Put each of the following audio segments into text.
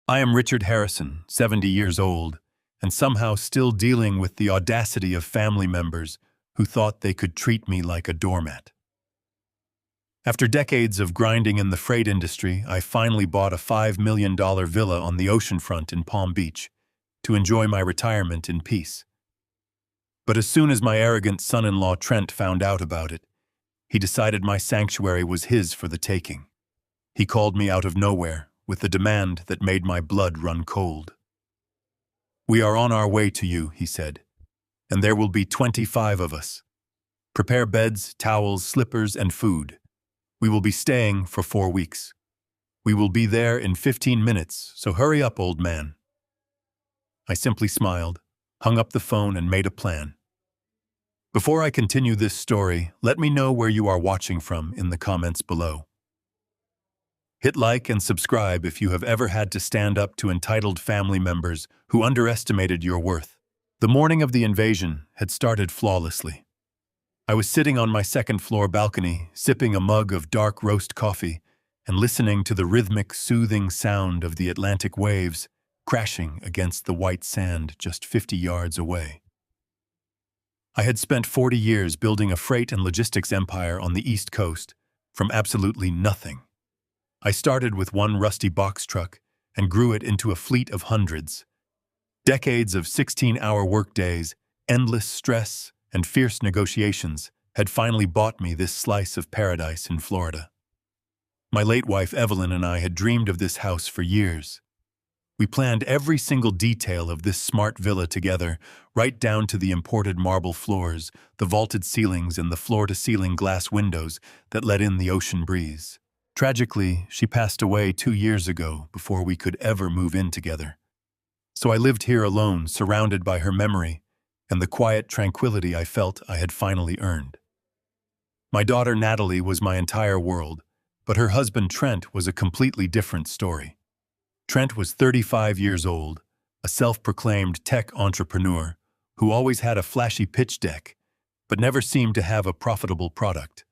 I am Richard Harrison, 70 years old, and somehow still dealing with the audacity of family members who thought they could treat me like a doormat. After decades of grinding in the freight industry, I finally bought a $5 million villa on the oceanfront in Palm Beach to enjoy my retirement in peace. But as soon as my arrogant son-in-law Trent found out about it, he decided my sanctuary was his for the taking. He called me out of nowhere with a demand that made my blood run cold. "We are on our way to you," he said, "and there will be 25 of us. Prepare beds, towels, slippers, and food. We will be staying for 4 weeks. We will be there in 15 minutes, so hurry up, old man." I simply smiled, hung up the phone, and made a plan. Before I continue this story, let me know where you are watching from in the comments below. Hit like and subscribe if you have ever had to stand up to entitled family members who underestimated your worth. The morning of the invasion had started flawlessly. I was sitting on my second-floor balcony, sipping a mug of dark roast coffee and listening to the rhythmic, soothing sound of the Atlantic waves crashing against the white sand just 50 yards away. I had spent 40 years building a freight and logistics empire on the East Coast from absolutely nothing. I started with one rusty box truck and grew it into a fleet of hundreds. Decades of 16-hour workdays, endless stress, and fierce negotiations had finally bought me this slice of paradise in Florida. My late wife Evelyn and I had dreamed of this house for years. We planned every single detail of this smart villa together, right down to the imported marble floors, the vaulted ceilings, and the floor-to-ceiling glass windows that let in the ocean breeze. Tragically, she passed away 2 years ago before we could ever move in together. So I lived here alone, surrounded by her memory and the quiet tranquility I felt I had finally earned. My daughter Natalie was my entire world, but her husband Trent was a completely different story. Trent was 35 years old, a self-proclaimed tech entrepreneur who always had a flashy pitch deck, but never seemed to have a profitable product.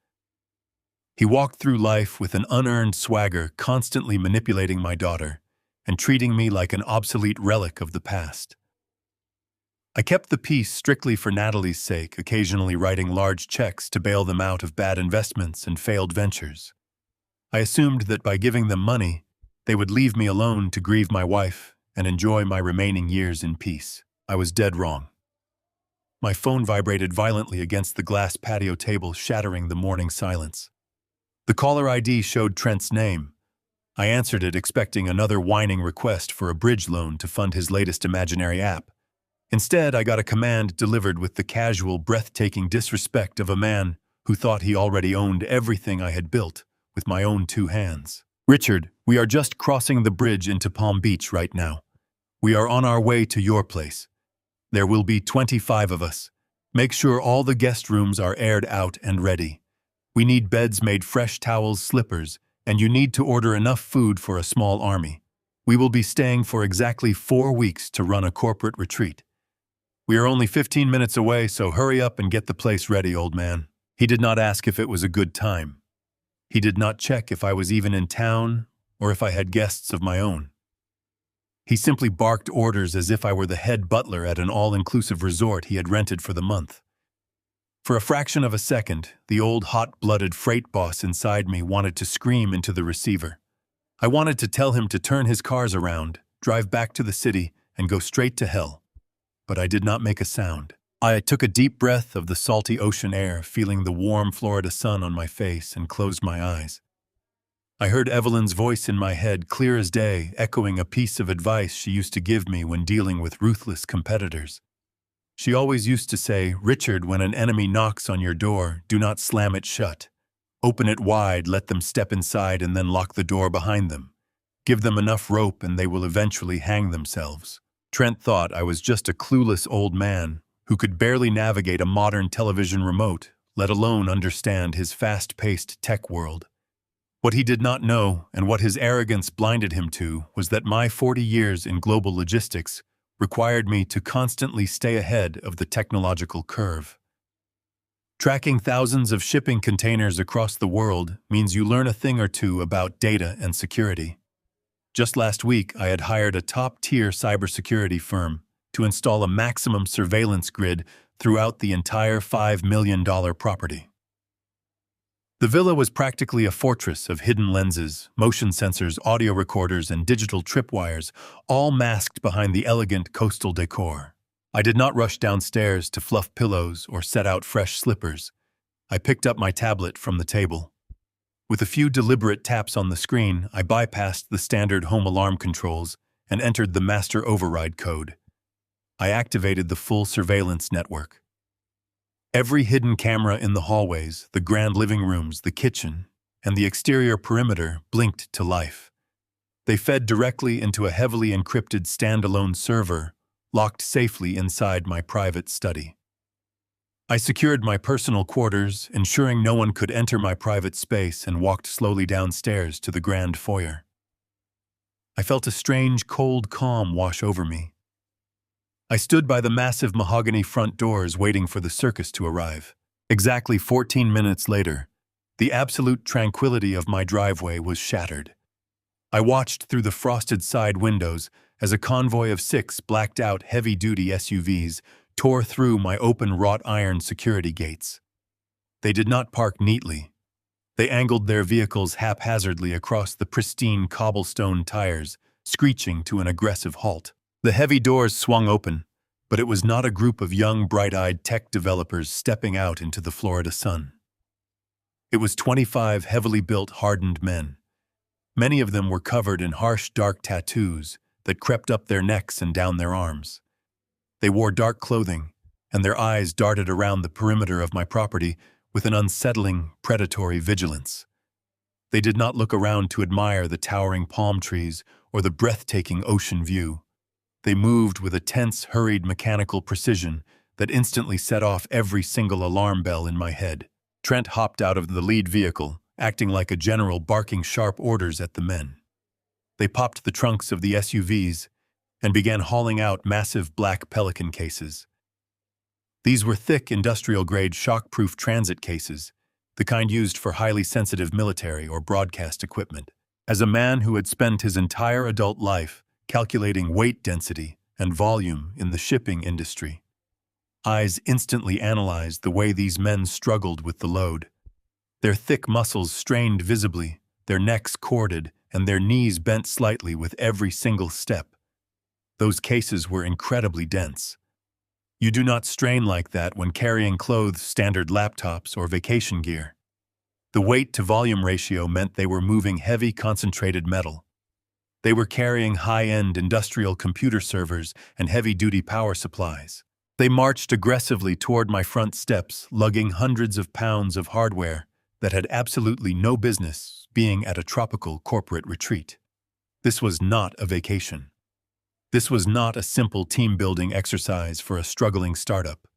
He walked through life with an unearned swagger, constantly manipulating my daughter and treating me like an obsolete relic of the past. I kept the peace strictly for Natalie's sake, occasionally writing large checks to bail them out of bad investments and failed ventures. I assumed that by giving them money, they would leave me alone to grieve my wife and enjoy my remaining years in peace. I was dead wrong. My phone vibrated violently against the glass patio table, shattering the morning silence. The caller ID showed Trent's name. I answered it, expecting another whining request for a bridge loan to fund his latest imaginary app. Instead, I got a command delivered with the casual, breathtaking disrespect of a man who thought he already owned everything I had built with my own 2 hands. "Richard, we are just crossing the bridge into Palm Beach right now. We are on our way to your place. There will be 25 of us. Make sure all the guest rooms are aired out and ready. We need beds made, fresh towels, slippers, and you need to order enough food for a small army. We will be staying for exactly 4 weeks to run a corporate retreat. We are only 15 minutes away, so hurry up and get the place ready, old man." He did not ask if it was a good time. He did not check if I was even in town or if I had guests of my own. He simply barked orders as if I were the head butler at an all-inclusive resort he had rented for the month. For a fraction of a second, the old hot-blooded freight boss inside me wanted to scream into the receiver. I wanted to tell him to turn his cars around, drive back to the city, and go straight to hell. But I did not make a sound. I took a deep breath of the salty ocean air, feeling the warm Florida sun on my face, and closed my eyes. I heard Evelyn's voice in my head, clear as day, echoing a piece of advice she used to give me when dealing with ruthless competitors. She always used to say, "Richard, when an enemy knocks on your door, do not slam it shut. Open it wide, let them step inside, and then lock the door behind them. Give them enough rope and they will eventually hang themselves." Trent thought I was just a clueless old man who could barely navigate a modern television remote, let alone understand his fast-paced tech world. What he did not know, and what his arrogance blinded him to, was that my 40 years in global logistics required me to constantly stay ahead of the technological curve. Tracking thousands of shipping containers across the world means you learn a thing or two about data and security. Just last week, I had hired a top-tier cybersecurity firm to install a maximum surveillance grid throughout the entire $5 million property. The villa was practically a fortress of hidden lenses, motion sensors, audio recorders, and digital tripwires, all masked behind the elegant coastal decor. I did not rush downstairs to fluff pillows or set out fresh slippers. I picked up my tablet from the table. With a few deliberate taps on the screen, I bypassed the standard home alarm controls and entered the master override code. I activated the full surveillance network. Every hidden camera in the hallways, the grand living rooms, the kitchen, and the exterior perimeter blinked to life. They fed directly into a heavily encrypted standalone server, locked safely inside my private study. I secured my personal quarters, ensuring no one could enter my private space, and walked slowly downstairs to the grand foyer. I felt a strange, cold calm wash over me. I stood by the massive mahogany front doors waiting for the circus to arrive. Exactly 14 minutes later, the absolute tranquility of my driveway was shattered. I watched through the frosted side windows as a convoy of 6 blacked-out heavy-duty SUVs tore through my open wrought-iron security gates. They did not park neatly. They angled their vehicles haphazardly across the pristine cobblestone tires, screeching to an aggressive halt. The heavy doors swung open, but it was not a group of young, bright-eyed tech developers stepping out into the Florida sun. It was 25 heavily built, hardened men. Many of them were covered in harsh, dark tattoos that crept up their necks and down their arms. They wore dark clothing, and their eyes darted around the perimeter of my property with an unsettling, predatory vigilance. They did not look around to admire the towering palm trees or the breathtaking ocean view. They moved with a tense, hurried mechanical precision that instantly set off every single alarm bell in my head. Trent hopped out of the lead vehicle, acting like a general barking sharp orders at the men. They popped the trunks of the SUVs and began hauling out massive black Pelican cases. These were thick, industrial-grade, shock-proof transit cases, the kind used for highly sensitive military or broadcast equipment. As a man who had spent his entire adult life calculating weight density and volume in the shipping industry, eyes instantly analyzed the way these men struggled with the load. Their thick muscles strained visibly, their necks corded, and their knees bent slightly with every single step. Those cases were incredibly dense. You do not strain like that when carrying clothes, standard laptops, or vacation gear. The weight-to-volume ratio meant they were moving heavy, concentrated metal. They were carrying high-end industrial computer servers and heavy-duty power supplies. They marched aggressively toward my front steps, lugging hundreds of pounds of hardware that had absolutely no business being at a tropical corporate retreat. This was not a vacation. This was not a simple team-building exercise for a struggling startup.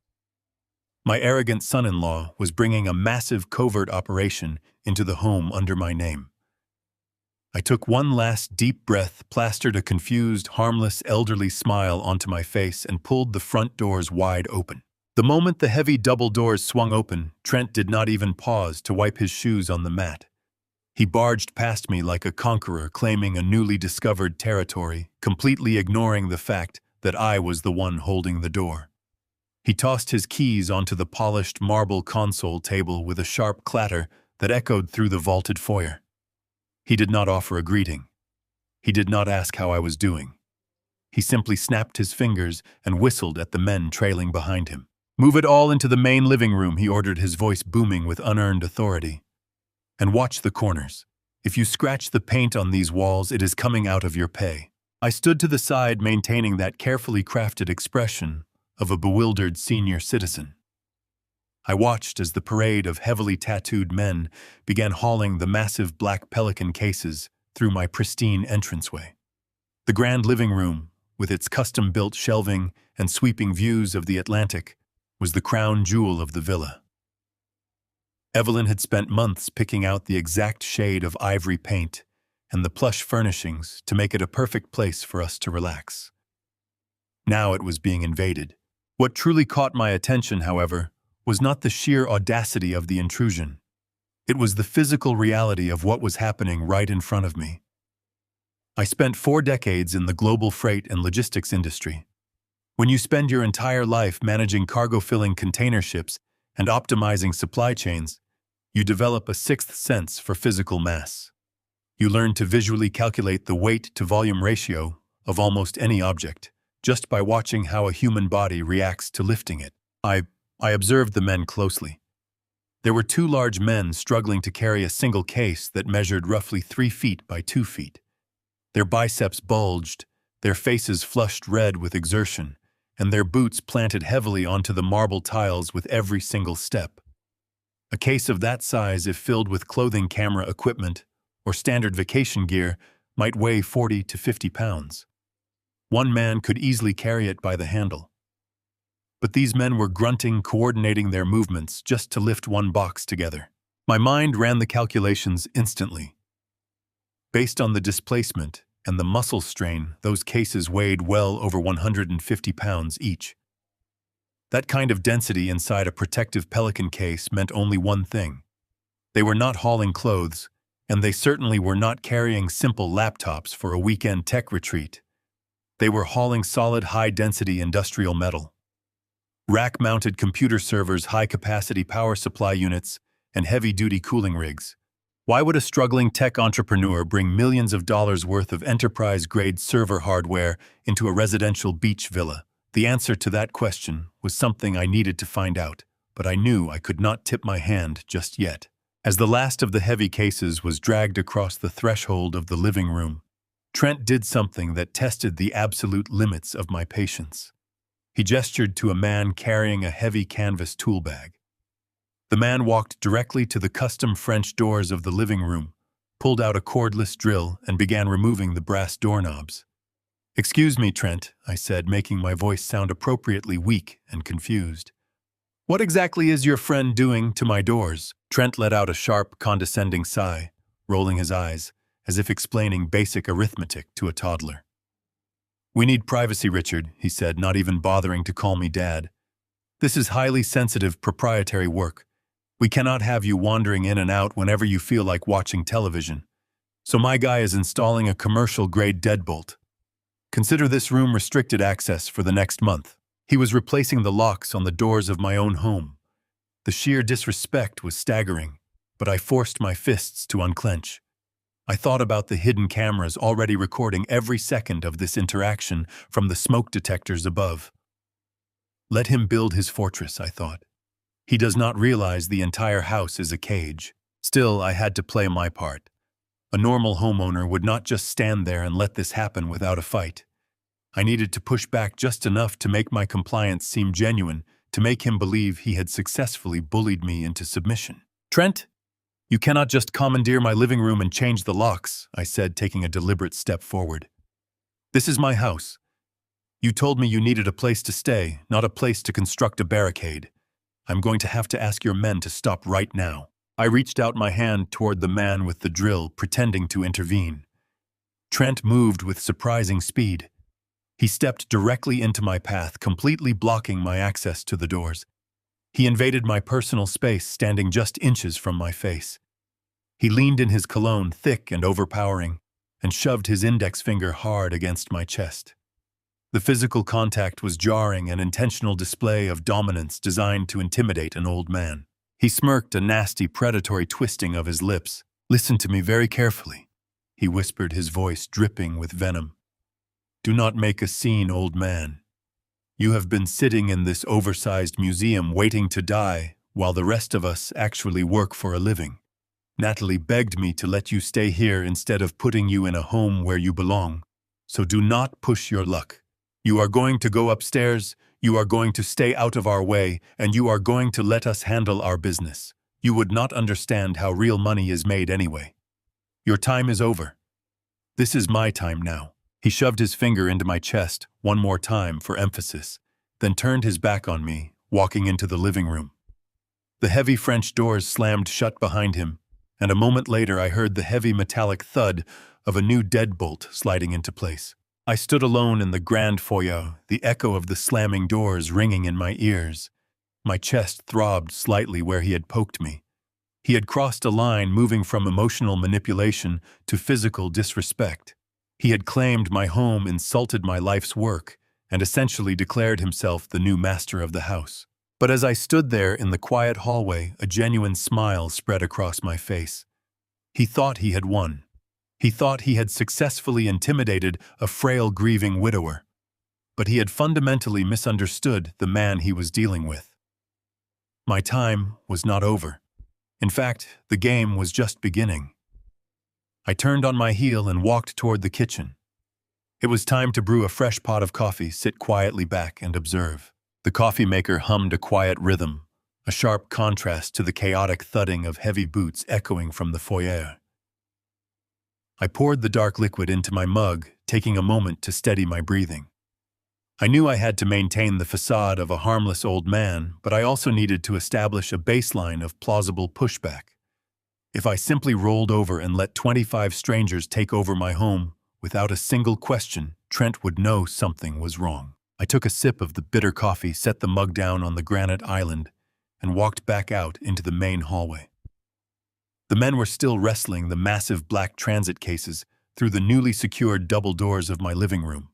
My arrogant son-in-law was bringing a massive covert operation into the home under my name. I took one last deep breath, plastered a confused, harmless, elderly smile onto my face, and pulled the front doors wide open. The moment the heavy double doors swung open, Trent did not even pause to wipe his shoes on the mat. He barged past me like a conqueror claiming a newly discovered territory, completely ignoring the fact that I was the one holding the door. He tossed his keys onto the polished marble console table with a sharp clatter that echoed through the vaulted foyer. He did not offer a greeting. He did not ask how I was doing. He simply snapped his fingers and whistled at the men trailing behind him. "Move it all into the main living room," he ordered, his voice booming with unearned authority. "And watch the corners. If you scratch the paint on these walls, it is coming out of your pay." I stood to the side, maintaining that carefully crafted expression of a bewildered senior citizen. I watched as the parade of heavily tattooed men began hauling the massive black Pelican cases through my pristine entranceway. The grand living room, with its custom-built shelving and sweeping views of the Atlantic, was the crown jewel of the villa. Evelyn had spent months picking out the exact shade of ivory paint and the plush furnishings to make it a perfect place for us to relax. Now it was being invaded. What truly caught my attention, however, was not the sheer audacity of the intrusion. It was the physical reality of what was happening right in front of me. I spent 4 decades in the global freight and logistics industry. When you spend your entire life managing cargo-filling container ships and optimizing supply chains, you develop a sixth sense for physical mass. You learn to visually calculate the weight-to-volume ratio of almost any object, just by watching how a human body reacts to lifting it. I observed the men closely. There were 2 large men struggling to carry a single case that measured roughly 3 feet by 2 feet. Their biceps bulged, their faces flushed red with exertion, and their boots planted heavily onto the marble tiles with every single step. A case of that size, if filled with clothing, camera equipment, or standard vacation gear, might weigh 40 to 50 pounds. One man could easily carry it by the handle. But these men were grunting, coordinating their movements just to lift one box together. My mind ran the calculations instantly. Based on the displacement and the muscle strain, those cases weighed well over 150 pounds each. That kind of density inside a protective Pelican case meant only one thing. They were not hauling clothes, and they certainly were not carrying simple laptops for a weekend tech retreat. They were hauling solid, high-density industrial metal. Rack-mounted computer servers, high-capacity power supply units, and heavy-duty cooling rigs. Why would a struggling tech entrepreneur bring millions of dollars worth of enterprise-grade server hardware into a residential beach villa? The answer to that question was something I needed to find out, but I knew I could not tip my hand just yet. As the last of the heavy cases was dragged across the threshold of the living room, Trent did something that tested the absolute limits of my patience. He gestured to a man carrying a heavy canvas tool bag. The man walked directly to the custom French doors of the living room, pulled out a cordless drill, and began removing the brass doorknobs. "Excuse me, Trent," I said, making my voice sound appropriately weak and confused. "What exactly is your friend doing to my doors?" Trent let out a sharp, condescending sigh, rolling his eyes, as if explaining basic arithmetic to a toddler. "We need privacy, Richard," he said, not even bothering to call me Dad. "This is highly sensitive, proprietary work. We cannot have you wandering in and out whenever you feel like watching television. So my guy is installing a commercial-grade deadbolt. Consider this room restricted access for the next month." He was replacing the locks on the doors of my own home. The sheer disrespect was staggering, but I forced my fists to unclench. I thought about the hidden cameras already recording every second of this interaction from the smoke detectors above. Let him build his fortress, I thought. He does not realize the entire house is a cage. Still, I had to play my part. A normal homeowner would not just stand there and let this happen without a fight. I needed to push back just enough to make my compliance seem genuine, to make him believe he had successfully bullied me into submission. "Trent, you cannot just commandeer my living room and change the locks," I said, taking a deliberate step forward. "This is my house. You told me you needed a place to stay, not a place to construct a barricade. I'm going to have to ask your men to stop right now." I reached out my hand toward the man with the drill, pretending to intervene. Trent moved with surprising speed. He stepped directly into my path, completely blocking my access to the doors. He invaded my personal space, standing just inches from my face. He leaned in his cologne, thick and overpowering, and shoved his index finger hard against my chest. The physical contact was jarring, an intentional display of dominance designed to intimidate an old man. He smirked, a nasty, predatory twisting of his lips. "Listen to me very carefully," he whispered, his voice dripping with venom. "Do not make a scene, old man. You have been sitting in this oversized museum waiting to die while the rest of us actually work for a living. Natalie begged me to let you stay here instead of putting you in a home where you belong. So do not push your luck. You are going to go upstairs, you are going to stay out of our way, and you are going to let us handle our business. You would not understand how real money is made anyway. Your time is over. This is my time now." He shoved his finger into my chest one more time for emphasis, then turned his back on me, walking into the living room. The heavy French doors slammed shut behind him, and a moment later I heard the heavy metallic thud of a new deadbolt sliding into place. I stood alone in the grand foyer, the echo of the slamming doors ringing in my ears. My chest throbbed slightly where he had poked me. He had crossed a line, moving from emotional manipulation to physical disrespect. He had claimed my home insulted my life's work and essentially declared himself the new master of the house. But as I stood there in the quiet hallway, a genuine smile spread across my face. He thought he had won. He thought he had successfully intimidated a frail, grieving widower. But he had fundamentally misunderstood the man he was dealing with. My time was not over. In fact, the game was just beginning. I turned on my heel and walked toward the kitchen. It was time to brew a fresh pot of coffee, sit quietly back, and observe. The coffee maker hummed a quiet rhythm, a sharp contrast to the chaotic thudding of heavy boots echoing from the foyer. I poured the dark liquid into my mug, taking a moment to steady my breathing. I knew I had to maintain the facade of a harmless old man, but I also needed to establish a baseline of plausible pushback. If I simply rolled over and let 25 strangers take over my home without a single question, Trent would know something was wrong. I took a sip of the bitter coffee, set the mug down on the granite island, and walked back out into the main hallway. The men were still wrestling the massive black transit cases through the newly secured double doors of my living room.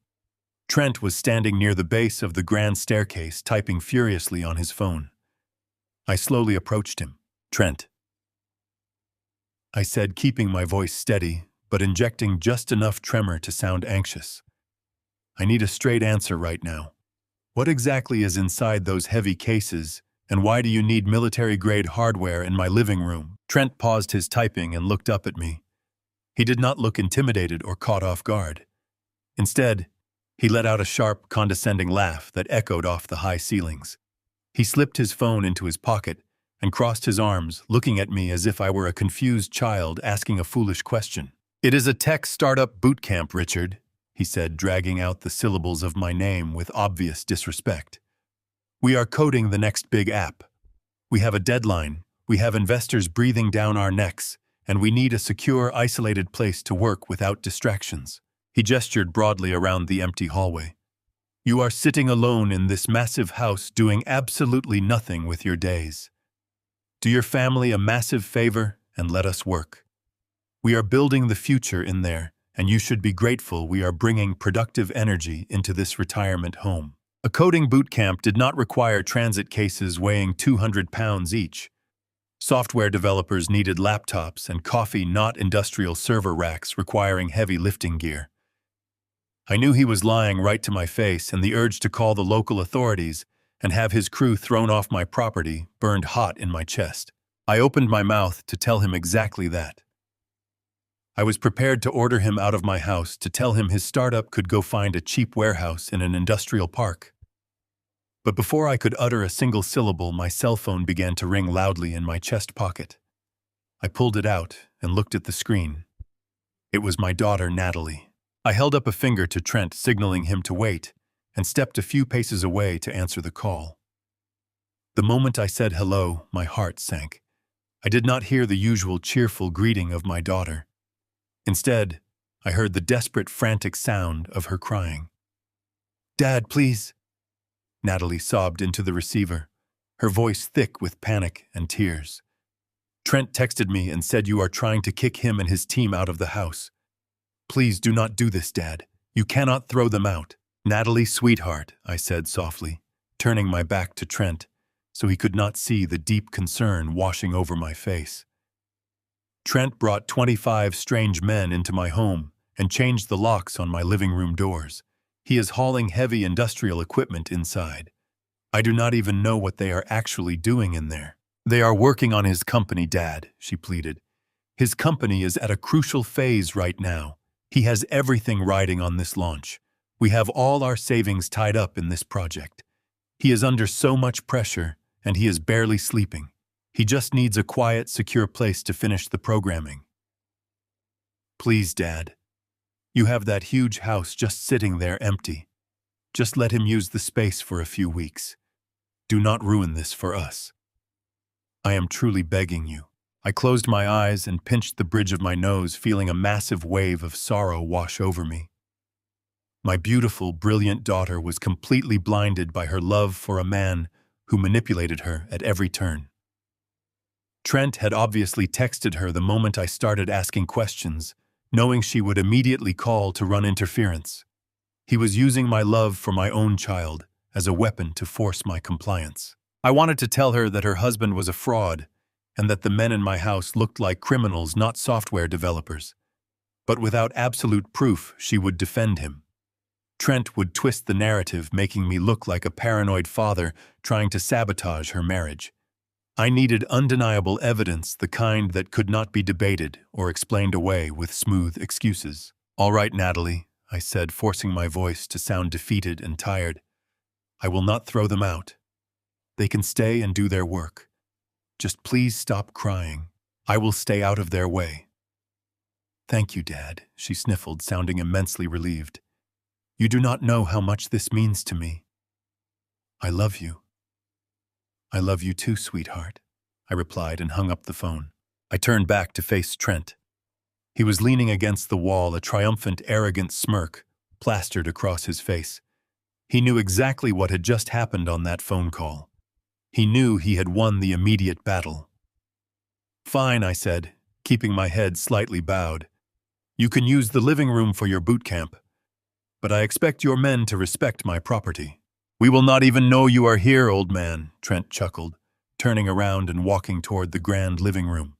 Trent was standing near the base of the grand staircase, typing furiously on his phone. I slowly approached him. "Trent," I said, keeping my voice steady, but injecting just enough tremor to sound anxious. "I need a straight answer right now. What exactly is inside those heavy cases, and why do you need military-grade hardware in my living room?" Trent paused his typing and looked up at me. He did not look intimidated or caught off guard. Instead, he let out a sharp, condescending laugh that echoed off the high ceilings. He slipped his phone into his pocket and crossed his arms, looking at me as if I were a confused child asking a foolish question. "It is a tech startup boot camp, Richard," he said, dragging out the syllables of my name with obvious disrespect. "We are coding the next big app. We have a deadline, we have investors breathing down our necks, and we need a secure, isolated place to work without distractions." He gestured broadly around the empty hallway. "You are sitting alone in this massive house doing absolutely nothing with your days. Do your family a massive favor and let us work. We are building the future in there, and you should be grateful we are bringing productive energy into this retirement home." A coding boot camp did not require transit cases weighing 200 pounds each. Software developers needed laptops and coffee, not industrial server racks requiring heavy lifting gear. I knew he was lying right to my face, and the urge to call the local authorities and have his crew thrown off my property burned hot in my chest. I opened my mouth to tell him exactly that. I was prepared to order him out of my house, to tell him his startup could go find a cheap warehouse in an industrial park. But before I could utter a single syllable, my cell phone began to ring loudly in my chest pocket. I pulled it out and looked at the screen. It was my daughter, Natalie. I held up a finger to Trent, signaling him to wait, and stepped a few paces away to answer the call. The moment I said hello, my heart sank. I did not hear the usual cheerful greeting of my daughter. Instead, I heard the desperate, frantic sound of her crying. "Dad, please," Natalie sobbed into the receiver, her voice thick with panic and tears. "Trent texted me and said you are trying to kick him and his team out of the house. Please do not do this, Dad. You cannot throw them out." "Natalie, sweetheart," I said softly, turning my back to Trent so he could not see the deep concern washing over my face. "Trent brought 25 strange men into my home and changed the locks on my living room doors. He is hauling heavy industrial equipment inside. I do not even know what they are actually doing in there." "They are working on his company, Dad," she pleaded. "His company is at a crucial phase right now. He has everything riding on this launch. We have all our savings tied up in this project. He is under so much pressure, and he is barely sleeping. He just needs a quiet, secure place to finish the programming. Please, Dad. You have that huge house just sitting there empty. Just let him use the space for a few weeks. Do not ruin this for us. I am truly begging you." I closed my eyes and pinched the bridge of my nose, feeling a massive wave of sorrow wash over me. My beautiful, brilliant daughter was completely blinded by her love for a man who manipulated her at every turn. Trent had obviously texted her the moment I started asking questions, knowing she would immediately call to run interference. He was using my love for my own child as a weapon to force my compliance. I wanted to tell her that her husband was a fraud and that the men in my house looked like criminals, not software developers. But without absolute proof, she would defend him. Trent would twist the narrative, making me look like a paranoid father trying to sabotage her marriage. I needed undeniable evidence, the kind that could not be debated or explained away with smooth excuses. "All right, Natalie," I said, forcing my voice to sound defeated and tired. "I will not throw them out. They can stay and do their work. Just please stop crying. I will stay out of their way." "Thank you, Dad," she sniffled, sounding immensely relieved. "You do not know how much this means to me. I love you." "I love you too, sweetheart," I replied and hung up the phone. I turned back to face Trent. He was leaning against the wall, a triumphant, arrogant smirk plastered across his face. He knew exactly what had just happened on that phone call. He knew he had won the immediate battle. "Fine," I said, keeping my head slightly bowed. "You can use the living room for your boot camp, but I expect your men to respect my property." "We will not even know you are here, old man," Trent chuckled, turning around and walking toward the grand living room.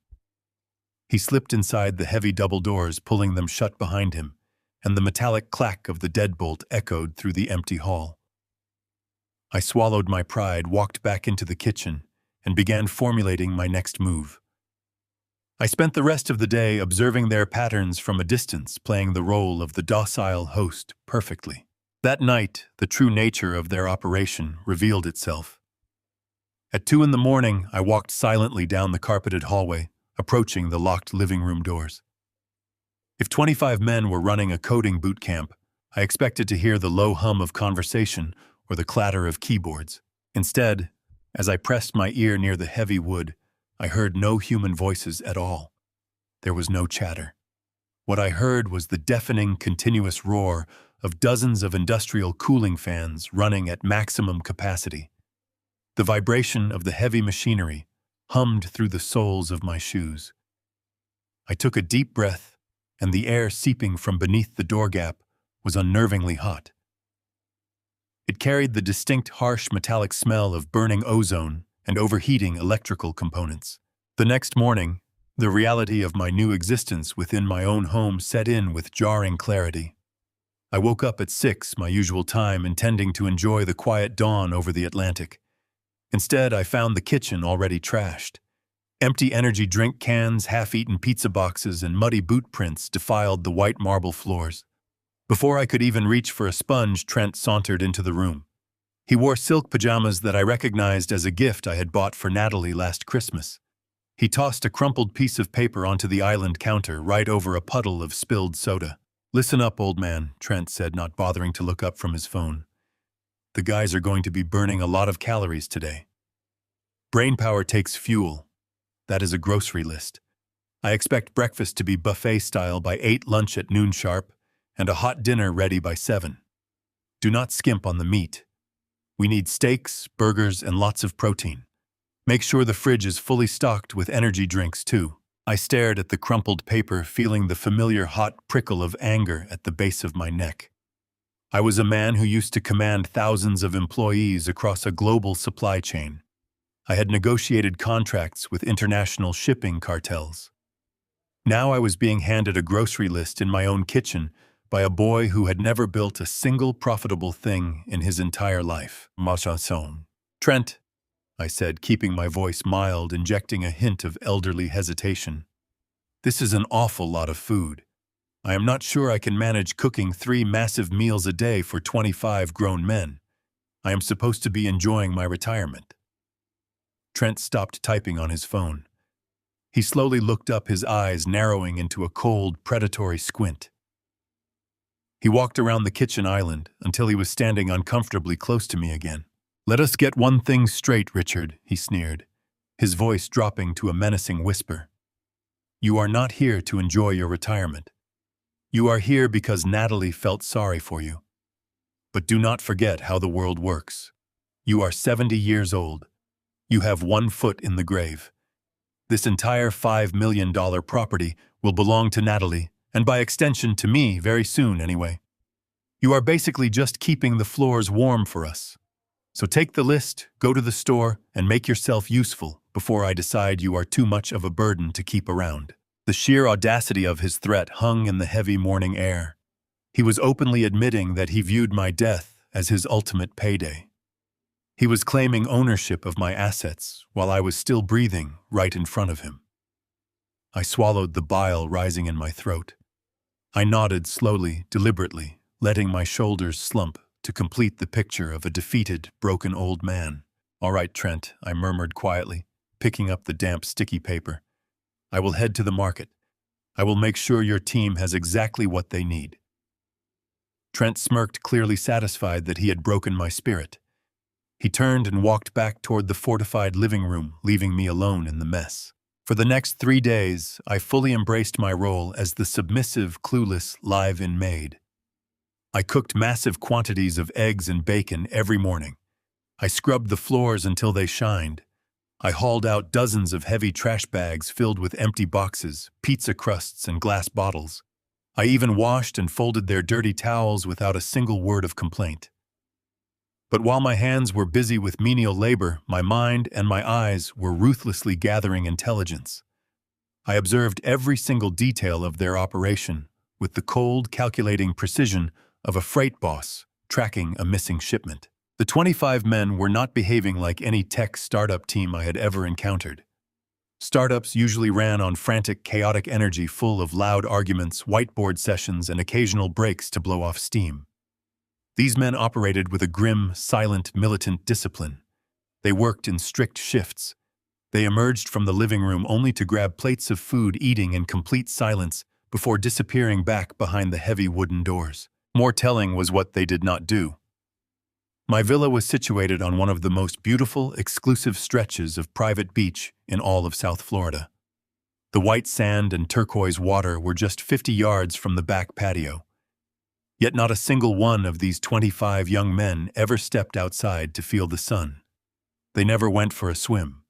He slipped inside the heavy double doors, pulling them shut behind him, and the metallic clack of the deadbolt echoed through the empty hall. I swallowed my pride, walked back into the kitchen, and began formulating my next move. I spent the rest of the day observing their patterns from a distance, playing the role of the docile host perfectly. That night, the true nature of their operation revealed itself. At 2 a.m, I walked silently down the carpeted hallway, approaching the locked living room doors. If 25 men were running a coding boot camp, I expected to hear the low hum of conversation or the clatter of keyboards. Instead, as I pressed my ear near the heavy wood, I heard no human voices at all. There was no chatter. What I heard was the deafening, continuous roar of dozens of industrial cooling fans running at maximum capacity. The vibration of the heavy machinery hummed through the soles of my shoes. I took a deep breath, and the air seeping from beneath the door gap was unnervingly hot. It carried the distinct, harsh, metallic smell of burning ozone and overheating electrical components. The next morning, the reality of my new existence within my own home set in with jarring clarity. I woke up at 6, my usual time, intending to enjoy the quiet dawn over the Atlantic. Instead, I found the kitchen already trashed. Empty energy drink cans, half-eaten pizza boxes, and muddy boot prints defiled the white marble floors. Before I could even reach for a sponge, Trent sauntered into the room. He wore silk pajamas that I recognized as a gift I had bought for Natalie last Christmas. He tossed a crumpled piece of paper onto the island counter, right over a puddle of spilled soda. "Listen up, old man," Trent said, not bothering to look up from his phone. "The guys are going to be burning a lot of calories today. Brainpower takes fuel. That is a grocery list. I expect breakfast to be buffet style by 8, lunch at noon sharp, and a hot dinner ready by 7. Do not skimp on the meat. We need steaks, burgers, and lots of protein. Make sure the fridge is fully stocked with energy drinks, too." I stared at the crumpled paper, feeling the familiar hot prickle of anger at the base of my neck. I was a man who used to command thousands of employees across a global supply chain. I had negotiated contracts with international shipping cartels. Now I was being handed a grocery list in my own kitchen by a boy who had never built a single profitable thing in his entire life. "Trent," I said, keeping my voice mild, injecting a hint of elderly hesitation. "This is an awful lot of food. I am not sure I can manage cooking 3 massive meals a day for 25 grown men. I am supposed to be enjoying my retirement." Trent stopped typing on his phone. He slowly looked up, his eyes narrowing into a cold, predatory squint. He walked around the kitchen island until he was standing uncomfortably close to me again. "Let us get one thing straight, Richard," he sneered, his voice dropping to a menacing whisper. "You are not here to enjoy your retirement. You are here because Natalie felt sorry for you. But do not forget how the world works. You are 70 years old. You have 1 foot in the grave. This entire $5 million property will belong to Natalie And by extension to me, very soon anyway. You are basically just keeping the floors warm for us. So take the list, go to the store, and make yourself useful before I decide you are too much of a burden to keep around. The sheer audacity of his threat hung in the heavy morning air. He was openly admitting that he viewed my death as his ultimate payday. He was claiming ownership of my assets while I was still breathing right in front of him. I swallowed the bile rising in my throat. I nodded slowly, deliberately, letting my shoulders slump to complete the picture of a defeated, broken old man. "All right, Trent," I murmured quietly, picking up the damp, sticky paper. "I will head to the market. I will make sure your team has exactly what they need." Trent smirked, clearly satisfied that he had broken my spirit. He turned and walked back toward the fortified living room, leaving me alone in the mess. For the next 3 days, I fully embraced my role as the submissive, clueless, live-in maid. I cooked massive quantities of eggs and bacon every morning. I scrubbed the floors until they shined. I hauled out dozens of heavy trash bags filled with empty boxes, pizza crusts, and glass bottles. I even washed and folded their dirty towels without a single word of complaint. But while my hands were busy with menial labor, my mind and my eyes were ruthlessly gathering intelligence. I observed every single detail of their operation with the cold, calculating precision of a freight boss tracking a missing shipment. The 25 men were not behaving like any tech startup team I had ever encountered. Startups usually ran on frantic, chaotic energy full of loud arguments, whiteboard sessions, and occasional breaks to blow off steam. These men operated with a grim, silent, militant discipline. They worked in strict shifts. They emerged from the living room only to grab plates of food, eating in complete silence before disappearing back behind the heavy wooden doors. More telling was what they did not do. My villa was situated on one of the most beautiful, exclusive stretches of private beach in all of South Florida. The white sand and turquoise water were just 50 yards from the back patio. Yet not a single one of these 25 young men ever stepped outside to feel the sun. They never went for a swim.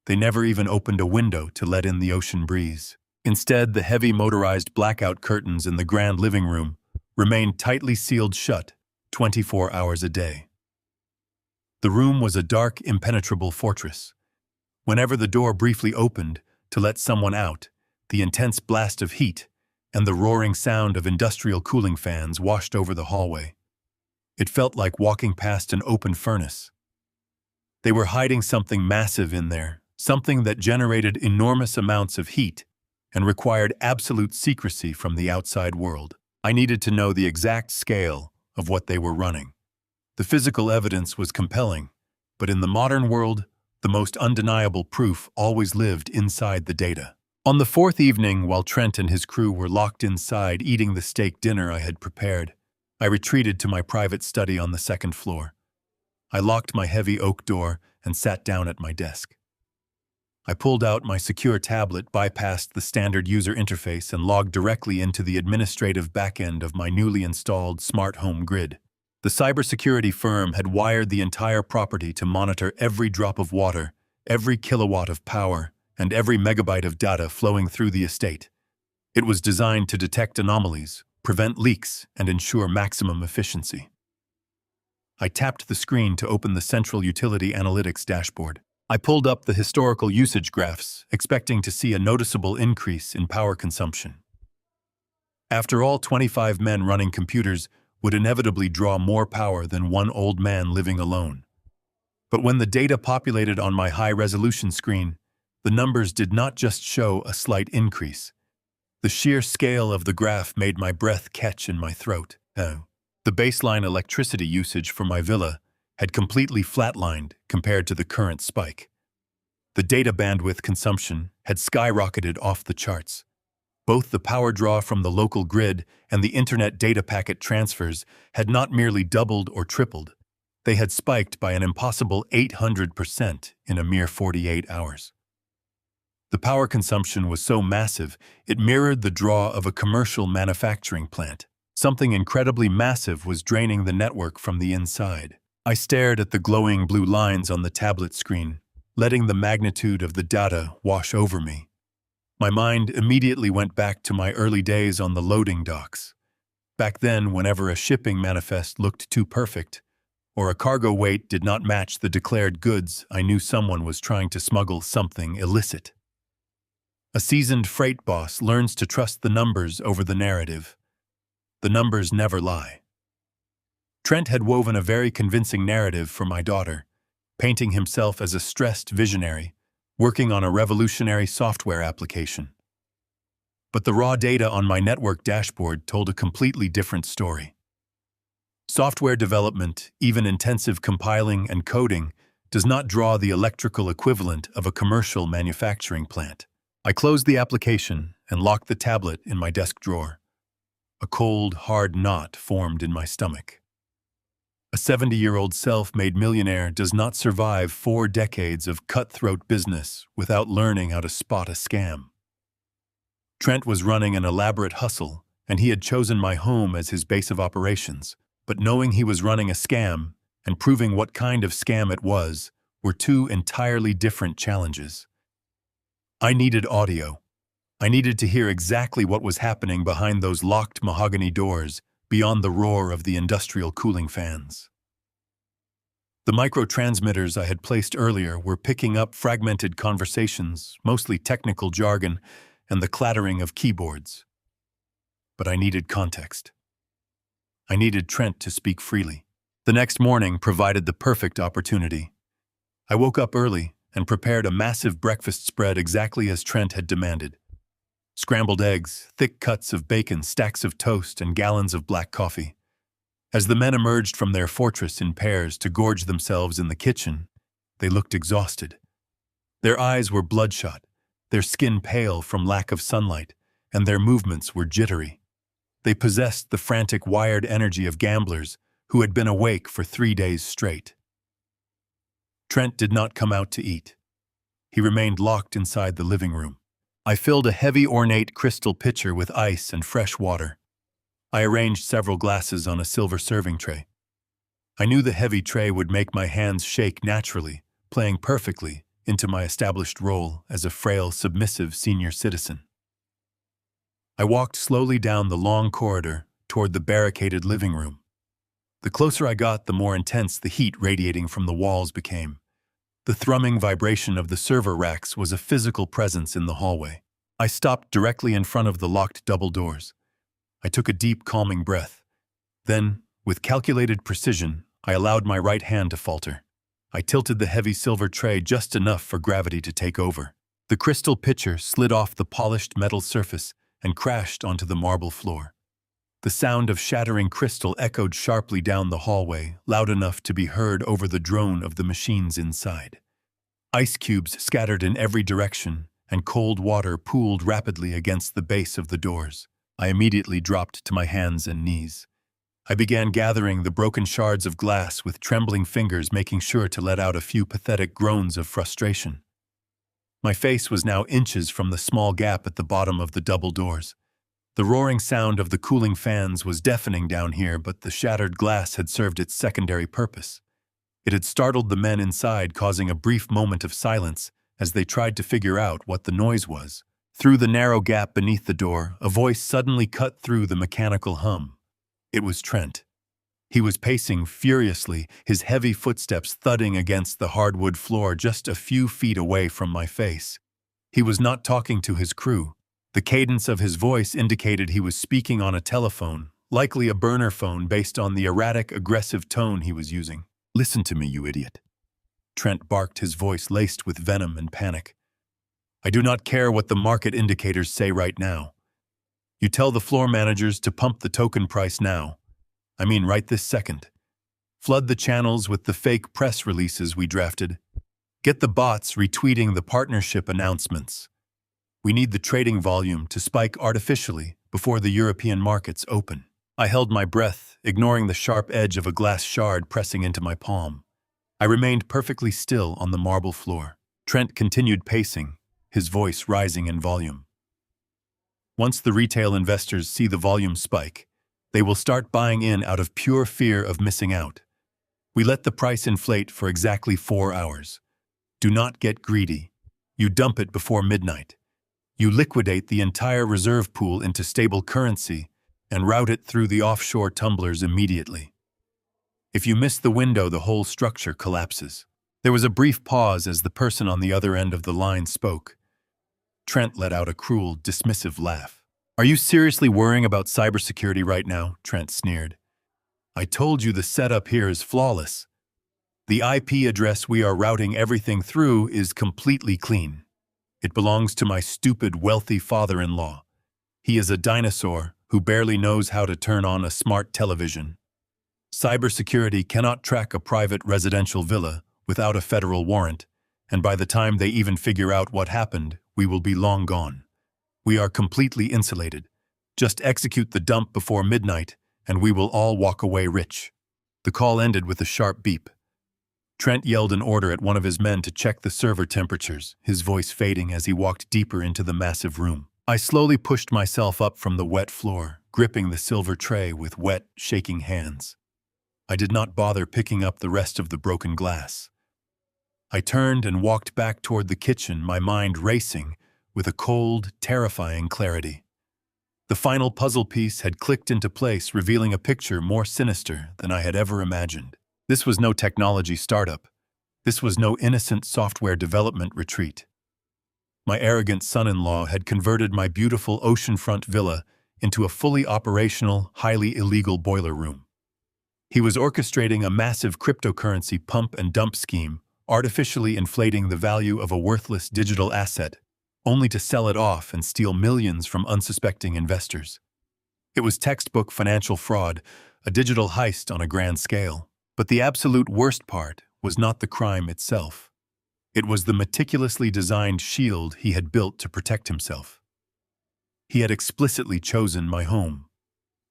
They never even opened a window to let in the ocean breeze. Instead, the heavy motorized blackout curtains in the grand living room remained tightly sealed shut 24 hours a day. The room was a dark, impenetrable fortress. Whenever the door briefly opened to let someone out, the intense blast of heat and the roaring sound of industrial cooling fans washed over the hallway. It felt like walking past an open furnace. They were hiding something massive in there, something that generated enormous amounts of heat and required absolute secrecy from the outside world. I needed to know the exact scale of what they were running. The physical evidence was compelling, but in the modern world, the most undeniable proof always lived inside the data. On the 4th evening, while Trent and his crew were locked inside eating the steak dinner I had prepared, I retreated to my private study on the 2nd floor. I locked my heavy oak door and sat down at my desk. I pulled out my secure tablet, bypassed the standard user interface, and logged directly into the administrative backend of my newly installed smart home grid. The cybersecurity firm had wired the entire property to monitor every drop of water, every kilowatt of power, and every megabyte of data flowing through the estate. It was designed to detect anomalies, prevent leaks, and ensure maximum efficiency. I tapped the screen to open the Central Utility Analytics dashboard. I pulled up the historical usage graphs, expecting to see a noticeable increase in power consumption. After all, 25 men running computers would inevitably draw more power than one old man living alone. But when the data populated on my high-resolution screen, the numbers did not just show a slight increase. The sheer scale of the graph made my breath catch in my throat. The baseline electricity usage for my villa had completely flatlined compared to the current spike. The data bandwidth consumption had skyrocketed off the charts. Both the power draw from the local grid and the internet data packet transfers had not merely doubled or tripled. They had spiked by an impossible 800% in a mere 48 hours. The power consumption was so massive, it mirrored the draw of a commercial manufacturing plant. Something incredibly massive was draining the network from the inside. I stared at the glowing blue lines on the tablet screen, letting the magnitude of the data wash over me. My mind immediately went back to my early days on the loading docks. Back then, whenever a shipping manifest looked too perfect, or a cargo weight did not match the declared goods, I knew someone was trying to smuggle something illicit. A seasoned freight boss learns to trust the numbers over the narrative. The numbers never lie. Trent had woven a very convincing narrative for my daughter, painting himself as a stressed visionary, working on a revolutionary software application. But the raw data on my network dashboard told a completely different story. Software development, even intensive compiling and coding, does not draw the electrical equivalent of a commercial manufacturing plant. I closed the application and locked the tablet in my desk drawer. A cold, hard knot formed in my stomach. A 70-year-old self-made millionaire does not survive 4 decades of cutthroat business without learning how to spot a scam. Trent was running an elaborate hustle, and he had chosen my home as his base of operations. But knowing he was running a scam and proving what kind of scam it was were 2 entirely different challenges. I needed audio. I needed to hear exactly what was happening behind those locked mahogany doors, beyond the roar of the industrial cooling fans. The microtransmitters I had placed earlier were picking up fragmented conversations, mostly technical jargon, and the clattering of keyboards. But I needed context. I needed Trent to speak freely. The next morning provided the perfect opportunity. I woke up early and prepared a massive breakfast spread exactly as Trent had demanded. Scrambled eggs, thick cuts of bacon, stacks of toast, and gallons of black coffee. As the men emerged from their fortress in pairs to gorge themselves in the kitchen, they looked exhausted. Their eyes were bloodshot, their skin pale from lack of sunlight, and their movements were jittery. They possessed the frantic wired energy of gamblers who had been awake for 3 days straight. Trent did not come out to eat. He remained locked inside the living room. I filled a heavy ornate crystal pitcher with ice and fresh water. I arranged several glasses on a silver serving tray. I knew the heavy tray would make my hands shake naturally, playing perfectly into my established role as a frail, submissive senior citizen. I walked slowly down the long corridor toward the barricaded living room. The closer I got, the more intense the heat radiating from the walls became. The thrumming vibration of the server racks was a physical presence in the hallway. I stopped directly in front of the locked double doors. I took a deep, calming breath. Then, with calculated precision, I allowed my right hand to falter. I tilted the heavy silver tray just enough for gravity to take over. The crystal pitcher slid off the polished metal surface and crashed onto the marble floor. The sound of shattering crystal echoed sharply down the hallway, loud enough to be heard over the drone of the machines inside. Ice cubes scattered in every direction, and cold water pooled rapidly against the base of the doors. I immediately dropped to my hands and knees. I began gathering the broken shards of glass with trembling fingers, making sure to let out a few pathetic groans of frustration. My face was now inches from the small gap at the bottom of the double doors. The roaring sound of the cooling fans was deafening down here, but the shattered glass had served its secondary purpose. It had startled the men inside, causing a brief moment of silence as they tried to figure out what the noise was. Through the narrow gap beneath the door, a voice suddenly cut through the mechanical hum. It was Trent. He was pacing furiously, his heavy footsteps thudding against the hardwood floor just a few feet away from my face. He was not talking to his crew. The cadence of his voice indicated he was speaking on a telephone, likely a burner phone based on the erratic, aggressive tone he was using. "Listen to me, you idiot." Trent barked, his voice laced with venom and panic. "I do not care what the market indicators say right now. You tell the floor managers to pump the token price now. I mean right this second. Flood the channels with the fake press releases we drafted. Get the bots retweeting the partnership announcements. We need the trading volume to spike artificially before the European markets open." I held my breath, ignoring the sharp edge of a glass shard pressing into my palm. I remained perfectly still on the marble floor. Trent continued pacing, his voice rising in volume. "Once the retail investors see the volume spike, they will start buying in out of pure fear of missing out. We let the price inflate for exactly 4 hours. Do not get greedy. You dump it before midnight. You liquidate the entire reserve pool into stable currency and route it through the offshore tumblers immediately. If you miss the window, the whole structure collapses. There was a brief pause as the person on the other end of the line spoke. Trent let out a cruel, dismissive laugh. "Are you seriously worrying about cybersecurity right now?" Trent sneered. "I told you the setup here is flawless. The IP address we are routing everything through is completely clean. It belongs to my stupid, wealthy father-in-law. He is a dinosaur who barely knows how to turn on a smart television. Cybersecurity cannot track a private residential villa without a federal warrant, and by the time they even figure out what happened, we will be long gone. We are completely insulated. Just execute the dump before midnight, and we will all walk away rich." The call ended with a sharp beep. Trent yelled an order at one of his men to check the server temperatures, his voice fading as he walked deeper into the massive room. I slowly pushed myself up from the wet floor, gripping the silver tray with wet, shaking hands. I did not bother picking up the rest of the broken glass. I turned and walked back toward the kitchen, my mind racing with a cold, terrifying clarity. The final puzzle piece had clicked into place, revealing a picture more sinister than I had ever imagined. This was no technology startup. This was no innocent software development retreat. My arrogant son-in-law had converted my beautiful oceanfront villa into a fully operational, highly illegal boiler room. He was orchestrating a massive cryptocurrency pump and dump scheme, artificially inflating the value of a worthless digital asset, only to sell it off and steal millions from unsuspecting investors. It was textbook financial fraud, a digital heist on a grand scale. But the absolute worst part was not the crime itself. It was the meticulously designed shield he had built to protect himself. He had explicitly chosen my home.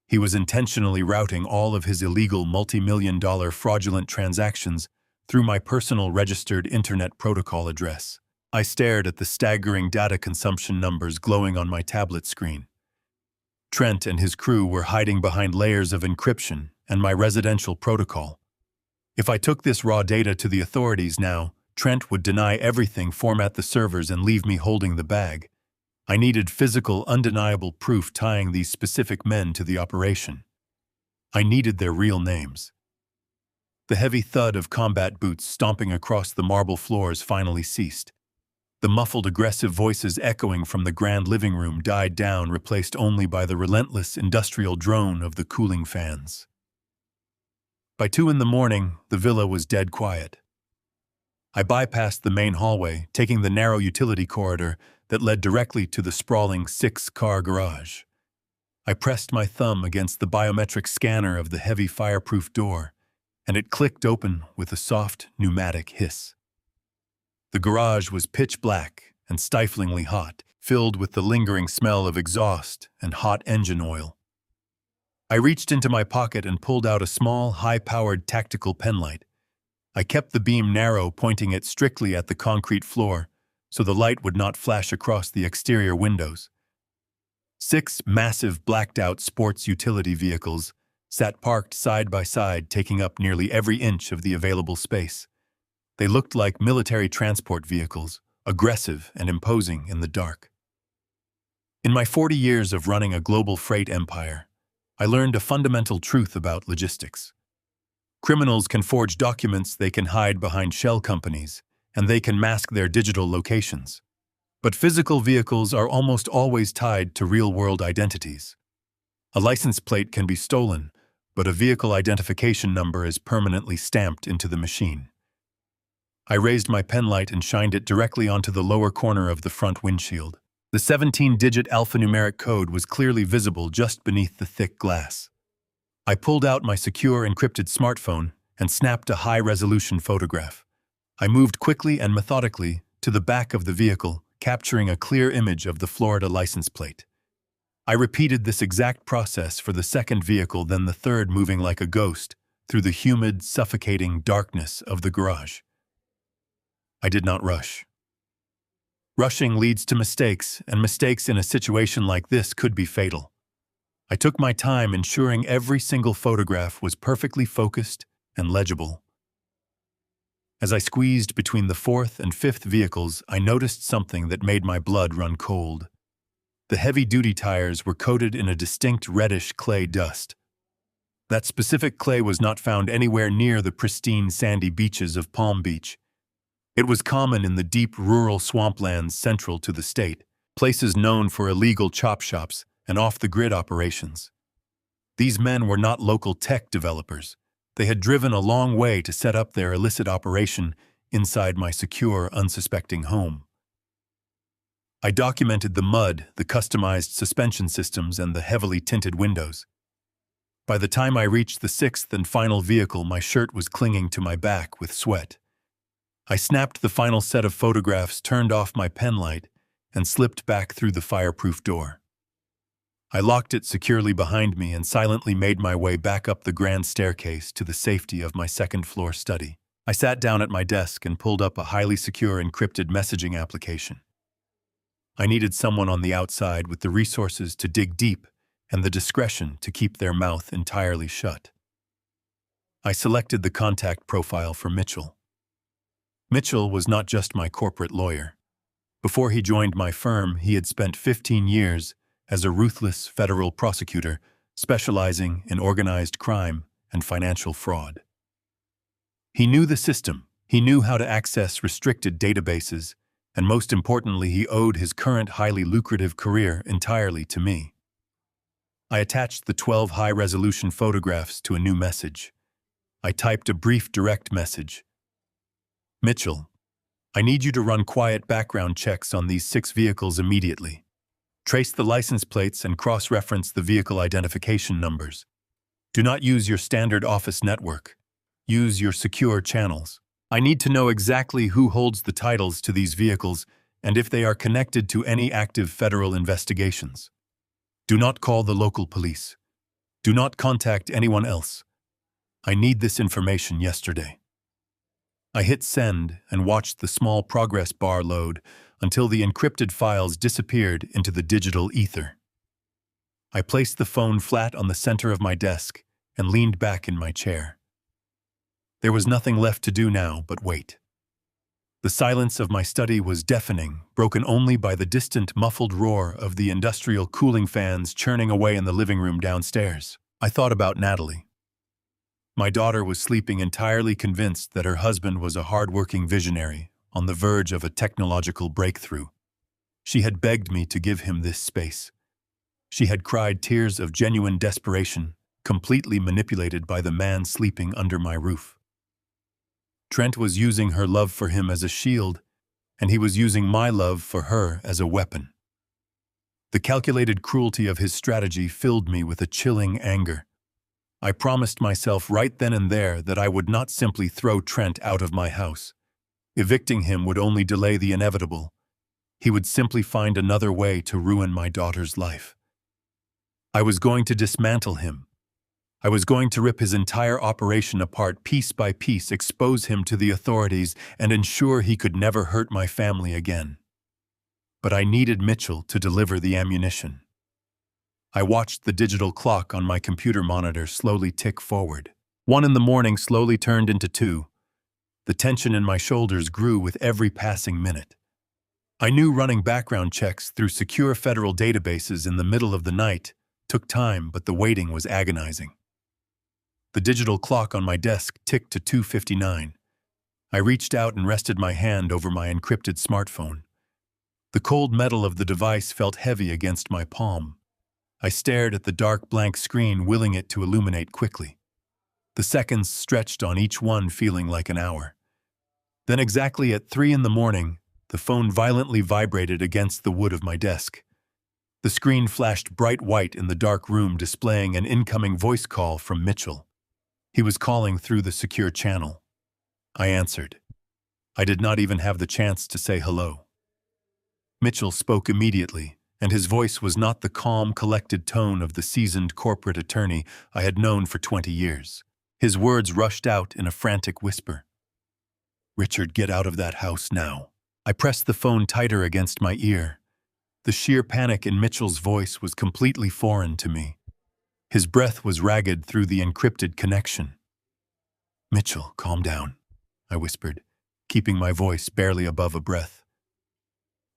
He was intentionally routing all of his illegal multi-million-dollar fraudulent transactions through my personal registered internet protocol address. I stared at the staggering data consumption numbers glowing on my tablet screen. Trent and his crew were hiding behind layers of encryption and my residential protocol. If I took this raw data to the authorities now, Trent would deny everything, format the servers, and leave me holding the bag. I needed physical, undeniable proof tying these specific men to the operation. I needed their real names. The heavy thud of combat boots stomping across the marble floors finally ceased. The muffled, aggressive voices echoing from the grand living room died down, replaced only by the relentless industrial drone of the cooling fans. By 2 a.m, the villa was dead quiet. I bypassed the main hallway, taking the narrow utility corridor that led directly to the sprawling 6-car garage. I pressed my thumb against the biometric scanner of the heavy fireproof door, and it clicked open with a soft, pneumatic hiss. The garage was pitch black and stiflingly hot, filled with the lingering smell of exhaust and hot engine oil. I reached into my pocket and pulled out a small, high-powered tactical penlight. I kept the beam narrow, pointing it strictly at the concrete floor, so the light would not flash across the exterior windows. 6 massive, blacked-out sports utility vehicles sat parked side by side, taking up nearly every inch of the available space. They looked like military transport vehicles, aggressive and imposing in the dark. In my 40 years of running a global freight empire, I learned a fundamental truth about logistics. Criminals can forge documents, they can hide behind shell companies, and they can mask their digital locations. But physical vehicles are almost always tied to real-world identities. A license plate can be stolen, but a vehicle identification number is permanently stamped into the machine. I raised my penlight and shined it directly onto the lower corner of the front windshield. The 17-digit alphanumeric code was clearly visible just beneath the thick glass. I pulled out my secure encrypted smartphone and snapped a high-resolution photograph. I moved quickly and methodically to the back of the vehicle, capturing a clear image of the Florida license plate. I repeated this exact process for the second vehicle, then the third, moving like a ghost through the humid, suffocating darkness of the garage. I did not rush. Rushing leads to mistakes, and mistakes in a situation like this could be fatal. I took my time, ensuring every single photograph was perfectly focused and legible. As I squeezed between the fourth and fifth vehicles, I noticed something that made my blood run cold. The heavy-duty tires were coated in a distinct reddish clay dust. That specific clay was not found anywhere near the pristine sandy beaches of Palm Beach. It was common in the deep rural swamplands central to the state, places known for illegal chop shops and off-the-grid operations. These men were not local tech developers. They had driven a long way to set up their illicit operation inside my secure, unsuspecting home. I documented the mud, the customized suspension systems, and the heavily tinted windows. By the time I reached the sixth and final vehicle, my shirt was clinging to my back with sweat. I snapped the final set of photographs, turned off my pen light, and slipped back through the fireproof door. I locked it securely behind me and silently made my way back up the grand staircase to the safety of my second-floor study. I sat down at my desk and pulled up a highly secure encrypted messaging application. I needed someone on the outside with the resources to dig deep and the discretion to keep their mouth entirely shut. I selected the contact profile for Mitchell. Mitchell was not just my corporate lawyer. Before he joined my firm, he had spent 15 years as a ruthless federal prosecutor specializing in organized crime and financial fraud. He knew the system, he knew how to access restricted databases, and most importantly, he owed his current highly lucrative career entirely to me. I attached the 12 high-resolution photographs to a new message. I typed a brief direct message. Mitchell, I need you to run quiet background checks on these 6 vehicles immediately. Trace the license plates and cross-reference the vehicle identification numbers. Do not use your standard office network. Use your secure channels. I need to know exactly who holds the titles to these vehicles and if they are connected to any active federal investigations. Do not call the local police. Do not contact anyone else. I need this information yesterday. I hit send and watched the small progress bar load until the encrypted files disappeared into the digital ether. I placed the phone flat on the center of my desk and leaned back in my chair. There was nothing left to do now but wait. The silence of my study was deafening, broken only by the distant muffled roar of the industrial cooling fans churning away in the living room downstairs. I thought about Natalie. My daughter was sleeping entirely convinced that her husband was a hard-working visionary on the verge of a technological breakthrough. She had begged me to give him this space. She had cried tears of genuine desperation, completely manipulated by the man sleeping under my roof. Trent was using her love for him as a shield, and he was using my love for her as a weapon. The calculated cruelty of his strategy filled me with a chilling anger. I promised myself right then and there that I would not simply throw Trent out of my house. Evicting him would only delay the inevitable. He would simply find another way to ruin my daughter's life. I was going to dismantle him. I was going to rip his entire operation apart piece by piece, expose him to the authorities, and ensure he could never hurt my family again. But I needed Mitchell to deliver the ammunition. I watched the digital clock on my computer monitor slowly tick forward. 1 in the morning slowly turned into 2. The tension in my shoulders grew with every passing minute. I knew running background checks through secure federal databases in the middle of the night took time, but the waiting was agonizing. The digital clock on my desk ticked to 2:59. I reached out and rested my hand over my encrypted smartphone. The cold metal of the device felt heavy against my palm. I stared at the dark blank screen, willing it to illuminate quickly. The seconds stretched on each one, feeling like an hour. Then exactly at 3 in the morning, the phone violently vibrated against the wood of my desk. The screen flashed bright white in the dark room, displaying an incoming voice call from Mitchell. He was calling through the secure channel. I answered. I did not even have the chance to say hello. Mitchell spoke immediately, and his voice was not the calm, collected tone of the seasoned corporate attorney I had known for 20 years. His words rushed out in a frantic whisper. "Richard, get out of that house now." I pressed the phone tighter against my ear. The sheer panic in Mitchell's voice was completely foreign to me. His breath was ragged through the encrypted connection. "Mitchell, calm down," I whispered, keeping my voice barely above a breath.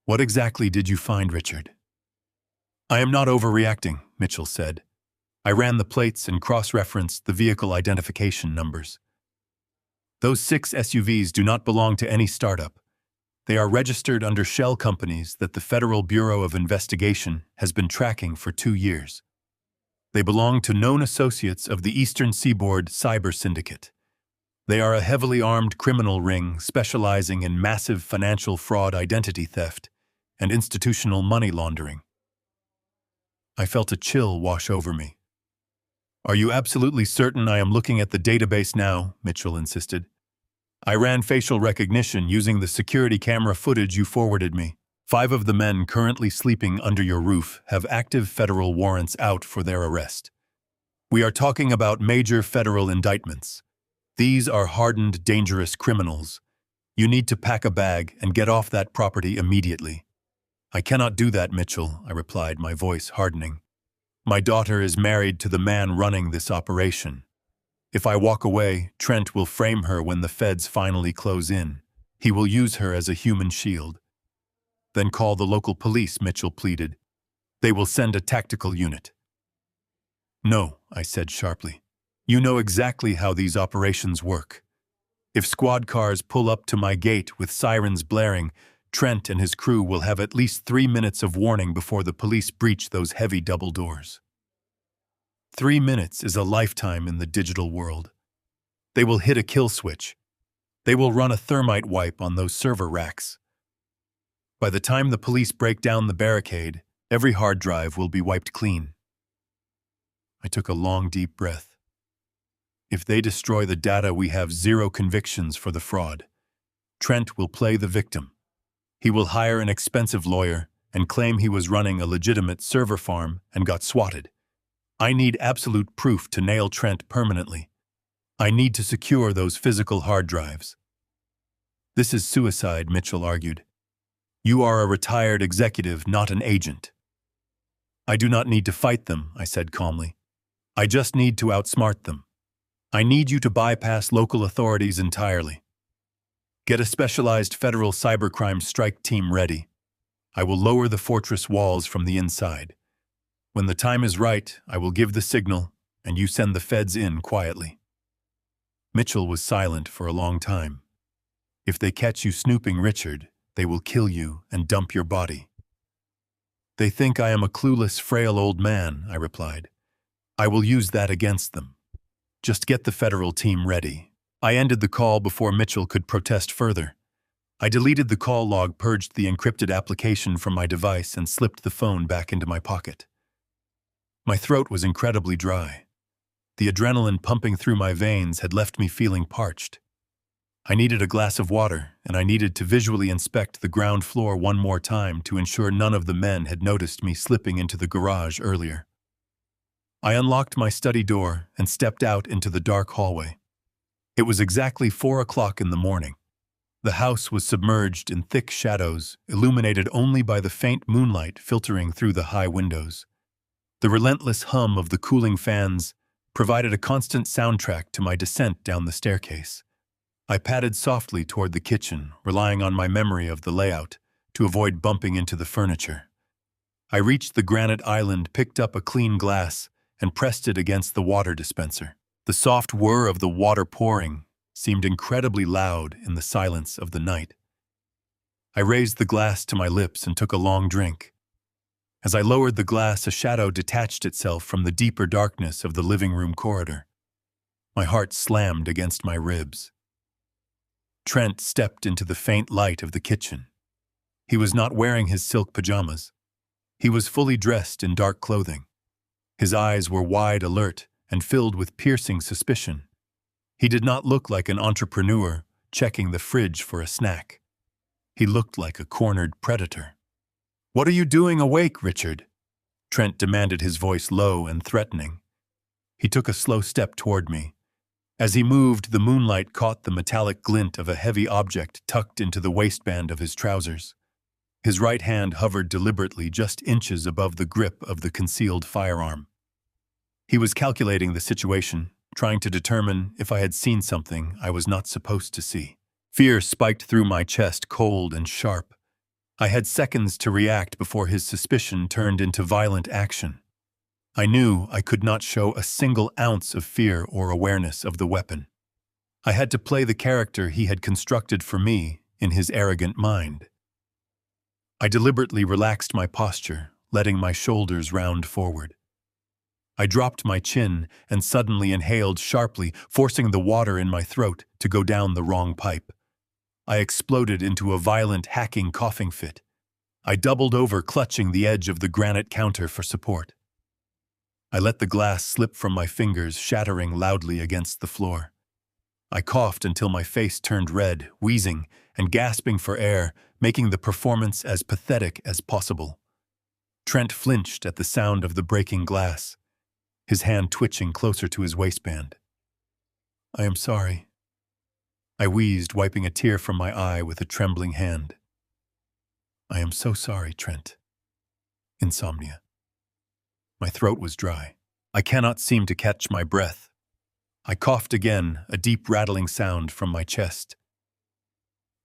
"What exactly did you find, Richard?" I am not overreacting, Mitchell said. I ran the plates and cross-referenced the vehicle identification numbers. Those 6 SUVs do not belong to any startup. They are registered under shell companies that the Federal Bureau of Investigation has been tracking for 2 years. They belong to known associates of the Eastern Seaboard Cyber Syndicate. They are a heavily armed criminal ring specializing in massive financial fraud, identity theft, and institutional money laundering. I felt a chill wash over me. Are you absolutely certain I am looking at the database now? Mitchell insisted. I ran facial recognition using the security camera footage you forwarded me. 5 of the men currently sleeping under your roof have active federal warrants out for their arrest. We are talking about major federal indictments. These are hardened, dangerous criminals. You need to pack a bag and get off that property immediately. I cannot do that, Mitchell, I replied, my voice hardening. My daughter is married to the man running this operation. If I walk away, Trent will frame her when the feds finally close in. He will use her as a human shield. Then call the local police, Mitchell pleaded. They will send a tactical unit. No, I said sharply. You know exactly how these operations work. If squad cars pull up to my gate with sirens blaring, Trent and his crew will have at least 3 minutes of warning before the police breach those heavy double doors. 3 minutes is a lifetime in the digital world. They will hit a kill switch. They will run a thermite wipe on those server racks. By the time the police break down the barricade, every hard drive will be wiped clean. I took a long, deep breath. If they destroy the data, we have 0 convictions for the fraud. Trent will play the victim. He will hire an expensive lawyer and claim he was running a legitimate server farm and got swatted. I need absolute proof to nail Trent permanently. I need to secure those physical hard drives. This is suicide, Mitchell argued. You are a retired executive, not an agent. I do not need to fight them, I said calmly. I just need to outsmart them. I need you to bypass local authorities entirely. Get a specialized federal cybercrime strike team ready. I will lower the fortress walls from the inside. When the time is right, I will give the signal, and you send the feds in quietly. Mitchell was silent for a long time. If they catch you snooping, Richard, they will kill you and dump your body. They think I am a clueless, frail old man, I replied. I will use that against them. Just get the federal team ready. I ended the call before Mitchell could protest further. I deleted the call log, purged the encrypted application from my device, and slipped the phone back into my pocket. My throat was incredibly dry. The adrenaline pumping through my veins had left me feeling parched. I needed a glass of water, and I needed to visually inspect the ground floor one more time to ensure none of the men had noticed me slipping into the garage earlier. I unlocked my study door and stepped out into the dark hallway. It was exactly 4 o'clock in the morning. The house was submerged in thick shadows, illuminated only by the faint moonlight filtering through the high windows. The relentless hum of the cooling fans provided a constant soundtrack to my descent down the staircase. I padded softly toward the kitchen, relying on my memory of the layout to avoid bumping into the furniture. I reached the granite island, picked up a clean glass, and pressed it against the water dispenser. The soft whir of the water pouring seemed incredibly loud in the silence of the night. I raised the glass to my lips and took a long drink. As I lowered the glass, a shadow detached itself from the deeper darkness of the living room corridor. My heart slammed against my ribs. Trent stepped into the faint light of the kitchen. He was not wearing his silk pajamas. He was fully dressed in dark clothing. His eyes were wide, alert, and filled with piercing suspicion. He did not look like an entrepreneur checking the fridge for a snack. He looked like a cornered predator. "What are you doing awake, Richard?" Trent demanded, his voice low and threatening. He took a slow step toward me. As he moved, the moonlight caught the metallic glint of a heavy object tucked into the waistband of his trousers. His right hand hovered deliberately just inches above the grip of the concealed firearm. He was calculating the situation, trying to determine if I had seen something I was not supposed to see. Fear spiked through my chest, cold and sharp. I had seconds to react before his suspicion turned into violent action. I knew I could not show a single ounce of fear or awareness of the weapon. I had to play the character he had constructed for me in his arrogant mind. I deliberately relaxed my posture, letting my shoulders round forward. I dropped my chin and suddenly inhaled sharply, forcing the water in my throat to go down the wrong pipe. I exploded into a violent hacking coughing fit. I doubled over, clutching the edge of the granite counter for support. I let the glass slip from my fingers, shattering loudly against the floor. I coughed until my face turned red, wheezing and gasping for air, making the performance as pathetic as possible. Trent flinched at the sound of the breaking glass, his hand twitching closer to his waistband. "I am sorry," I wheezed, wiping a tear from my eye with a trembling hand. "I am so sorry, Trent." Insomnia. My throat was dry. I cannot seem to catch my breath. I coughed again, a deep rattling sound from my chest.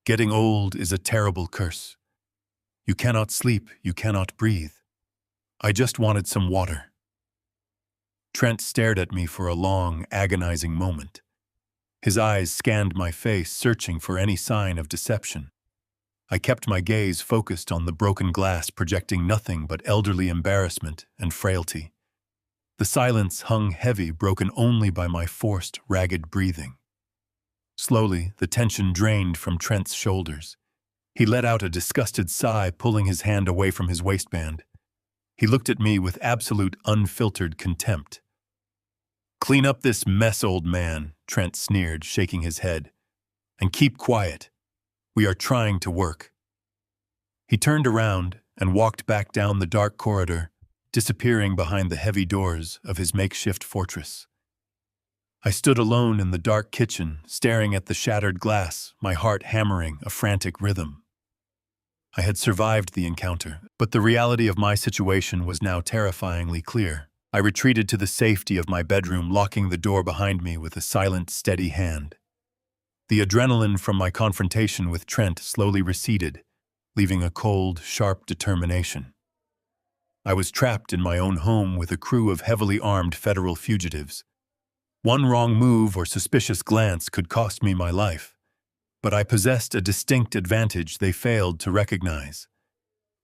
Getting old is a terrible curse. You cannot sleep, you cannot breathe. I just wanted some water. Trent stared at me for a long, agonizing moment. His eyes scanned my face, searching for any sign of deception. I kept my gaze focused on the broken glass, projecting nothing but elderly embarrassment and frailty. The silence hung heavy, broken only by my forced, ragged breathing. Slowly, the tension drained from Trent's shoulders. He let out a disgusted sigh, pulling his hand away from his waistband. He looked at me with absolute, unfiltered contempt. "Clean up this mess, old man," Trent sneered, shaking his head. "And keep quiet. We are trying to work." He turned around and walked back down the dark corridor, disappearing behind the heavy doors of his makeshift fortress. I stood alone in the dark kitchen, staring at the shattered glass, my heart hammering a frantic rhythm. I had survived the encounter, but the reality of my situation was now terrifyingly clear. I retreated to the safety of my bedroom, locking the door behind me with a silent, steady hand. The adrenaline from my confrontation with Trent slowly receded, leaving a cold, sharp determination. I was trapped in my own home with a crew of heavily armed federal fugitives. One wrong move or suspicious glance could cost me my life, but I possessed a distinct advantage they failed to recognize.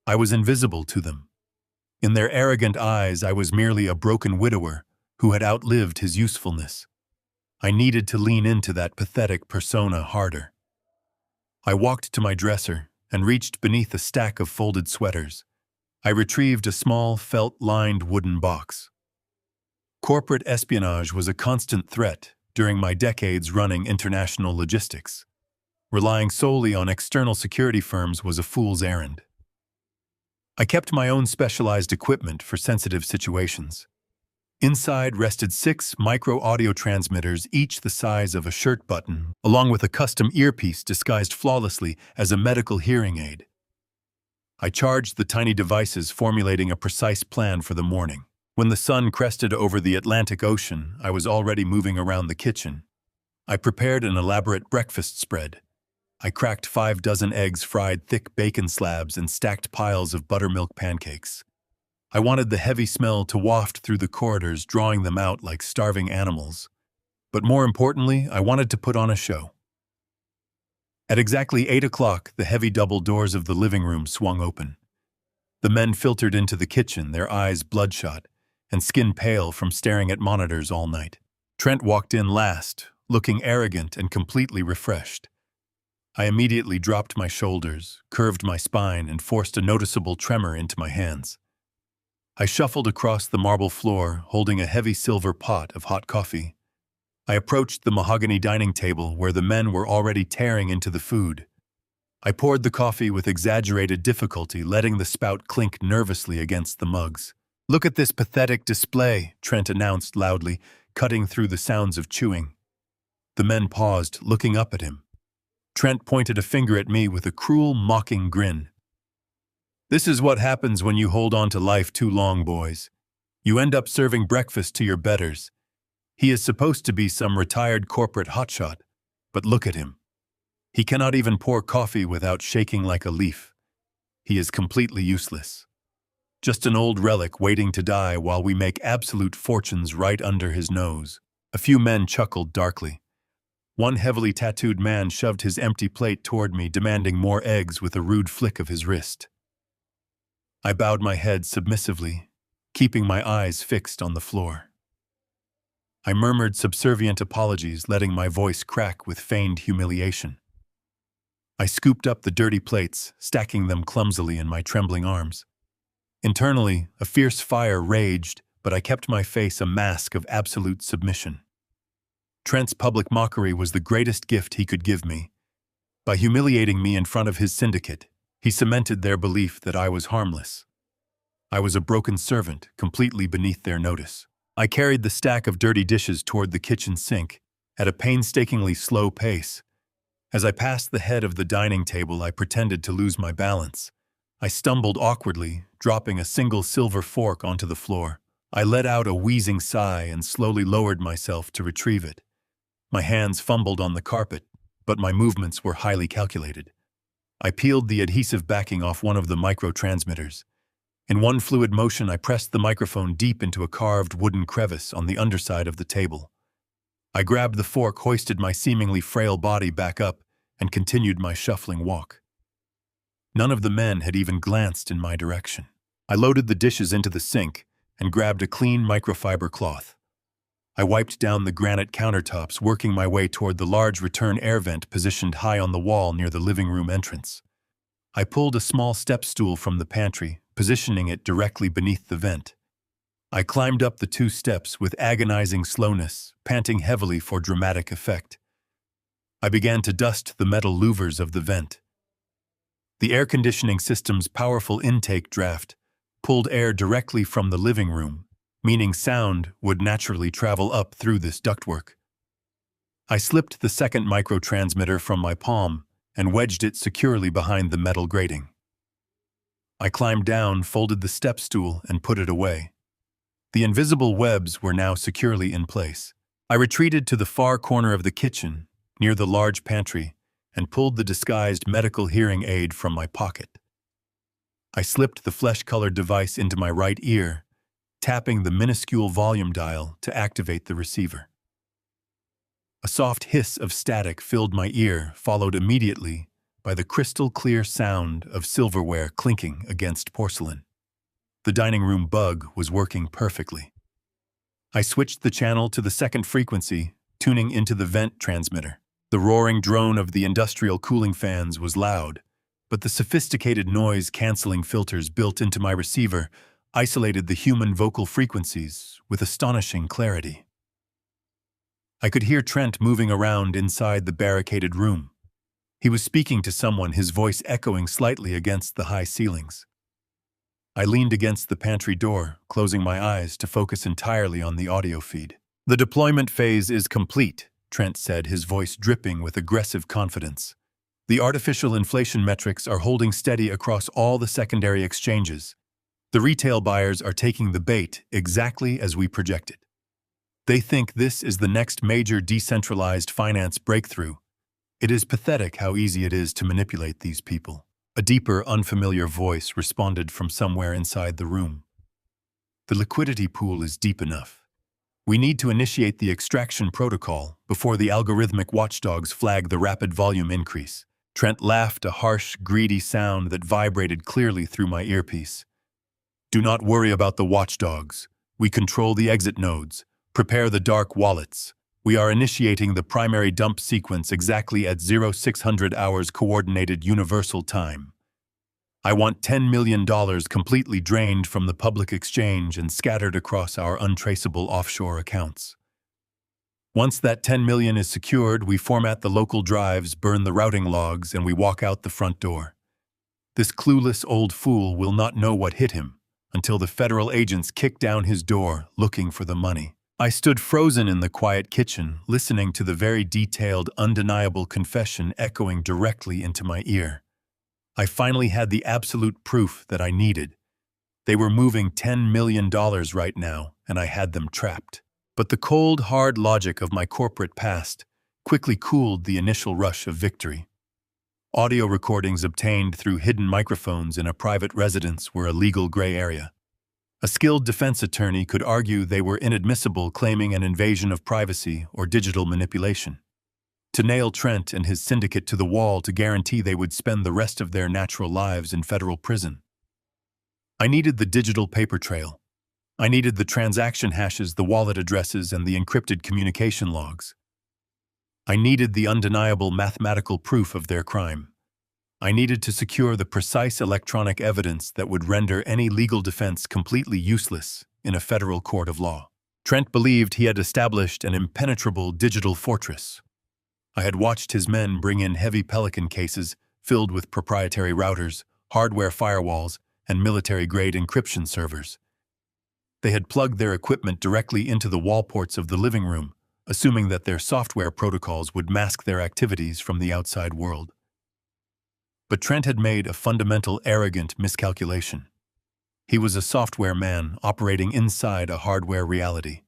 I was invisible to them. In their arrogant eyes, I was merely a broken widower who had outlived his usefulness. I needed to lean into that pathetic persona harder. I walked to my dresser and reached beneath a stack of folded sweaters. I retrieved a small, felt-lined wooden box. Corporate espionage was a constant threat during my decades running international logistics. Relying solely on external security firms was a fool's errand. I kept my own specialized equipment for sensitive situations. Inside rested 6 micro-audio transmitters, each the size of a shirt button, along with a custom earpiece disguised flawlessly as a medical hearing aid. I charged the tiny devices, formulating a precise plan for the morning. When the sun crested over the Atlantic Ocean, I was already moving around the kitchen. I prepared an elaborate breakfast spread. I cracked 5 dozen eggs, fried thick bacon slabs, and stacked piles of buttermilk pancakes. I wanted the heavy smell to waft through the corridors, drawing them out like starving animals. But more importantly, I wanted to put on a show. At exactly 8 o'clock, the heavy double doors of the living room swung open. The men filtered into the kitchen, their eyes bloodshot and skin pale from staring at monitors all night. Trent walked in last, looking arrogant and completely refreshed. I immediately dropped my shoulders, curved my spine, and forced a noticeable tremor into my hands. I shuffled across the marble floor, holding a heavy silver pot of hot coffee. I approached the mahogany dining table where the men were already tearing into the food. I poured the coffee with exaggerated difficulty, letting the spout clink nervously against the mugs. "Look at this pathetic display," Trent announced loudly, cutting through the sounds of chewing. The men paused, looking up at him. Trent pointed a finger at me with a cruel, mocking grin. "This is what happens when you hold on to life too long, boys. You end up serving breakfast to your betters. He is supposed to be some retired corporate hotshot, but look at him. He cannot even pour coffee without shaking like a leaf. he is completely useless. Just an old relic waiting to die while we make absolute fortunes right under his nose. A few men chuckled darkly. One heavily tattooed man shoved his empty plate toward me, demanding more eggs with a rude flick of his wrist. I bowed my head submissively, keeping my eyes fixed on the floor. I murmured subservient apologies, letting my voice crack with feigned humiliation. I scooped up the dirty plates, stacking them clumsily in my trembling arms. Internally, a fierce fire raged, but I kept my face a mask of absolute submission. Trent's public mockery was the greatest gift he could give me. By humiliating me in front of his syndicate, he cemented their belief that I was harmless. I was a broken servant, completely beneath their notice. I carried the stack of dirty dishes toward the kitchen sink, at a painstakingly slow pace. As I passed the head of the dining table, I pretended to lose my balance. I stumbled awkwardly, dropping a single silver fork onto the floor. I let out a wheezing sigh and slowly lowered myself to retrieve it. My hands fumbled on the carpet, but my movements were highly calculated. I peeled the adhesive backing off one of the micro-transmitters. In one fluid motion, I pressed the microphone deep into a carved wooden crevice on the underside of the table. I grabbed the fork, hoisted my seemingly frail body back up, and continued my shuffling walk. None of the men had even glanced in my direction. I loaded the dishes into the sink and grabbed a clean microfiber cloth. I wiped down the granite countertops, working my way toward the large return air vent positioned high on the wall near the living room entrance. I pulled a small step stool from the pantry, positioning it directly beneath the vent. I climbed up the 2 steps with agonizing slowness, panting heavily for dramatic effect. I began to dust the metal louvers of the vent. The air conditioning system's powerful intake draft pulled air directly from the living room, meaning sound would naturally travel up through this ductwork. I slipped the second micro-transmitter from my palm and wedged it securely behind the metal grating. I climbed down, folded the step stool, and put it away. The invisible webs were now securely in place. I retreated to the far corner of the kitchen, near the large pantry, and pulled the disguised medical hearing aid from my pocket. I slipped the flesh-colored device into my right ear, tapping the minuscule volume dial to activate the receiver. A soft hiss of static filled my ear, followed immediately by the crystal-clear sound of silverware clinking against porcelain. The dining room bug was working perfectly. I switched the channel to the second frequency, tuning into the vent transmitter. The roaring drone of the industrial cooling fans was loud, but the sophisticated noise-canceling filters built into my receiver isolated the human vocal frequencies with astonishing clarity. I could hear Trent moving around inside the barricaded room. He was speaking to someone, his voice echoing slightly against the high ceilings. I leaned against the pantry door, closing my eyes to focus entirely on the audio feed. "The deployment phase is complete," Trent said, his voice dripping with aggressive confidence. "The artificial inflation metrics are holding steady across all the secondary exchanges. The retail buyers are taking the bait exactly as we projected. They think this is the next major decentralized finance breakthrough. It is pathetic how easy it is to manipulate these people." A deeper, unfamiliar voice responded from somewhere inside the room. "The liquidity pool is deep enough. We need to initiate the extraction protocol before the algorithmic watchdogs flag the rapid volume increase." Trent laughed, a harsh, greedy sound that vibrated clearly through my earpiece. "Do not worry about the watchdogs. We control the exit nodes. Prepare the dark wallets. We are initiating the primary dump sequence exactly at 0600 hours Coordinated Universal Time. I want $10 million completely drained from the public exchange and scattered across our untraceable offshore accounts. Once that $10 million is secured, we format the local drives, burn the routing logs, and we walk out the front door. This clueless old fool will not know what hit him until the federal agents kick down his door looking for the money." I stood frozen in the quiet kitchen, listening to the very detailed, undeniable confession echoing directly into my ear. I finally had the absolute proof that I needed. They were moving $10 million right now, and I had them trapped. But the cold, hard logic of my corporate past quickly cooled the initial rush of victory. Audio recordings obtained through hidden microphones in a private residence were a legal gray area. A skilled defense attorney could argue they were inadmissible, claiming an invasion of privacy or digital manipulation. To nail Trent and his syndicate to the wall to guarantee they would spend the rest of their natural lives in federal prison. I needed the digital paper trail. I needed the transaction hashes, the wallet addresses, and the encrypted communication logs. I needed the undeniable mathematical proof of their crime. I needed to secure the precise electronic evidence that would render any legal defense completely useless in a federal court of law. Trent believed he had established an impenetrable digital fortress. I had watched his men bring in heavy Pelican cases filled with proprietary routers, hardware firewalls, and military-grade encryption servers. They had plugged their equipment directly into the wall ports of the living room, assuming that their software protocols would mask their activities from the outside world. But Trent had made a fundamental, arrogant miscalculation. He was a software man operating inside a hardware reality.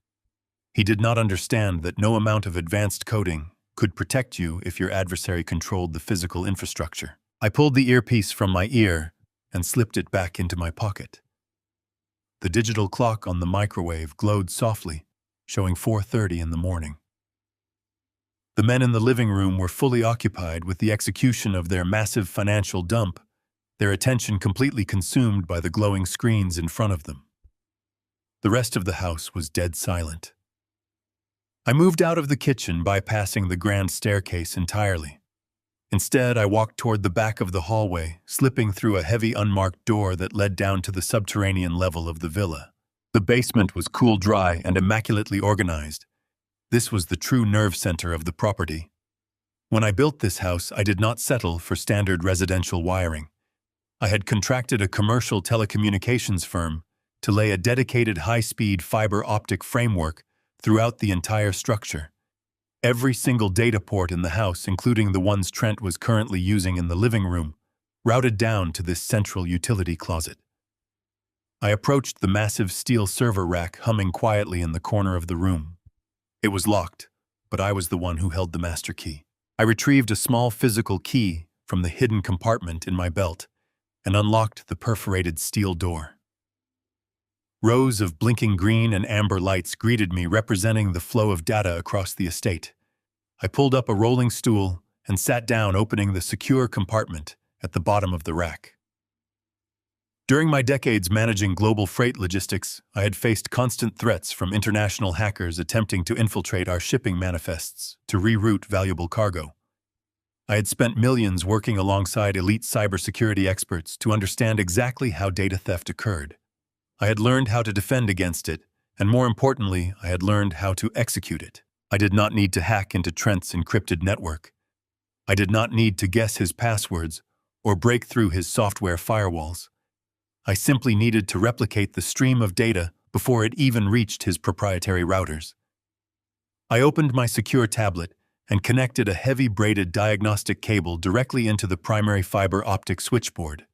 He did not understand that no amount of advanced coding could protect you if your adversary controlled the physical infrastructure. I pulled the earpiece from my ear and slipped it back into my pocket. The digital clock on the microwave glowed softly, showing 4:30 in the morning. The men in the living room were fully occupied with the execution of their massive financial dump, their attention completely consumed by the glowing screens in front of them. The rest of the house was dead silent. I moved out of the kitchen, bypassing the grand staircase entirely. Instead, I walked toward the back of the hallway, slipping through a heavy unmarked door that led down to the subterranean level of the villa. The basement was cool, dry, and immaculately organized. This was the true nerve center of the property. When I built this house, I did not settle for standard residential wiring. I had contracted a commercial telecommunications firm to lay a dedicated high-speed fiber optic framework throughout the entire structure. Every single data port in the house, including the ones Trent was currently using in the living room, routed down to this central utility closet. I approached the massive steel server rack humming quietly in the corner of the room. It was locked, but I was the one who held the master key. I retrieved a small physical key from the hidden compartment in my belt and unlocked the perforated steel door. Rows of blinking green and amber lights greeted me, representing the flow of data across the estate. I pulled up a rolling stool and sat down, opening the secure compartment at the bottom of the rack. During my decades managing global freight logistics, I had faced constant threats from international hackers attempting to infiltrate our shipping manifests to reroute valuable cargo. I had spent millions working alongside elite cybersecurity experts to understand exactly how data theft occurred. I had learned how to defend against it, and more importantly, I had learned how to execute it. I did not need to hack into Trent's encrypted network. I did not need to guess his passwords or break through his software firewalls. I simply needed to replicate the stream of data before it even reached his proprietary routers. I opened my secure tablet and connected a heavy braided diagnostic cable directly into the primary fiber optic switchboard.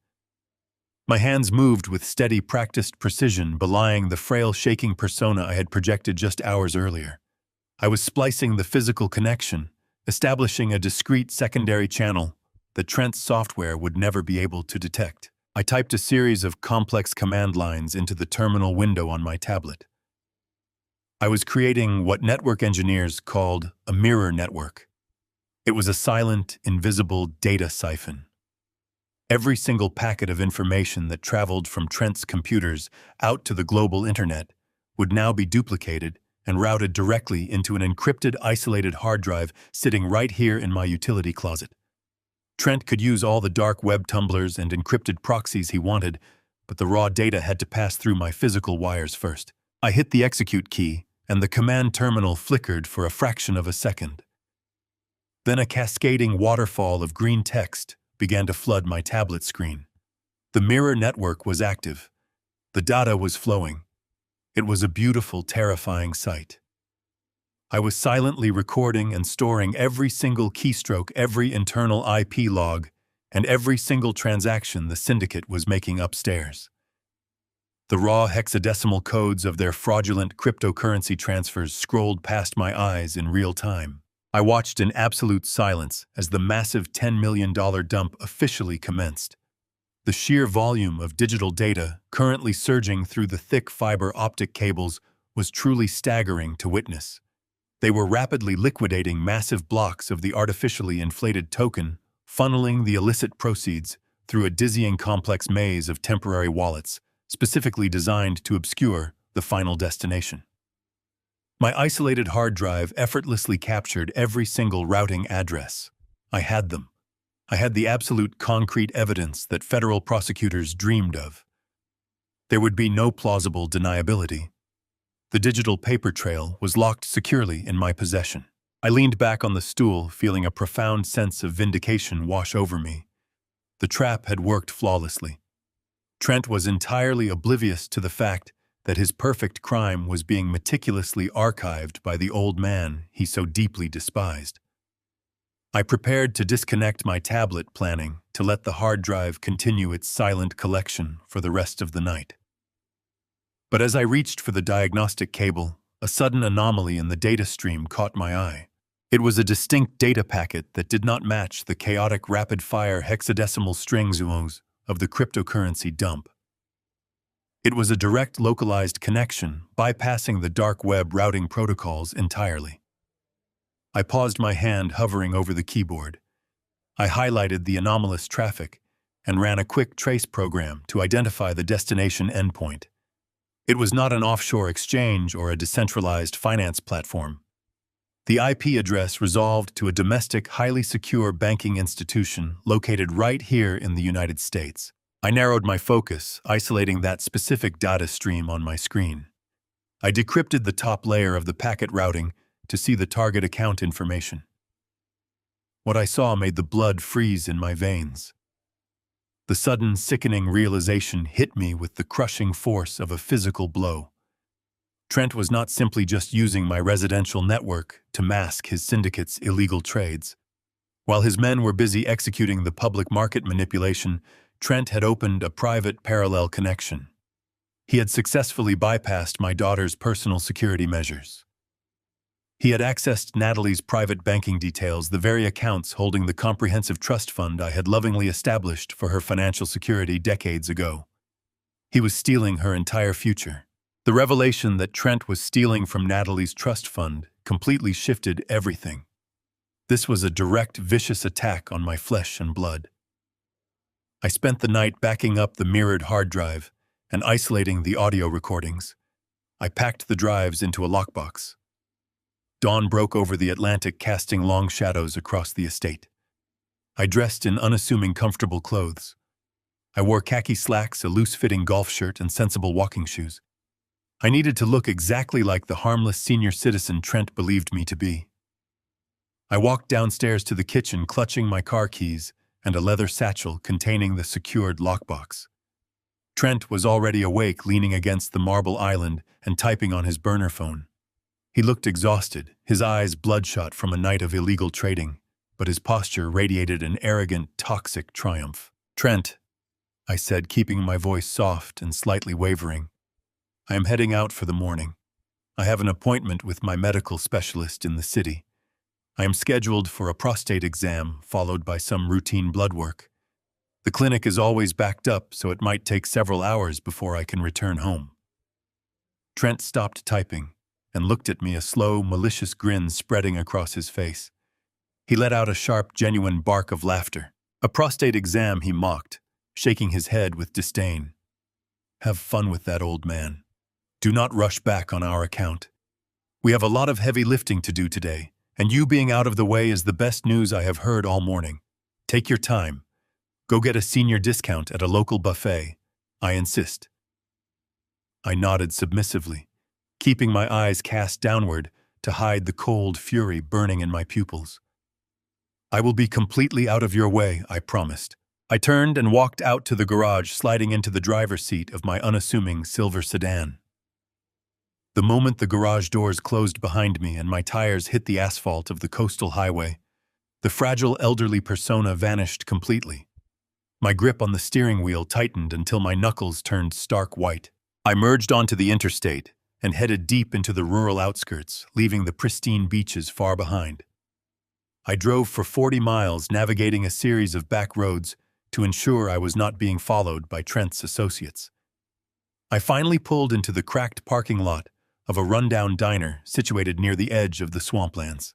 My hands moved with steady, practiced precision, belying the frail, shaking persona I had projected just hours earlier. I was splicing the physical connection, establishing a discrete secondary channel that Trent's software would never be able to detect. I typed a series of complex command lines into the terminal window on my tablet. I was creating what network engineers called a mirror network. It was a silent, invisible data siphon. Every single packet of information that traveled from Trent's computers out to the global internet would now be duplicated and routed directly into an encrypted, isolated hard drive sitting right here in my utility closet. Trent could use all the dark web tumblers and encrypted proxies he wanted, but the raw data had to pass through my physical wires first. I hit the execute key, and the command terminal flickered for a fraction of a second. Then a cascading waterfall of green text began to flood my tablet screen. The mirror network was active. The data was flowing. It was a beautiful, terrifying sight. I was silently recording and storing every single keystroke, every internal IP log, and every single transaction the syndicate was making upstairs. The raw hexadecimal codes of their fraudulent cryptocurrency transfers scrolled past my eyes in real time. I watched in absolute silence as the massive $10 million dump officially commenced. The sheer volume of digital data currently surging through the thick fiber optic cables was truly staggering to witness. They were rapidly liquidating massive blocks of the artificially inflated token, funneling the illicit proceeds through a dizzying complex maze of temporary wallets, specifically designed to obscure the final destination. My isolated hard drive effortlessly captured every single routing address. I had them. I had the absolute concrete evidence that federal prosecutors dreamed of. There would be no plausible deniability. The digital paper trail was locked securely in my possession. I leaned back on the stool, feeling a profound sense of vindication wash over me. The trap had worked flawlessly. Trent was entirely oblivious to the fact that his perfect crime was being meticulously archived by the old man he so deeply despised. I prepared to disconnect my tablet, planning to let the hard drive continue its silent collection for the rest of the night. But as I reached for the diagnostic cable, a sudden anomaly in the data stream caught my eye. It was a distinct data packet that did not match the chaotic rapid-fire hexadecimal strings of the cryptocurrency dump. It was a direct localized connection, bypassing the dark web routing protocols entirely. I paused, my hand hovering over the keyboard. I highlighted the anomalous traffic and ran a quick trace program to identify the destination endpoint. It was not an offshore exchange or a decentralized finance platform. The IP address resolved to a domestic, highly secure banking institution located right here in the United States. I narrowed my focus, isolating that specific data stream on my screen. I decrypted the top layer of the packet routing to see the target account information. What I saw made the blood freeze in my veins. The sudden, sickening realization hit me with the crushing force of a physical blow. Trent was not simply just using my residential network to mask his syndicate's illegal trades. While his men were busy executing the public market manipulation, Trent had opened a private parallel connection. He had successfully bypassed my daughter's personal security measures. He had accessed Natalie's private banking details, the very accounts holding the comprehensive trust fund I had lovingly established for her financial security decades ago. He was stealing her entire future. The revelation that Trent was stealing from Natalie's trust fund completely shifted everything. This was a direct, vicious attack on my flesh and blood. I spent the night backing up the mirrored hard drive and isolating the audio recordings. I packed the drives into a lockbox. Dawn broke over the Atlantic, casting long shadows across the estate. I dressed in unassuming, comfortable clothes. I wore khaki slacks, a loose-fitting golf shirt, and sensible walking shoes. I needed to look exactly like the harmless senior citizen Trent believed me to be. I walked downstairs to the kitchen, clutching my car keys and a leather satchel containing the secured lockbox. Trent was already awake, leaning against the marble island and typing on his burner phone. He looked exhausted, his eyes bloodshot from a night of illegal trading, but his posture radiated an arrogant, toxic triumph. "Trent," I said, keeping my voice soft and slightly wavering, "I am heading out for the morning. I have an appointment with my medical specialist in the city. I am scheduled for a prostate exam, followed by some routine blood work. The clinic is always backed up, so it might take several hours before I can return home." Trent stopped typing and looked at me, a slow, malicious grin spreading across his face. He let out a sharp, genuine bark of laughter. "A prostate exam," he mocked, shaking his head with disdain. "Have fun with that, old man. Do not rush back on our account. We have a lot of heavy lifting to do today, and you being out of the way is the best news I have heard all morning. Take your time. Go get a senior discount at a local buffet. I insist." I nodded submissively, keeping my eyes cast downward to hide the cold fury burning in my pupils. "I will be completely out of your way," I promised. I turned and walked out to the garage, sliding into the driver's seat of my unassuming silver sedan. The moment the garage doors closed behind me and my tires hit the asphalt of the coastal highway, the fragile elderly persona vanished completely. My grip on the steering wheel tightened until my knuckles turned stark white. I merged onto the interstate and headed deep into the rural outskirts, leaving the pristine beaches far behind. I drove for 40 miles, navigating a series of back roads to ensure I was not being followed by Trent's associates. I finally pulled into the cracked parking lot of a rundown diner situated near the edge of the swamplands.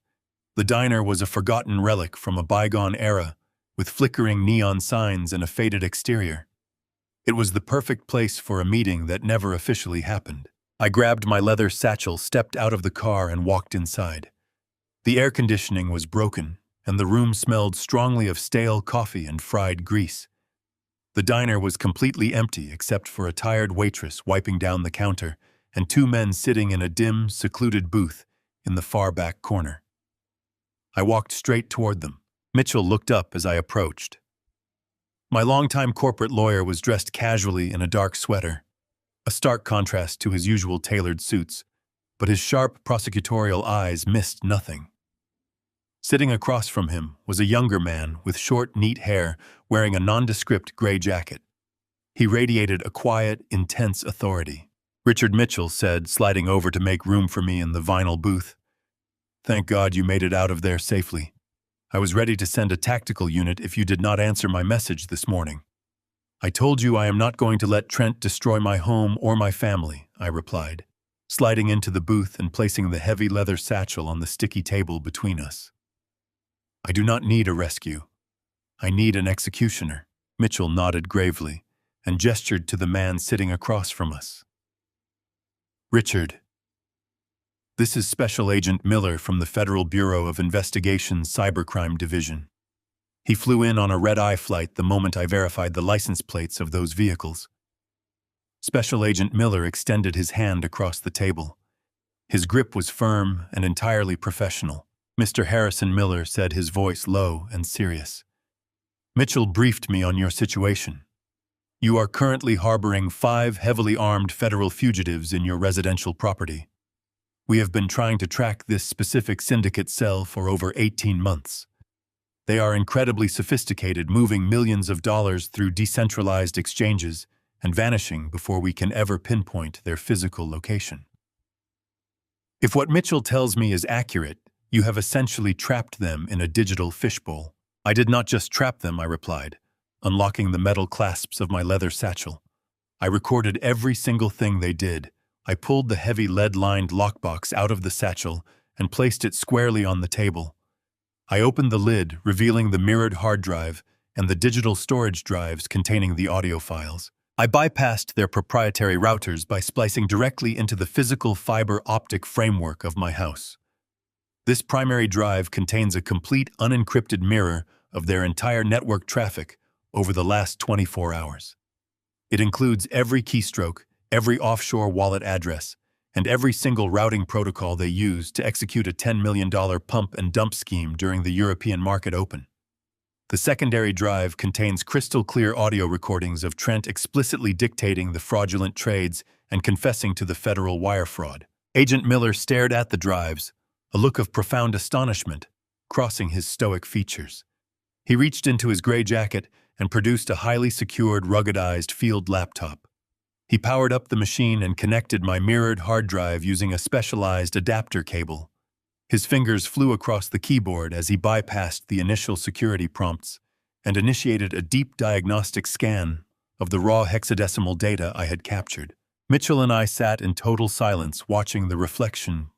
The diner was a forgotten relic from a bygone era, with flickering neon signs and a faded exterior. It was the perfect place for a meeting that never officially happened. I grabbed my leather satchel, stepped out of the car, and walked inside. The air conditioning was broken, and the room smelled strongly of stale coffee and fried grease. The diner was completely empty except for a tired waitress wiping down the counter and two men sitting in a dim, secluded booth in the far back corner. I walked straight toward them. Mitchell looked up as I approached. My longtime corporate lawyer was dressed casually in a dark sweater, a stark contrast to his usual tailored suits, but his sharp prosecutorial eyes missed nothing. Sitting across from him was a younger man with short, neat hair wearing a nondescript gray jacket. He radiated a quiet, intense authority. "Richard Mitchell," said, sliding over to make room for me in the vinyl booth. "Thank God you made it out of there safely. I was ready to send a tactical unit if you did not answer my message this morning." "I told you I am not going to let Trent destroy my home or my family," I replied, sliding into the booth and placing the heavy leather satchel on the sticky table between us. "I do not need a rescue. I need an executioner." Mitchell nodded gravely and gestured to the man sitting across from us. "Richard, this is Special Agent Miller from the Federal Bureau of Investigation's Cybercrime Division. He flew in on a red-eye flight the moment I verified the license plates of those vehicles." Special Agent Miller extended his hand across the table. His grip was firm and entirely professional. "Mr. Harrison Miller," said, his voice low and serious. "Mitchell briefed me on your situation. You are currently harboring 5 heavily armed federal fugitives in your residential property. We have been trying to track this specific syndicate cell for over 18 months. They are incredibly sophisticated, moving millions of dollars through decentralized exchanges and vanishing before we can ever pinpoint their physical location. If what Mitchell tells me is accurate, you have essentially trapped them in a digital fishbowl." "I did not just trap them," I replied, unlocking the metal clasps of my leather satchel. "I recorded every single thing they did." I pulled the heavy lead-lined lockbox out of the satchel and placed it squarely on the table. I opened the lid, revealing the mirrored hard drive and the digital storage drives containing the audio files. I bypassed their proprietary routers by splicing directly into the physical fiber optic framework of my house. This primary drive contains a complete unencrypted mirror of their entire network traffic over the last 24 hours. It includes every keystroke, every offshore wallet address, and every single routing protocol they used to execute a $10 million pump and dump scheme during the European market open. The secondary drive contains crystal-clear audio recordings of Trent explicitly dictating the fraudulent trades and confessing to the federal wire fraud. Agent Miller stared at the drives, a look of profound astonishment crossing his stoic features. He reached into his gray jacket and produced a highly secured, ruggedized field laptop. He powered up the machine and connected my mirrored hard drive using a specialized adapter cable. His fingers flew across the keyboard as he bypassed the initial security prompts and initiated a deep diagnostic scan of the raw hexadecimal data I had captured. Mitchell and I sat in total silence, watching the reflection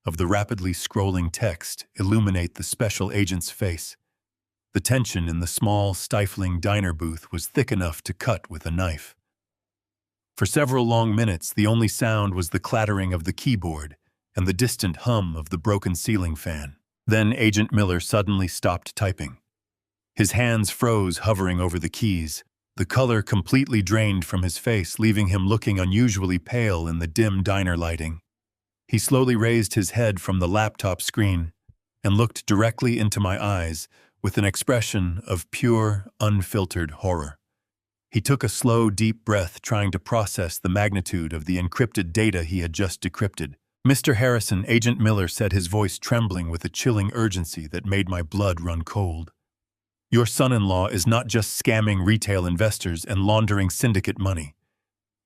of the rapidly scrolling text illuminate the special agent's face. The tension in the small, stifling diner booth was thick enough to cut with a knife. For several long minutes, the only sound was the clattering of the keyboard and the distant hum of the broken ceiling fan. Then Agent Miller suddenly stopped typing. His hands froze, hovering over the keys. The color completely drained from his face, leaving him looking unusually pale in the dim diner lighting. He slowly raised his head from the laptop screen and looked directly into my eyes with an expression of pure, unfiltered horror. He took a slow, deep breath, trying to process the magnitude of the encrypted data he had just decrypted. "Mr. Harrison," Agent Miller said, his voice trembling with a chilling urgency that made my blood run cold. "Your son-in-law is not just scamming retail investors and laundering syndicate money.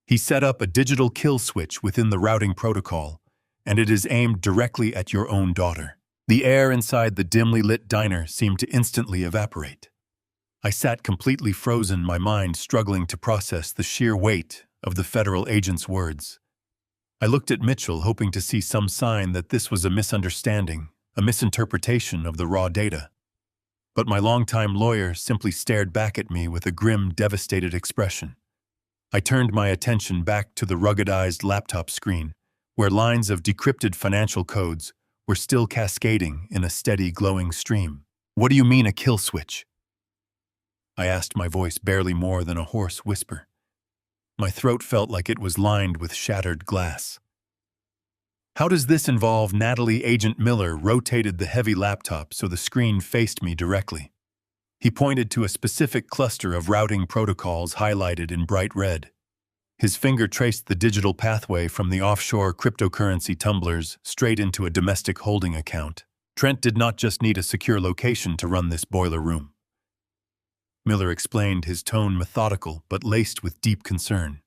He set up a digital kill switch within the routing protocol, and it is aimed directly at your own daughter. The air inside the dimly lit diner seemed to instantly evaporate. I sat completely frozen, my mind struggling to process the sheer weight of the federal agent's words. I looked at Mitchell, hoping to see some sign that this was a misunderstanding, a misinterpretation of the raw data. But my longtime lawyer simply stared back at me with a grim, devastated expression. I turned my attention back to the ruggedized laptop screen, where lines of decrypted financial codes were still cascading in a steady, glowing stream. "What do you mean, a kill switch?" I asked, my voice barely more than a hoarse whisper. My throat felt like it was lined with shattered glass. "How does this involve?" Natalie? Agent Miller rotated the heavy laptop so the screen faced me directly. He pointed to a specific cluster of routing protocols highlighted in bright red. His finger traced the digital pathway from the offshore cryptocurrency tumblers straight into a domestic holding account. Trent did not just need a secure location to run this boiler room. Miller explained, his tone methodical but laced with deep concern.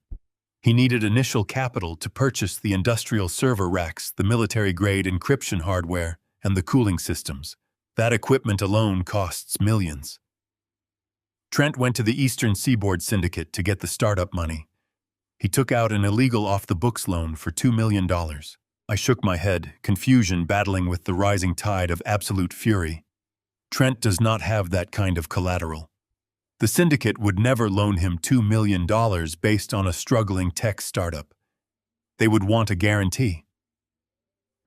He needed initial capital to purchase the industrial server racks, the military-grade encryption hardware, and the cooling systems. That equipment alone costs millions. Trent went to the Eastern Seaboard Syndicate to get the startup money. He took out an illegal off-the-books loan for $2 million. I shook my head, confusion battling with the rising tide of absolute fury. Trent does not have that kind of collateral. The syndicate would never loan him $2 million based on a struggling tech startup. They would want a guarantee.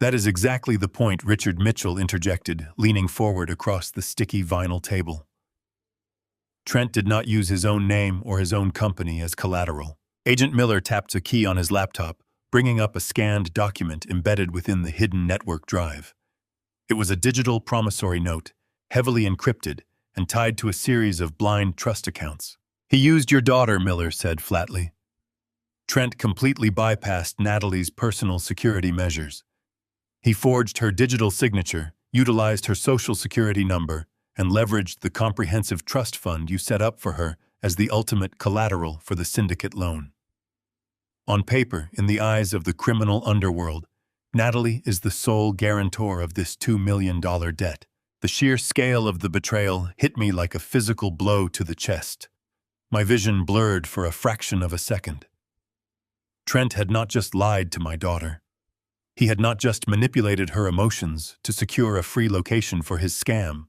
"That is exactly the point," Richard Mitchell interjected, leaning forward across the sticky vinyl table. Trent did not use his own name or his own company as collateral. Agent Miller tapped a key on his laptop, bringing up a scanned document embedded within the hidden network drive. It was a digital promissory note, heavily encrypted, and tied to a series of blind trust accounts. "He used your daughter," Miller said flatly. Trent completely bypassed Natalie's personal security measures. He forged her digital signature, utilized her social security number, and leveraged the comprehensive trust fund you set up for her as the ultimate collateral for the syndicate loan. On paper, in the eyes of the criminal underworld, Natalie is the sole guarantor of this $2 million debt. The sheer scale of the betrayal hit me like a physical blow to the chest. My vision blurred for a fraction of a second. Trent had not just lied to my daughter. He had not just manipulated her emotions to secure a free location for his scam.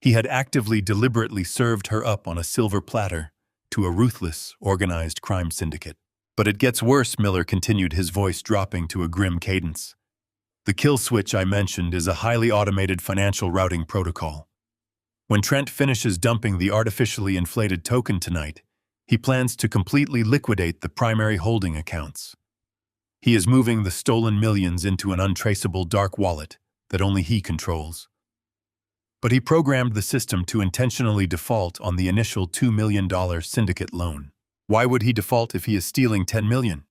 He had actively, deliberately served her up on a silver platter to a ruthless, organized crime syndicate. "But it gets worse," Miller continued, his voice dropping to a grim cadence. "The kill switch I mentioned is a highly automated financial routing protocol. When Trent finishes dumping the artificially inflated token tonight, he plans to completely liquidate the primary holding accounts. He is moving the stolen millions into an untraceable dark wallet that only he controls. But he programmed the system to intentionally default on the initial $2 million syndicate loan. Why would he default if he is stealing $10 million?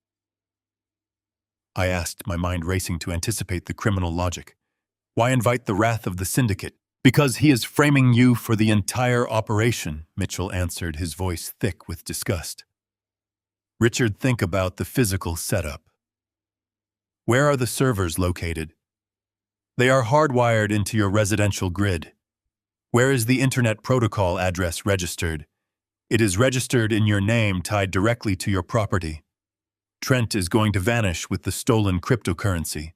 I asked, my mind racing to anticipate the criminal logic. Why invite the wrath of the syndicate? Because he is framing you for the entire operation, Mitchell answered, his voice thick with disgust. Richard, think about the physical setup. Where are the servers located? They are hardwired into your residential grid. Where is the internet protocol address registered? It is registered in your name, tied directly to your property. Trent is going to vanish with the stolen cryptocurrency.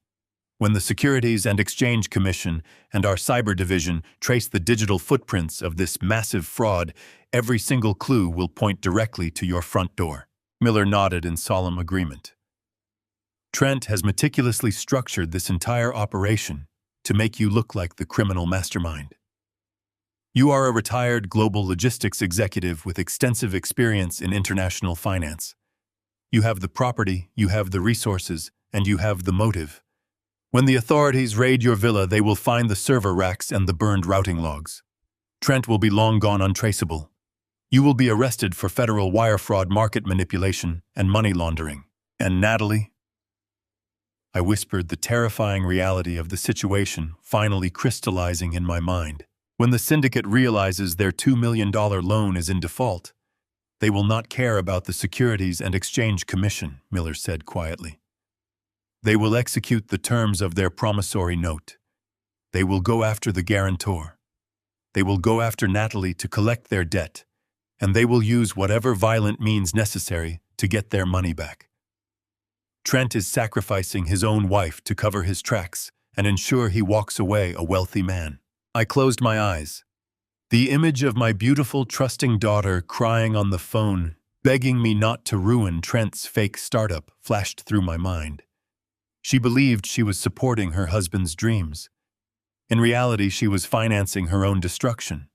When the Securities and Exchange Commission and our cyber division trace the digital footprints of this massive fraud, every single clue will point directly to your front door. Miller nodded in solemn agreement. Trent has meticulously structured this entire operation to make you look like the criminal mastermind. You are a retired global logistics executive with extensive experience in international finance. You have the property, you have the resources, and you have the motive. When the authorities raid your villa, they will find the server racks and the burned routing logs. Trent will be long gone untraceable. You will be arrested for federal wire fraud, market manipulation, and money laundering. And Natalie? I whispered, the terrifying reality of the situation finally crystallizing in my mind. When the syndicate realizes their $2 million loan is in default, they will not care about the Securities and Exchange Commission, Miller said quietly. They will execute the terms of their promissory note. They will go after the guarantor. They will go after Natalie to collect their debt, and they will use whatever violent means necessary to get their money back. Trent is sacrificing his own wife to cover his tracks and ensure he walks away a wealthy man. I closed my eyes. The image of my beautiful, trusting daughter crying on the phone, begging me not to ruin Trent's fake startup, flashed through my mind. She believed she was supporting her husband's dreams. In reality, she was financing her own destruction.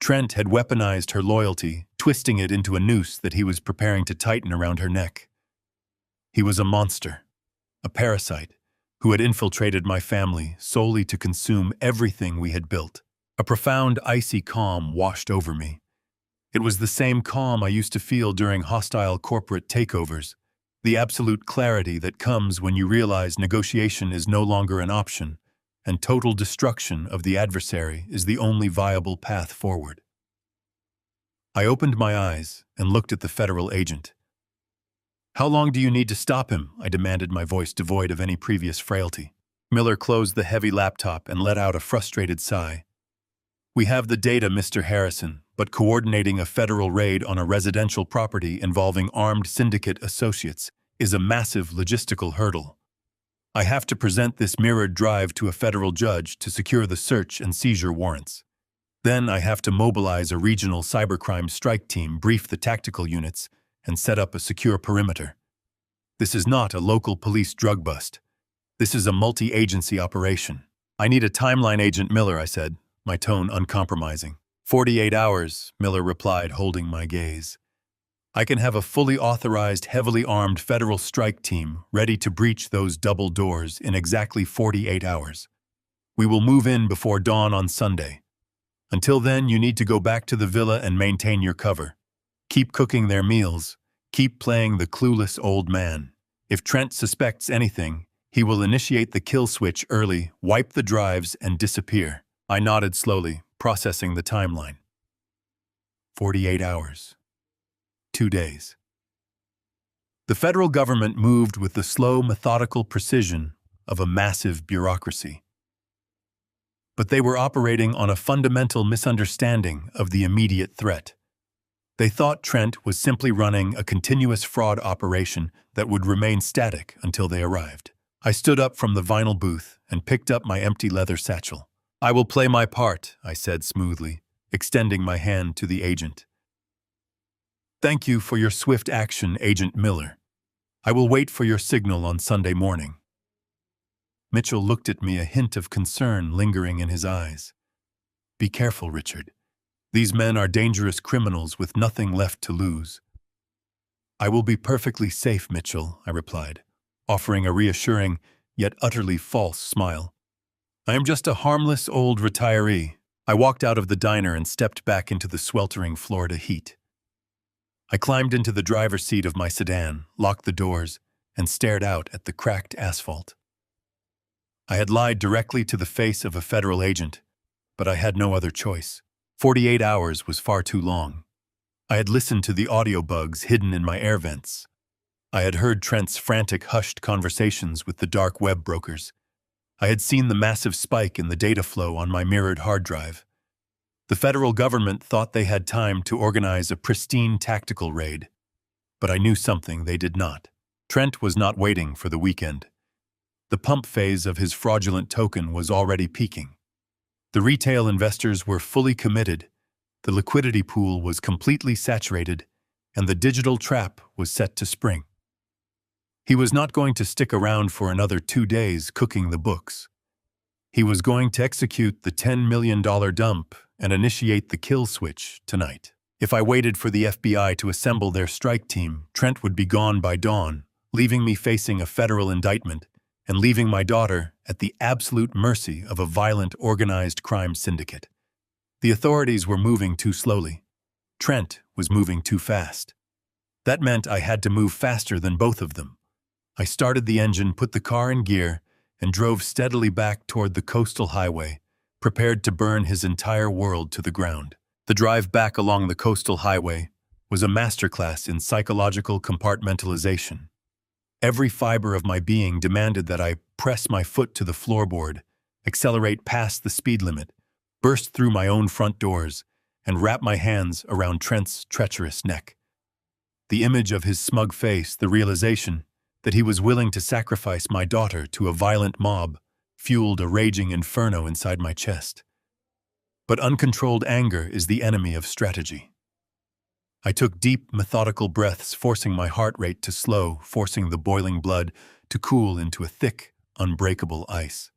Trent had weaponized her loyalty, twisting it into a noose that he was preparing to tighten around her neck. He was a monster, a parasite, who had infiltrated my family solely to consume everything we had built. A profound, icy calm washed over me. It was the same calm I used to feel during hostile corporate takeovers, the absolute clarity that comes when you realize negotiation is no longer an option, and total destruction of the adversary is the only viable path forward. I opened my eyes and looked at the federal agent. "How long do you need to stop him?" I demanded, my voice devoid of any previous frailty. Miller closed the heavy laptop and let out a frustrated sigh. "We have the data, Mr. Harrison, but coordinating a federal raid on a residential property involving armed syndicate associates is a massive logistical hurdle. I have to present this mirrored drive to a federal judge to secure the search and seizure warrants. Then I have to mobilize a regional cybercrime strike team, brief the tactical units, and set up a secure perimeter. This is not a local police drug bust. This is a multi-agency operation." "I need a timeline, Agent Miller," I said, my tone uncompromising. 48 hours, Miller replied, holding my gaze. "I can have a fully authorized, heavily armed federal strike team ready to breach those double doors in exactly 48 hours. We will move in before dawn on Sunday. Until then, you need to go back to the villa and maintain your cover. Keep cooking their meals. Keep playing the clueless old man. If Trent suspects anything, he will initiate the kill switch early, wipe the drives, and disappear." I nodded slowly, processing the timeline. 48 hours. 2 days. The federal government moved with the slow, methodical precision of a massive bureaucracy. But they were operating on a fundamental misunderstanding of the immediate threat. They thought Trent was simply running a continuous fraud operation that would remain static until they arrived. I stood up from the vinyl booth and picked up my empty leather satchel. "I will play my part," I said smoothly, extending my hand to the agent. "Thank you for your swift action, Agent Miller. I will wait for your signal on Sunday morning." Mitchell looked at me, a hint of concern lingering in his eyes. "Be careful, Richard. These men are dangerous criminals with nothing left to lose." "I will be perfectly safe, Mitchell," I replied, offering a reassuring, yet utterly false smile. "I am just a harmless old retiree." I walked out of the diner and stepped back into the sweltering Florida heat. I climbed into the driver's seat of my sedan, locked the doors, and stared out at the cracked asphalt. I had lied directly to the face of a federal agent, but I had no other choice. 48 hours was far too long. I had listened to the audio bugs hidden in my air vents. I had heard Trent's frantic, hushed conversations with the dark web brokers. I had seen the massive spike in the data flow on my mirrored hard drive. The federal government thought they had time to organize a pristine tactical raid, but I knew something they did not. Trent was not waiting for the weekend. The pump phase of his fraudulent token was already peaking. The retail investors were fully committed, the liquidity pool was completely saturated, and the digital trap was set to spring. He was not going to stick around for another 2 days cooking the books. He was going to execute the $10 million dump and initiate the kill switch tonight. If I waited for the FBI to assemble their strike team, Trent would be gone by dawn, leaving me facing a federal indictment and leaving my daughter at the absolute mercy of a violent, organized crime syndicate. The authorities were moving too slowly. Trent was moving too fast. That meant I had to move faster than both of them. I started the engine, put the car in gear, and drove steadily back toward the coastal highway, prepared to burn his entire world to the ground. The drive back along the coastal highway was a masterclass in psychological compartmentalization. Every fiber of my being demanded that I press my foot to the floorboard accelerate past the speed limit, burst through my own front doors, and wrap my hands around Trent's treacherous neck. The image of his smug face, the realization that he was willing to sacrifice my daughter to a violent mob, fueled a raging inferno inside my chest. But uncontrolled anger is the enemy of strategy. I took deep, methodical breaths, forcing my heart rate to slow, forcing the boiling blood to cool into a thick, unbreakable ice.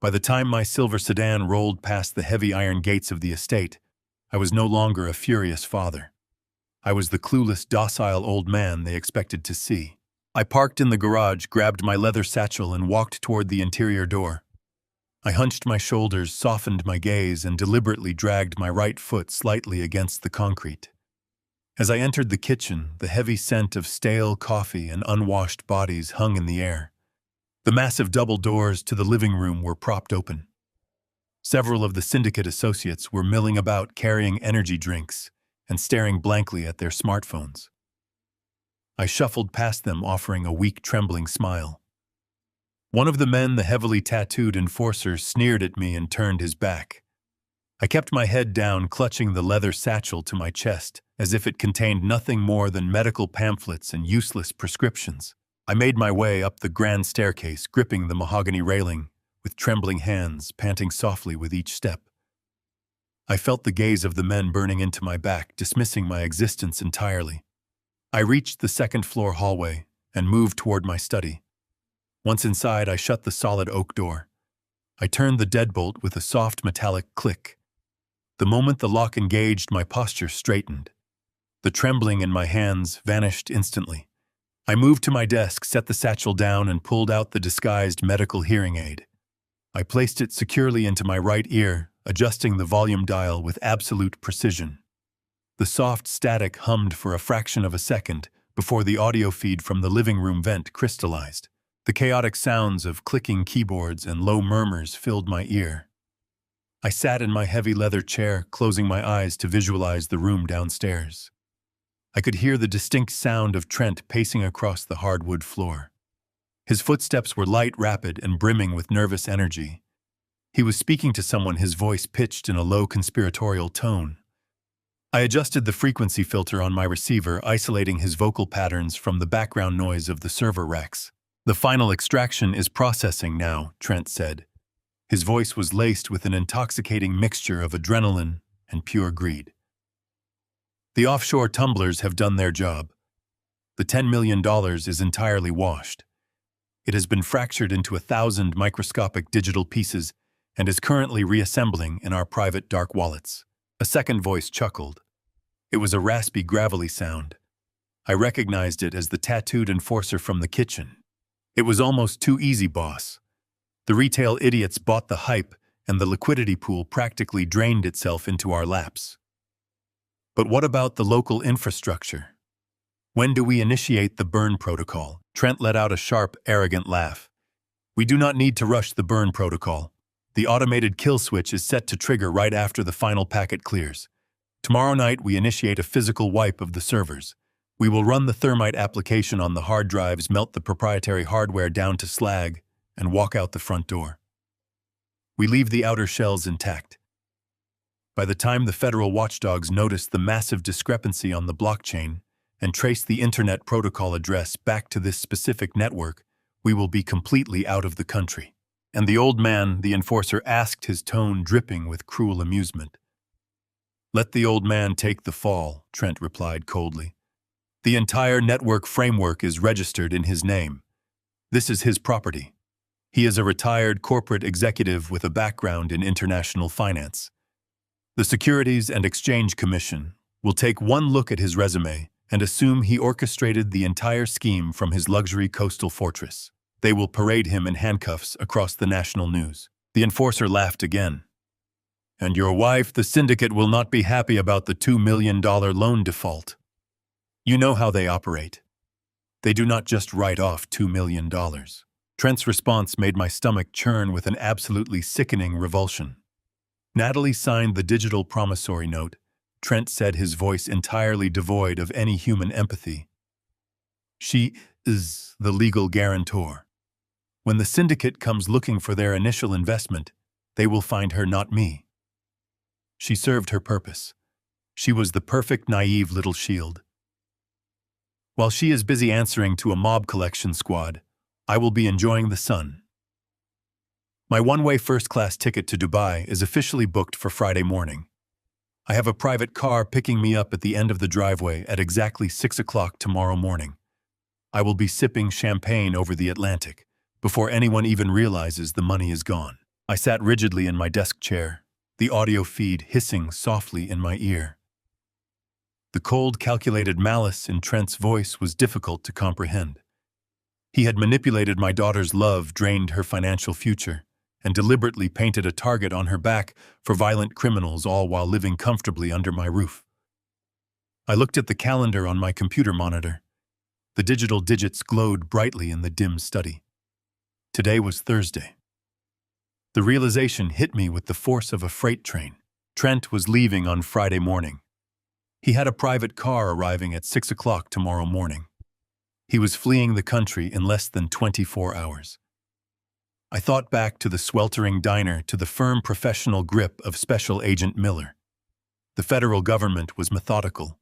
By the time my silver sedan rolled past the heavy iron gates of the estate, I was no longer a furious father. I was the clueless, docile old man they expected to see. I parked in the garage, grabbed my leather satchel, and walked toward the interior door. I hunched my shoulders, softened my gaze, and deliberately dragged my right foot slightly against the concrete. As I entered the kitchen, the heavy scent of stale coffee and unwashed bodies hung in the air. The massive double doors to the living room were propped open. Several of the syndicate associates were milling about, carrying energy drinks and staring blankly at their smartphones. I shuffled past them, offering a weak, trembling smile. One of the men, the heavily tattooed enforcer, sneered at me and turned his back. I kept my head down, clutching the leather satchel to my chest, as if it contained nothing more than medical pamphlets and useless prescriptions. I made my way up the grand staircase, gripping the mahogany railing, with trembling hands, panting softly with each step. I felt the gaze of the men burning into my back, dismissing my existence entirely. I reached the second-floor hallway and moved toward my study. Once inside, I shut the solid oak door. I turned the deadbolt with a soft metallic click. The moment the lock engaged, my posture straightened. The trembling in my hands vanished instantly. I moved to my desk, set the satchel down, and pulled out the disguised medical hearing aid. I placed it securely into my right ear, adjusting the volume dial with absolute precision. The soft static hummed for a fraction of a second before the audio feed from the living room vent crystallized. The chaotic sounds of clicking keyboards and low murmurs filled my ear. I sat in my heavy leather chair, closing my eyes to visualize the room downstairs. I could hear the distinct sound of Trent pacing across the hardwood floor. His footsteps were light, rapid, and brimming with nervous energy. He was speaking to someone, his voice pitched in a low, conspiratorial tone. I adjusted the frequency filter on my receiver, isolating his vocal patterns from the background noise of the server racks. "The final extraction is processing now," Trent said. His voice was laced with an intoxicating mixture of adrenaline and pure greed. "The offshore tumblers have done their job. The $10 million is entirely washed. It has been fractured into 1,000 microscopic digital pieces and is currently reassembling in our private dark wallets." A second voice chuckled. It was a raspy, gravelly sound. I recognized it as the tattooed enforcer from the kitchen. "It was almost too easy, boss. The retail idiots bought the hype, and the liquidity pool practically drained itself into our laps." "But what about the local infrastructure? When do we initiate the burn protocol?" Trent let out a sharp, arrogant laugh. "We do not need to rush the burn protocol. The automated kill switch is set to trigger right after the final packet clears. Tomorrow night, we initiate a physical wipe of the servers. We will run the thermite application on the hard drives, melt the proprietary hardware down to slag, and walk out the front door. We leave the outer shells intact. By the time the federal watchdogs notice the massive discrepancy on the blockchain and trace the internet protocol address back to this specific network, we will be completely out of the country." And the old man, the enforcer, asked, his tone dripping with cruel amusement. "Let the old man take the fall," Trent replied coldly. "The entire network framework is registered in his name. This is his property. He is a retired corporate executive with a background in international finance. The Securities and Exchange Commission will take one look at his resume and assume he orchestrated the entire scheme from his luxury coastal fortress. They will parade him in handcuffs across the national news." The enforcer laughed again. "And your wife, the syndicate, will not be happy about the $2 million loan default. You know how they operate. They do not just write off $2 million. Trent's response made my stomach churn with an absolutely sickening revulsion. Natalie signed the digital promissory note, Trent said, his voice entirely devoid of any human empathy. "She is the legal guarantor. When the syndicate comes looking for their initial investment, they will find her, not me. She served her purpose. She was the perfect, naive little shield. While she is busy answering to a mob collection squad, I will be enjoying the sun. My one-way first-class ticket to Dubai is officially booked for Friday morning. I have a private car picking me up at the end of the driveway at exactly 6 o'clock tomorrow morning. I will be sipping champagne over the Atlantic before anyone even realizes the money is gone. I sat rigidly in my desk chair, the audio feed hissing softly in my ear. The cold, calculated malice in Trent's voice was difficult to comprehend. He had manipulated my daughter's love, drained her financial future, and deliberately painted a target on her back for violent criminals, all while living comfortably under my roof. I looked at the calendar on my computer monitor. The digital digits glowed brightly in the dim study. Today was Thursday. The realization hit me with the force of a freight train. Trent was leaving on Friday morning. He had a private car arriving at 6 o'clock tomorrow morning. He was fleeing the country in less than 24 hours. I thought back to the sweltering diner, to the firm professional grip of Special Agent Miller. The federal government was methodical.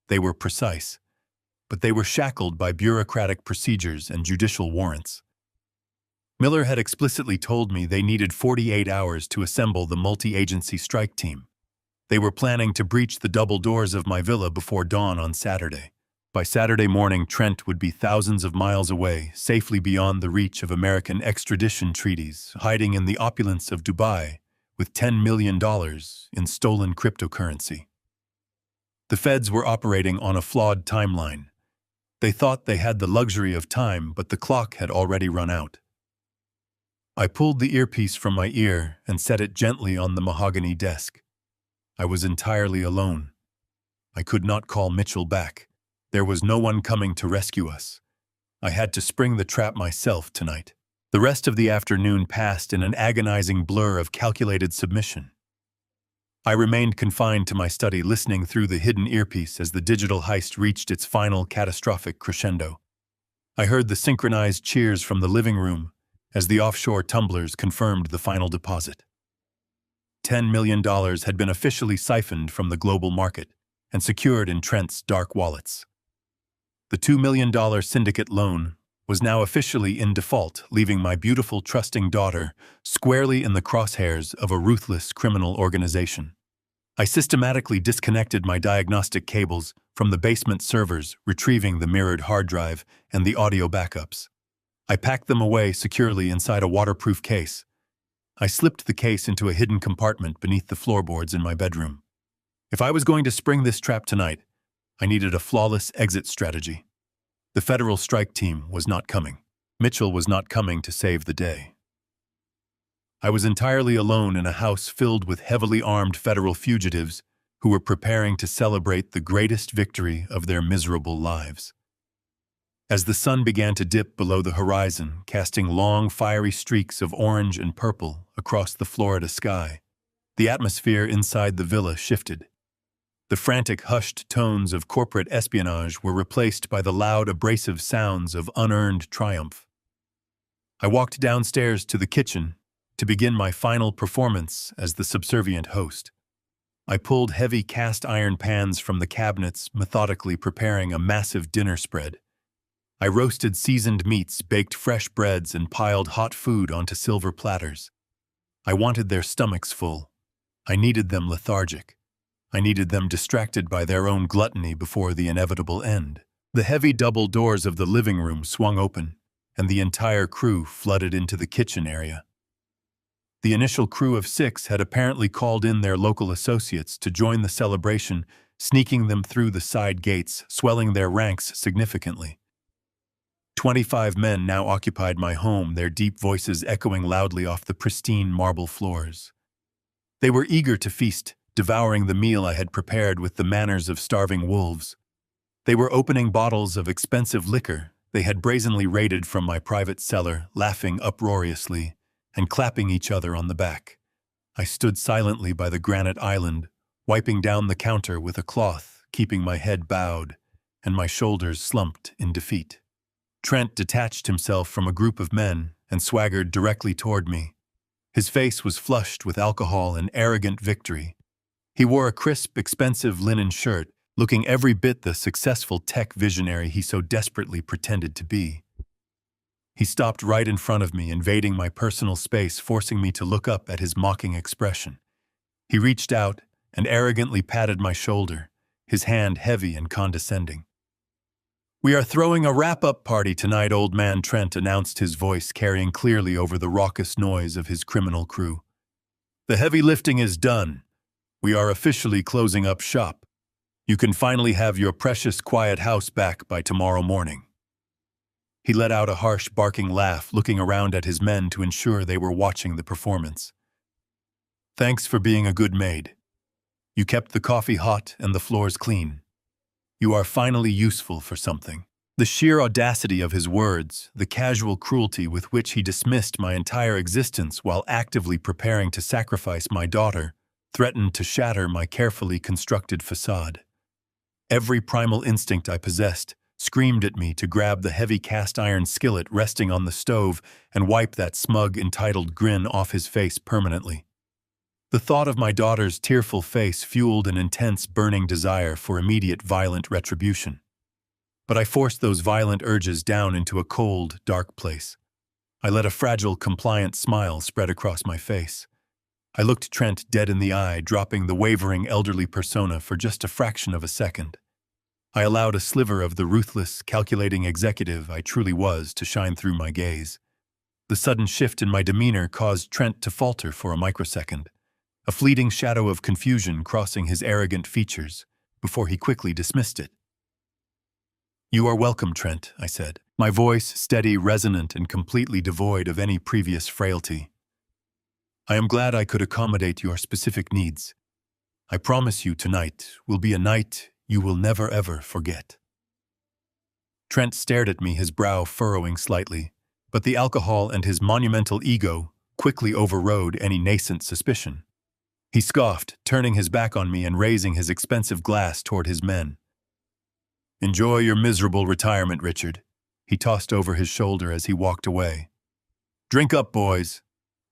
They were precise. But they were shackled by bureaucratic procedures and judicial warrants. Miller had explicitly told me they needed 48 hours to assemble the multi-agency strike team. They were planning to breach the double doors of my villa before dawn on Saturday. By Saturday morning, Trent would be thousands of miles away, safely beyond the reach of American extradition treaties, hiding in the opulence of Dubai with $10 million in stolen cryptocurrency. The feds were operating on a flawed timeline. They thought they had the luxury of time, but the clock had already run out. I pulled the earpiece from my ear and set it gently on the mahogany desk. I was entirely alone. I could not call Mitchell back. There was no one coming to rescue us. I had to spring the trap myself tonight. The rest of the afternoon passed in an agonizing blur of calculated submission. I remained confined to my study, listening through the hidden earpiece as the digital heist reached its final catastrophic crescendo. I heard the synchronized cheers from the living room as the offshore tumblers confirmed the final deposit. $10 million had been officially siphoned from the global market and secured in Trent's dark wallets. The $2 million syndicate loan was now officially in default, leaving my beautiful, trusting daughter squarely in the crosshairs of a ruthless criminal organization. I systematically disconnected my diagnostic cables from the basement servers, retrieving the mirrored hard drive and the audio backups. I packed them away securely inside a waterproof case. I slipped the case into a hidden compartment beneath the floorboards in my bedroom. If I was going to spring this trap tonight, I needed a flawless exit strategy. The federal strike team was not coming. Mitchell was not coming to save the day. I was entirely alone in a house filled with heavily armed federal fugitives who were preparing to celebrate the greatest victory of their miserable lives. As the sun began to dip below the horizon, casting long, fiery streaks of orange and purple across the Florida sky, the atmosphere inside the villa shifted. The frantic, hushed tones of corporate espionage were replaced by the loud, abrasive sounds of unearned triumph. I walked downstairs to the kitchen to begin my final performance as the subservient host. I pulled heavy cast-iron pans from the cabinets, methodically preparing a massive dinner spread. I roasted seasoned meats, baked fresh breads, and piled hot food onto silver platters. I wanted their stomachs full. I needed them lethargic. I needed them distracted by their own gluttony before the inevitable end. The heavy double doors of the living room swung open, and the entire crew flooded into the kitchen area. The initial crew of 6 had apparently called in their local associates to join the celebration, sneaking them through the side gates, swelling their ranks significantly. 25 men now occupied my home, their deep voices echoing loudly off the pristine marble floors. They were eager to feast, devouring the meal I had prepared with the manners of starving wolves. They were opening bottles of expensive liquor they had brazenly raided from my private cellar, laughing uproariously and clapping each other on the back. I stood silently by the granite island, wiping down the counter with a cloth, keeping my head bowed and my shoulders slumped in defeat. Trent detached himself from a group of men and swaggered directly toward me. His face was flushed with alcohol and arrogant victory. He wore a crisp, expensive linen shirt, looking every bit the successful tech visionary he so desperately pretended to be. He stopped right in front of me, invading my personal space, forcing me to look up at his mocking expression. He reached out and arrogantly patted my shoulder, his hand heavy and condescending. "We are throwing a wrap-up party tonight, old man," Trent announced, his voice carrying clearly over the raucous noise of his criminal crew. "The heavy lifting is done. We are officially closing up shop. You can finally have your precious quiet house back by tomorrow morning." He let out a harsh barking laugh, looking around at his men to ensure they were watching the performance. "Thanks for being a good maid. You kept the coffee hot and the floors clean. You are finally useful for something." The sheer audacity of his words, the casual cruelty with which he dismissed my entire existence while actively preparing to sacrifice my daughter, threatened to shatter my carefully constructed facade. Every primal instinct I possessed screamed at me to grab the heavy cast-iron skillet resting on the stove and wipe that smug, entitled grin off his face permanently. The thought of my daughter's tearful face fueled an intense, burning desire for immediate, violent retribution. But I forced those violent urges down into a cold, dark place. I let a fragile, compliant smile spread across my face. I looked Trent dead in the eye, dropping the wavering elderly persona for just a fraction of a second. I allowed a sliver of the ruthless, calculating executive I truly was to shine through my gaze. The sudden shift in my demeanor caused Trent to falter for a microsecond, a fleeting shadow of confusion crossing his arrogant features, before he quickly dismissed it. "You are welcome, Trent," I said, my voice steady, resonant, and completely devoid of any previous frailty. "I am glad I could accommodate your specific needs. I promise you tonight will be a night you will never ever forget." Trent stared at me, his brow furrowing slightly, but the alcohol and his monumental ego quickly overrode any nascent suspicion. He scoffed, turning his back on me and raising his expensive glass toward his men. "Enjoy your miserable retirement, Richard," he tossed over his shoulder as he walked away. "Drink up, boys.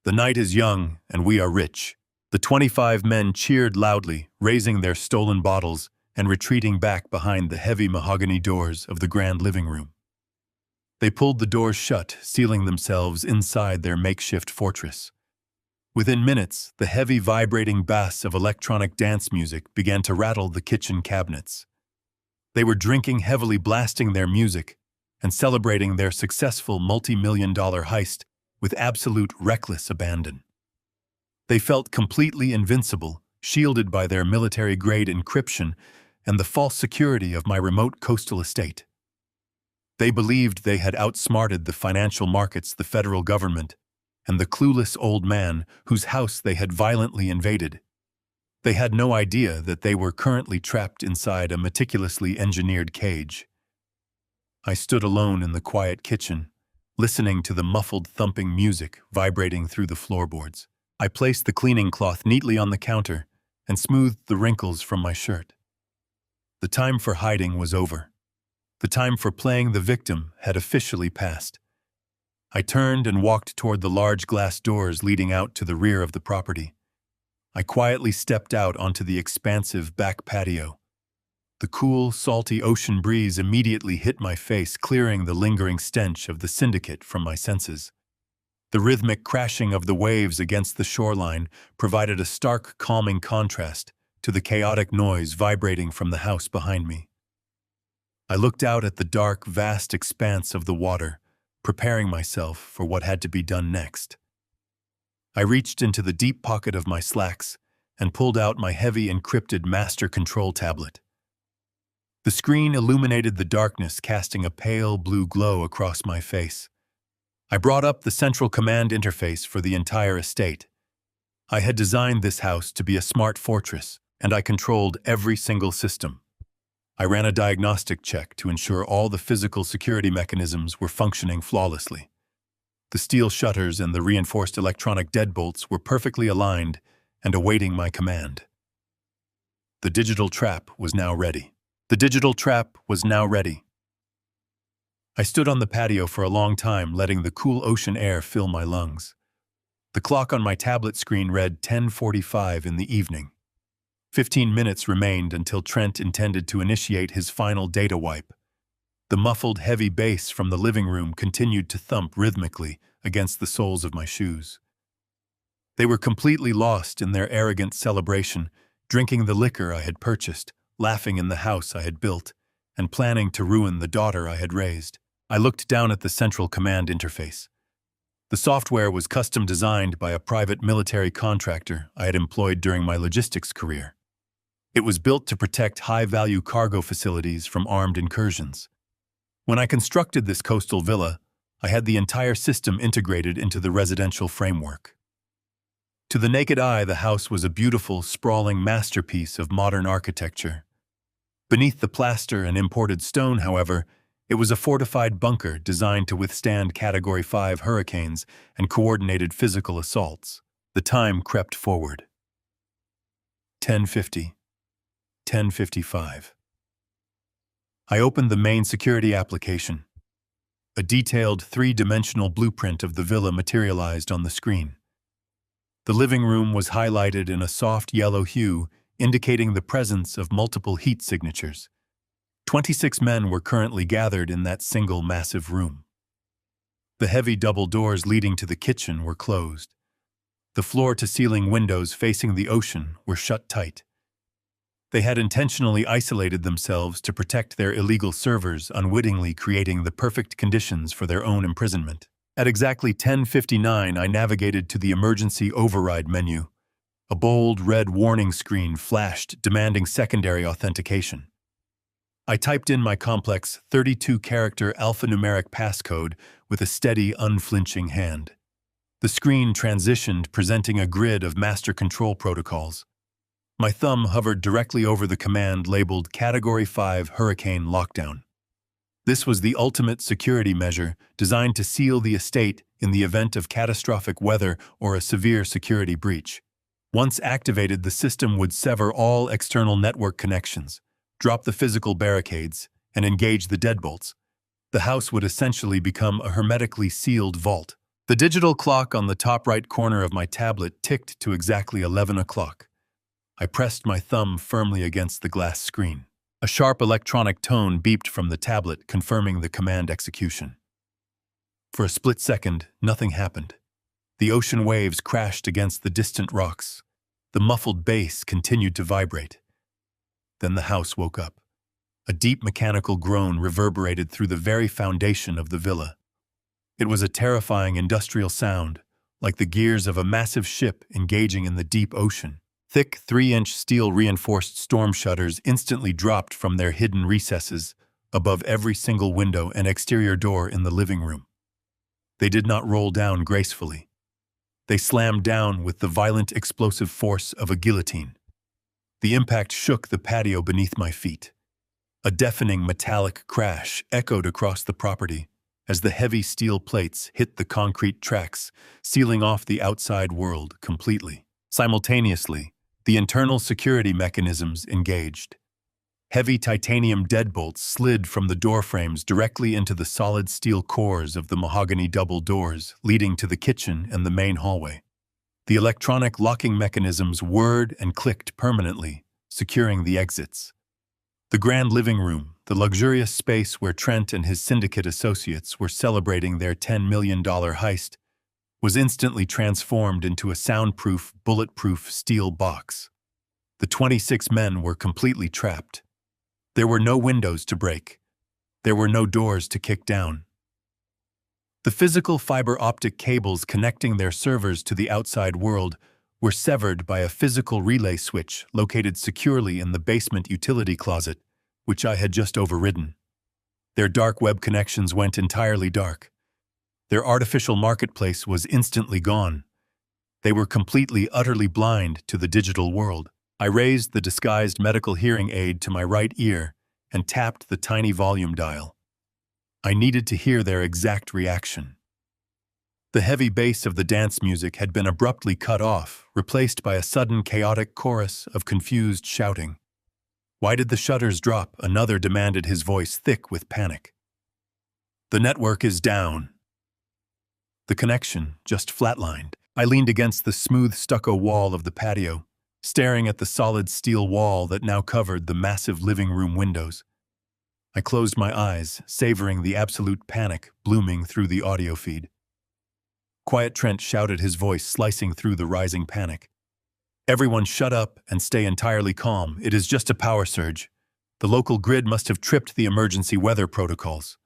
The night is young and we are rich." The 25 men cheered loudly, raising their stolen bottles and retreating back behind the heavy mahogany doors of the grand living room. They pulled the doors shut, sealing themselves inside their makeshift fortress. Within minutes, the heavy vibrating bass of electronic dance music began to rattle the kitchen cabinets. They were drinking heavily, blasting their music, and celebrating their successful multi-million-dollar heist with absolute reckless abandon. They felt completely invincible, shielded by their military-grade encryption and the false security of my remote coastal estate. They believed they had outsmarted the financial markets, the federal government, and the clueless old man whose house they had violently invaded. They had no idea that they were currently trapped inside a meticulously engineered cage. I stood alone in the quiet kitchen, listening to the muffled thumping music vibrating through the floorboards. I placed the cleaning cloth neatly on the counter and smoothed the wrinkles from my shirt. The time for hiding was over. The time for playing the victim had officially passed. I turned and walked toward the large glass doors leading out to the rear of the property. I quietly stepped out onto the expansive back patio. The cool, salty ocean breeze immediately hit my face, clearing the lingering stench of the syndicate from my senses. The rhythmic crashing of the waves against the shoreline provided a stark, calming contrast to the chaotic noise vibrating from the house behind me. I looked out at the dark, vast expanse of the water, preparing myself for what had to be done next. I reached into the deep pocket of my slacks and pulled out my heavy encrypted master control tablet. The screen illuminated the darkness, casting a pale blue glow across my face. I brought up the central command interface for the entire estate. I had designed this house to be a smart fortress, and I controlled every single system. I ran a diagnostic check to ensure all the physical security mechanisms were functioning flawlessly. The steel shutters and the reinforced electronic deadbolts were perfectly aligned and awaiting my command. The digital trap was now ready. The digital trap was now ready. I stood on the patio for a long time, letting the cool ocean air fill my lungs. The clock on my tablet screen read 10:45 in the evening. 15 minutes remained until Trent intended to initiate his final data wipe. The muffled, heavy bass from the living room continued to thump rhythmically against the soles of my shoes. They were completely lost in their arrogant celebration, drinking the liquor I had purchased, laughing in the house I had built, and planning to ruin the daughter I had raised. I looked down at the central command interface. The software was custom designed by a private military contractor I had employed during my logistics career. It was built to protect high-value cargo facilities from armed incursions. When I constructed this coastal villa, I had the entire system integrated into the residential framework. To the naked eye, the house was a beautiful, sprawling masterpiece of modern architecture. Beneath the plaster and imported stone, however, it was a fortified bunker designed to withstand Category 5 hurricanes and coordinated physical assaults. The time crept forward. 10:50. 10:55. I opened the main security application. A detailed three-dimensional blueprint of the villa materialized on the screen. The living room was highlighted in a soft yellow hue, indicating the presence of multiple heat signatures. 26 men were currently gathered in that single massive room. The heavy double doors leading to the kitchen were closed. The floor-to-ceiling windows facing the ocean were shut tight. They had intentionally isolated themselves to protect their illegal servers, unwittingly creating the perfect conditions for their own imprisonment. At exactly 10:59, I navigated to the emergency override menu. A bold red warning screen flashed, demanding secondary authentication. I typed in my complex 32-character alphanumeric passcode with a steady, unflinching hand. The screen transitioned, presenting a grid of master control protocols. My thumb hovered directly over the command labeled Category 5 Hurricane Lockdown. This was the ultimate security measure designed to seal the estate in the event of catastrophic weather or a severe security breach. Once activated, the system would sever all external network connections, drop the physical barricades, and engage the deadbolts. The house would essentially become a hermetically sealed vault. The digital clock on the top right corner of my tablet ticked to exactly 11 o'clock. I pressed my thumb firmly against the glass screen. A sharp electronic tone beeped from the tablet, confirming the command execution. For a split second, nothing happened. The ocean waves crashed against the distant rocks. The muffled bass continued to vibrate. Then the house woke up. A deep mechanical groan reverberated through the very foundation of the villa. It was a terrifying industrial sound, like the gears of a massive ship engaging in the deep ocean. Thick 3-inch steel-reinforced storm shutters instantly dropped from their hidden recesses above every single window and exterior door in the living room. They did not roll down gracefully. They slammed down with the violent, explosive force of a guillotine. The impact shook the patio beneath my feet. A deafening metallic crash echoed across the property as the heavy steel plates hit the concrete tracks, sealing off the outside world completely. Simultaneously, the internal security mechanisms engaged. Heavy titanium deadbolts slid from the doorframes directly into the solid steel cores of the mahogany double doors leading to the kitchen and the main hallway. The electronic locking mechanisms whirred and clicked permanently, securing the exits. The grand living room, the luxurious space where Trent and his syndicate associates were celebrating their $10 million heist, was instantly transformed into a soundproof, bulletproof steel box. The 26 men were completely trapped. There were no windows to break. There were no doors to kick down. The physical fiber optic cables connecting their servers to the outside world were severed by a physical relay switch located securely in the basement utility closet, which I had just overridden. Their dark web connections went entirely dark. Their artificial marketplace was instantly gone. They were completely, utterly blind to the digital world. I raised the disguised medical hearing aid to my right ear and tapped the tiny volume dial. I needed to hear their exact reaction. The heavy bass of the dance music had been abruptly cut off, replaced by a sudden chaotic chorus of confused shouting. "Why did the shutters drop?" Another demanded, his voice thick with panic. The network is down. The connection just flatlined. I leaned against the smooth stucco wall of the patio, staring at the solid steel wall that now covered the massive living room windows. I closed my eyes, savoring the absolute panic blooming through the audio feed. Quiet Trent shouted, his voice slicing through the rising panic. "Everyone shut up and stay entirely calm. It is just a power surge. The local grid must have tripped the emergency weather protocols.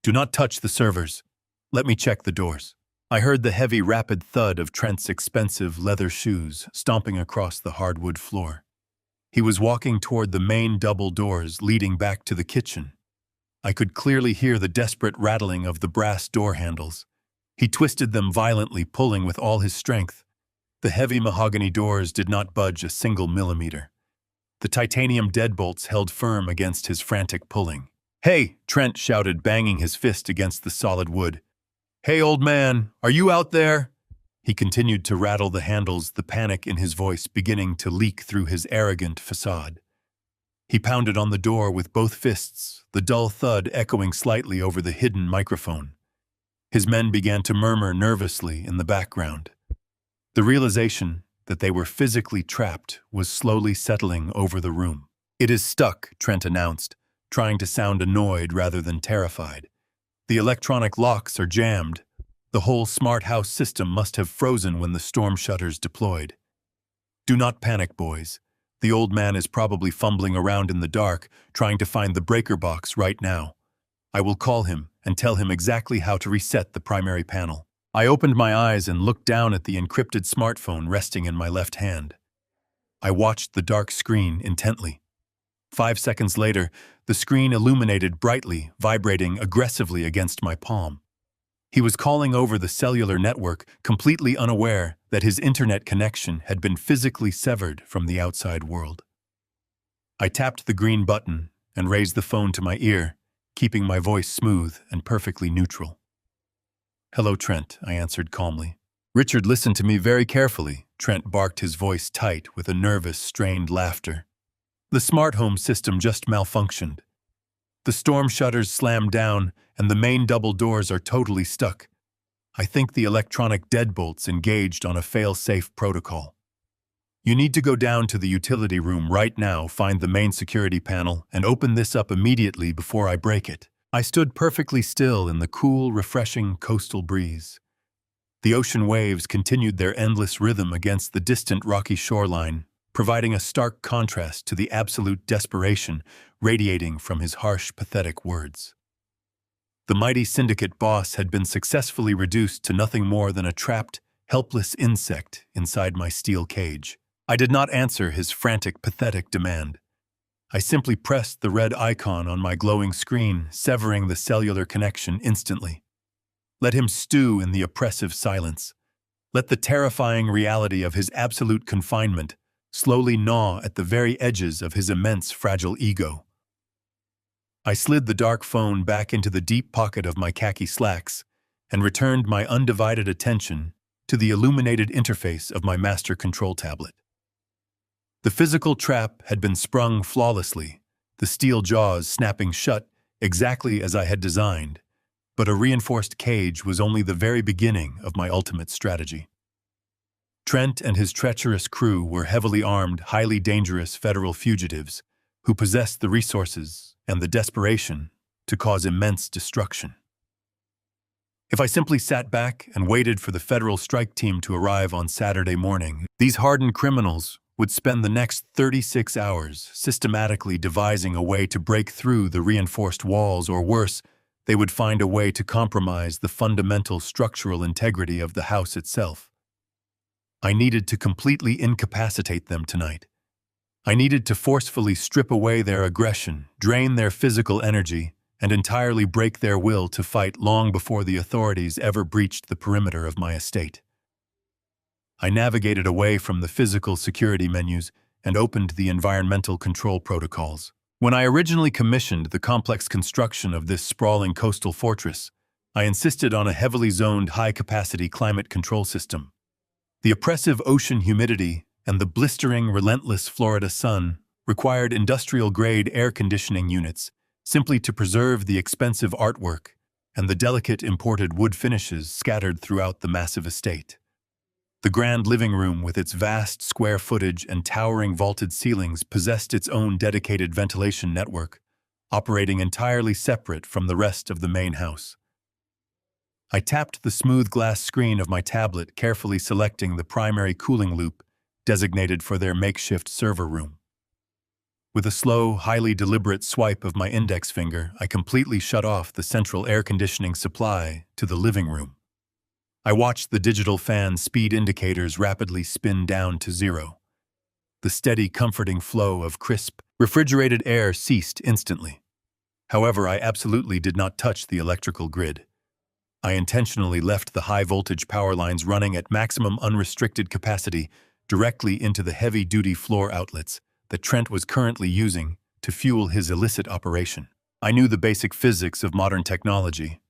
Do not touch the servers. Let me check the doors." I heard the heavy, rapid thud of Trent's expensive leather shoes stomping across the hardwood floor. He was walking toward the main double doors leading back to the kitchen. I could clearly hear the desperate rattling of the brass door handles. He twisted them violently, pulling with all his strength. The heavy mahogany doors did not budge a single millimeter. The titanium deadbolts held firm against his frantic pulling. "Hey!" Trent shouted, banging his fist against the solid wood. "Hey, old man, are you out there?" He continued to rattle the handles, the panic in his voice beginning to leak through his arrogant facade. He pounded on the door with both fists, the dull thud echoing slightly over the hidden microphone. His men began to murmur nervously in the background. The realization that they were physically trapped was slowly settling over the room. "It is stuck," Trent announced, trying to sound annoyed rather than terrified. "The electronic locks are jammed. The whole smart house system must have frozen when the storm shutters deployed. Do not panic, boys. The old man is probably fumbling around in the dark, trying to find the breaker box right now. I will call him and tell him exactly how to reset the primary panel." I opened my eyes and looked down at the encrypted smartphone resting in my left hand. I watched the dark screen intently. 5 seconds later, the screen illuminated brightly, vibrating aggressively against my palm. He was calling over the cellular network, completely unaware that his internet connection had been physically severed from the outside world. I tapped the green button and raised the phone to my ear, keeping my voice smooth and perfectly neutral. "Hello, Trent," I answered calmly. "Richard, listen to me very carefully," Trent barked, his voice tight with a nervous, strained laughter. "The smart home system just malfunctioned. The storm shutters slammed down, and the main double doors are totally stuck. I think the electronic deadbolts engaged on a fail-safe protocol. You need to go down to the utility room right now, find the main security panel, and open this up immediately before I break it." I stood perfectly still in the cool, refreshing coastal breeze. The ocean waves continued their endless rhythm against the distant rocky shoreline, providing a stark contrast to the absolute desperation radiating from his harsh, pathetic words. The mighty syndicate boss had been successfully reduced to nothing more than a trapped, helpless insect inside my steel cage. I did not answer his frantic, pathetic demand. I simply pressed the red icon on my glowing screen, severing the cellular connection instantly. Let him stew in the oppressive silence. Let the terrifying reality of his absolute confinement slowly gnaw at the very edges of his immense, fragile ego. I slid the dark phone back into the deep pocket of my khaki slacks and returned my undivided attention to the illuminated interface of my master control tablet. The physical trap had been sprung flawlessly, the steel jaws snapping shut exactly as I had designed, but a reinforced cage was only the very beginning of my ultimate strategy. Trent and his treacherous crew were heavily armed, highly dangerous federal fugitives who possessed the resources and the desperation to cause immense destruction. If I simply sat back and waited for the federal strike team to arrive on Saturday morning, these hardened criminals would spend the next 36 hours systematically devising a way to break through the reinforced walls, or worse, they would find a way to compromise the fundamental structural integrity of the house itself. I needed to completely incapacitate them tonight. I needed to forcefully strip away their aggression, drain their physical energy, and entirely break their will to fight long before the authorities ever breached the perimeter of my estate. I navigated away from the physical security menus and opened the environmental control protocols. When I originally commissioned the complex construction of this sprawling coastal fortress, I insisted on a heavily zoned high-capacity climate control system. The oppressive ocean humidity and the blistering, relentless Florida sun required industrial-grade air conditioning units simply to preserve the expensive artwork and the delicate imported wood finishes scattered throughout the massive estate. The grand living room, with its vast square footage and towering vaulted ceilings, possessed its own dedicated ventilation network, operating entirely separate from the rest of the main house. I tapped the smooth glass screen of my tablet, carefully selecting the primary cooling loop designated for their makeshift server room. With a slow, highly deliberate swipe of my index finger, I completely shut off the central air conditioning supply to the living room. I watched the digital fan speed indicators rapidly spin down to 0. The steady, comforting flow of crisp, refrigerated air ceased instantly. However, I absolutely did not touch the electrical grid. I intentionally left the high-voltage power lines running at maximum unrestricted capacity directly into the heavy-duty floor outlets that Trent was currently using to fuel his illicit operation. I knew the basic physics of modern technology.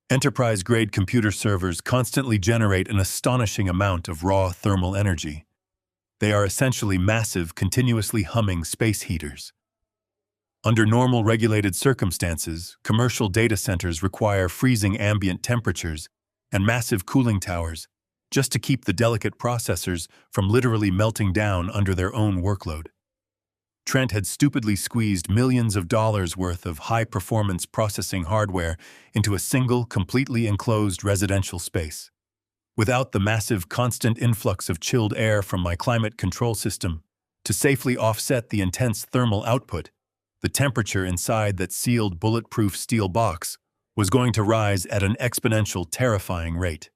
Enterprise-grade computer servers constantly generate an astonishing amount of raw thermal energy. They are essentially massive, continuously humming space heaters. Under normal regulated circumstances, commercial data centers require freezing ambient temperatures and massive cooling towers just to keep the delicate processors from literally melting down under their own workload. Trent had stupidly squeezed millions of dollars worth of high-performance processing hardware into a single, completely enclosed residential space. Without the massive, constant influx of chilled air from my climate control system to safely offset the intense thermal output, the temperature inside that sealed, bulletproof steel box was going to rise at an exponential, terrifying rate.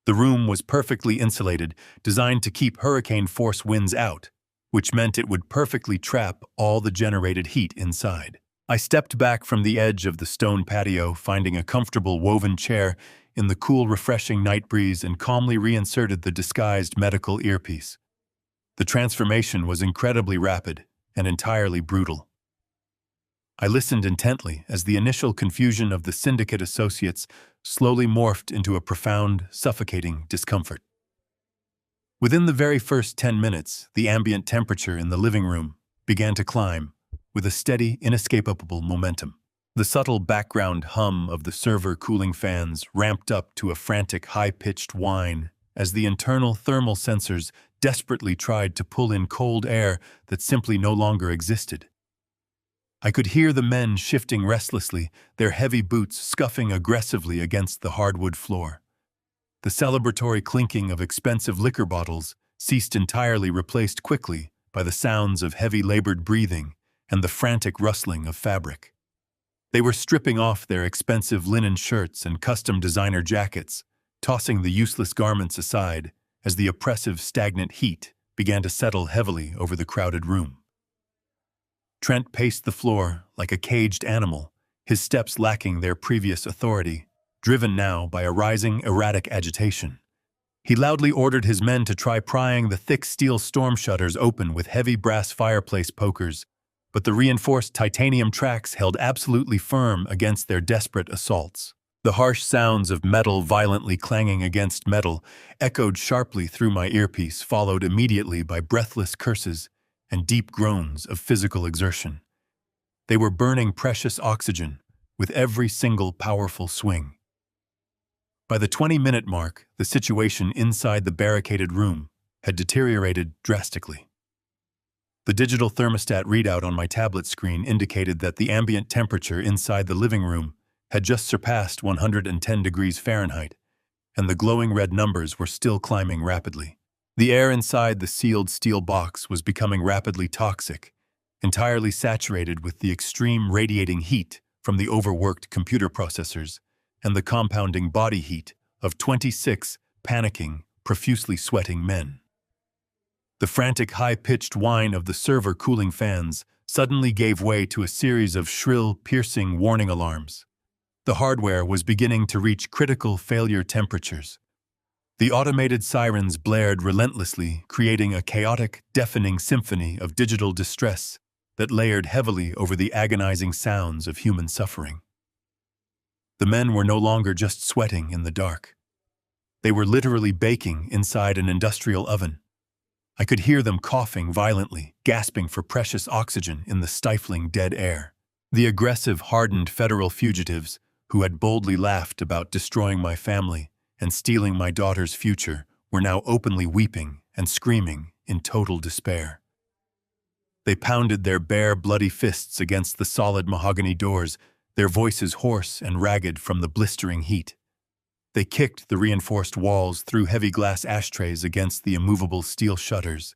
The room was perfectly insulated, designed to keep hurricane-force winds out, which meant it would perfectly trap all the generated heat inside. I stepped back from the edge of the stone patio, finding a comfortable woven chair in the cool, refreshing night breeze, and calmly reinserted the disguised medical earpiece. The transformation was incredibly rapid and entirely brutal. I listened intently as the initial confusion of the syndicate associates slowly morphed into a profound, suffocating discomfort. Within the very first 10 minutes, the ambient temperature in the living room began to climb with a steady, inescapable momentum. The subtle background hum of the server cooling fans ramped up to a frantic, high-pitched whine as the internal thermal sensors desperately tried to pull in cold air that simply no longer existed. I could hear the men shifting restlessly, their heavy boots scuffing aggressively against the hardwood floor. The celebratory clinking of expensive liquor bottles ceased entirely, replaced quickly by the sounds of heavy labored breathing and the frantic rustling of fabric. They were stripping off their expensive linen shirts and custom designer jackets, tossing the useless garments aside as the oppressive, stagnant heat began to settle heavily over the crowded room. Trent paced the floor like a caged animal, his steps lacking their previous authority, driven now by a rising, erratic agitation. He loudly ordered his men to try prying the thick steel storm shutters open with heavy brass fireplace pokers, but the reinforced titanium tracks held absolutely firm against their desperate assaults. The harsh sounds of metal violently clanging against metal echoed sharply through my earpiece, followed immediately by breathless curses and deep groans of physical exertion. They were burning precious oxygen with every single powerful swing. By the 20-minute mark, the situation inside the barricaded room had deteriorated drastically. The digital thermostat readout on my tablet screen indicated that the ambient temperature inside the living room had just surpassed 110 degrees Fahrenheit, and the glowing red numbers were still climbing rapidly. The air inside the sealed steel box was becoming rapidly toxic, entirely saturated with the extreme radiating heat from the overworked computer processors and the compounding body heat of 26 panicking, profusely sweating men. The frantic, high-pitched whine of the server cooling fans suddenly gave way to a series of shrill, piercing warning alarms. The hardware was beginning to reach critical failure temperatures. The automated sirens blared relentlessly, creating a chaotic, deafening symphony of digital distress that layered heavily over the agonizing sounds of human suffering. The men were no longer just sweating in the dark. They were literally baking inside an industrial oven. I could hear them coughing violently, gasping for precious oxygen in the stifling dead air. The aggressive, hardened federal fugitives who had boldly laughed about destroying my family and stealing my daughter's future, were now openly weeping and screaming in total despair. They pounded their bare, bloody fists against the solid mahogany doors, their voices hoarse and ragged from the blistering heat. They kicked the reinforced walls through heavy glass ashtrays against the immovable steel shutters,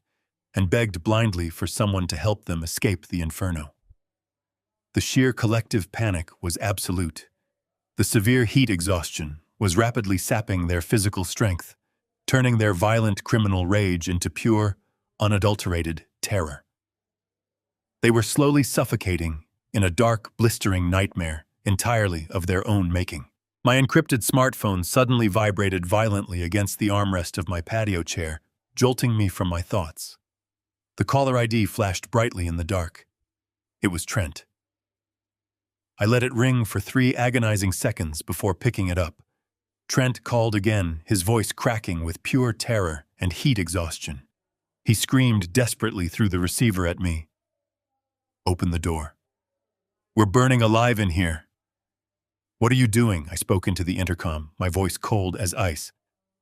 and begged blindly for someone to help them escape the inferno. The sheer collective panic was absolute. The severe heat exhaustion was rapidly sapping their physical strength, turning their violent criminal rage into pure, unadulterated terror. They were slowly suffocating in a dark, blistering nightmare entirely of their own making. My encrypted smartphone suddenly vibrated violently against the armrest of my patio chair, jolting me from my thoughts. The caller ID flashed brightly in the dark. It was Trent. I let it ring for 3 agonizing seconds before picking it up. Trent called again, his voice cracking with pure terror and heat exhaustion. He screamed desperately through the receiver at me. "Open the door. We're burning alive in here." "What are you doing?" I spoke into the intercom, my voice cold as ice.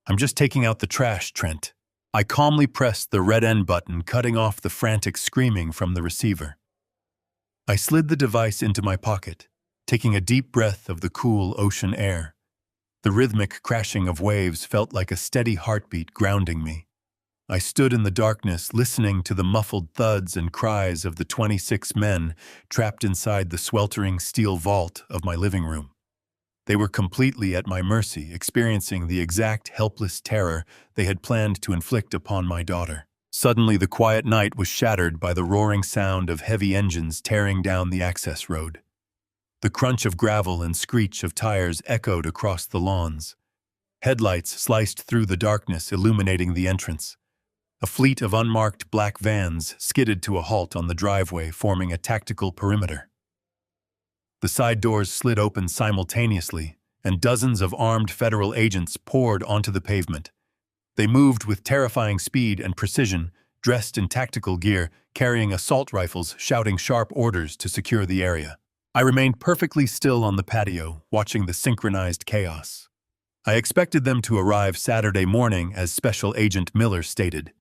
"I'm just taking out the trash, Trent." I calmly pressed the red end button, cutting off the frantic screaming from the receiver. I slid the device into my pocket, taking a deep breath of the cool ocean air. The rhythmic crashing of waves felt like a steady heartbeat grounding me. I stood in the darkness, listening to the muffled thuds and cries of the 26 men trapped inside the sweltering steel vault of my living room. They were completely at my mercy, experiencing the exact helpless terror they had planned to inflict upon my daughter. Suddenly, the quiet night was shattered by the roaring sound of heavy engines tearing down the access road. The crunch of gravel and screech of tires echoed across the lawns. Headlights sliced through the darkness, illuminating the entrance. A fleet of unmarked black vans skidded to a halt on the driveway, forming a tactical perimeter. The side doors slid open simultaneously, and dozens of armed federal agents poured onto the pavement. They moved with terrifying speed and precision, dressed in tactical gear, carrying assault rifles, shouting sharp orders to secure the area. I remained perfectly still on the patio, watching the synchronized chaos. I expected them to arrive Saturday morning, as Special Agent Miller stated.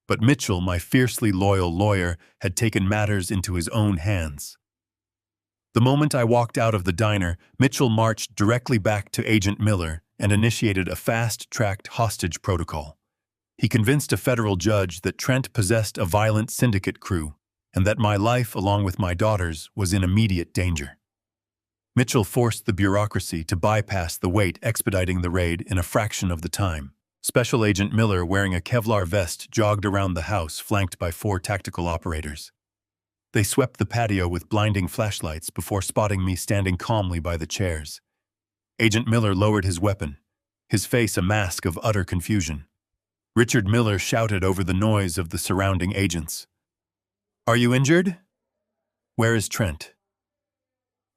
But Mitchell, my fiercely loyal lawyer, had taken matters into his own hands. The moment I walked out of the diner, Mitchell marched directly back to Agent Miller and initiated a fast-tracked hostage protocol. He convinced a federal judge that Trent possessed a violent syndicate crew and that my life, along with my daughter's, was in immediate danger. Mitchell forced the bureaucracy to bypass the wait, expediting the raid in a fraction of the time. Special Agent Miller, wearing a Kevlar vest, jogged around the house, flanked by 4 tactical operators. They swept the patio with blinding flashlights before spotting me standing calmly by the chairs. Agent Miller lowered his weapon, his face a mask of utter confusion. Richard Miller shouted over the noise of the surrounding agents. "Are you injured? Where is Trent?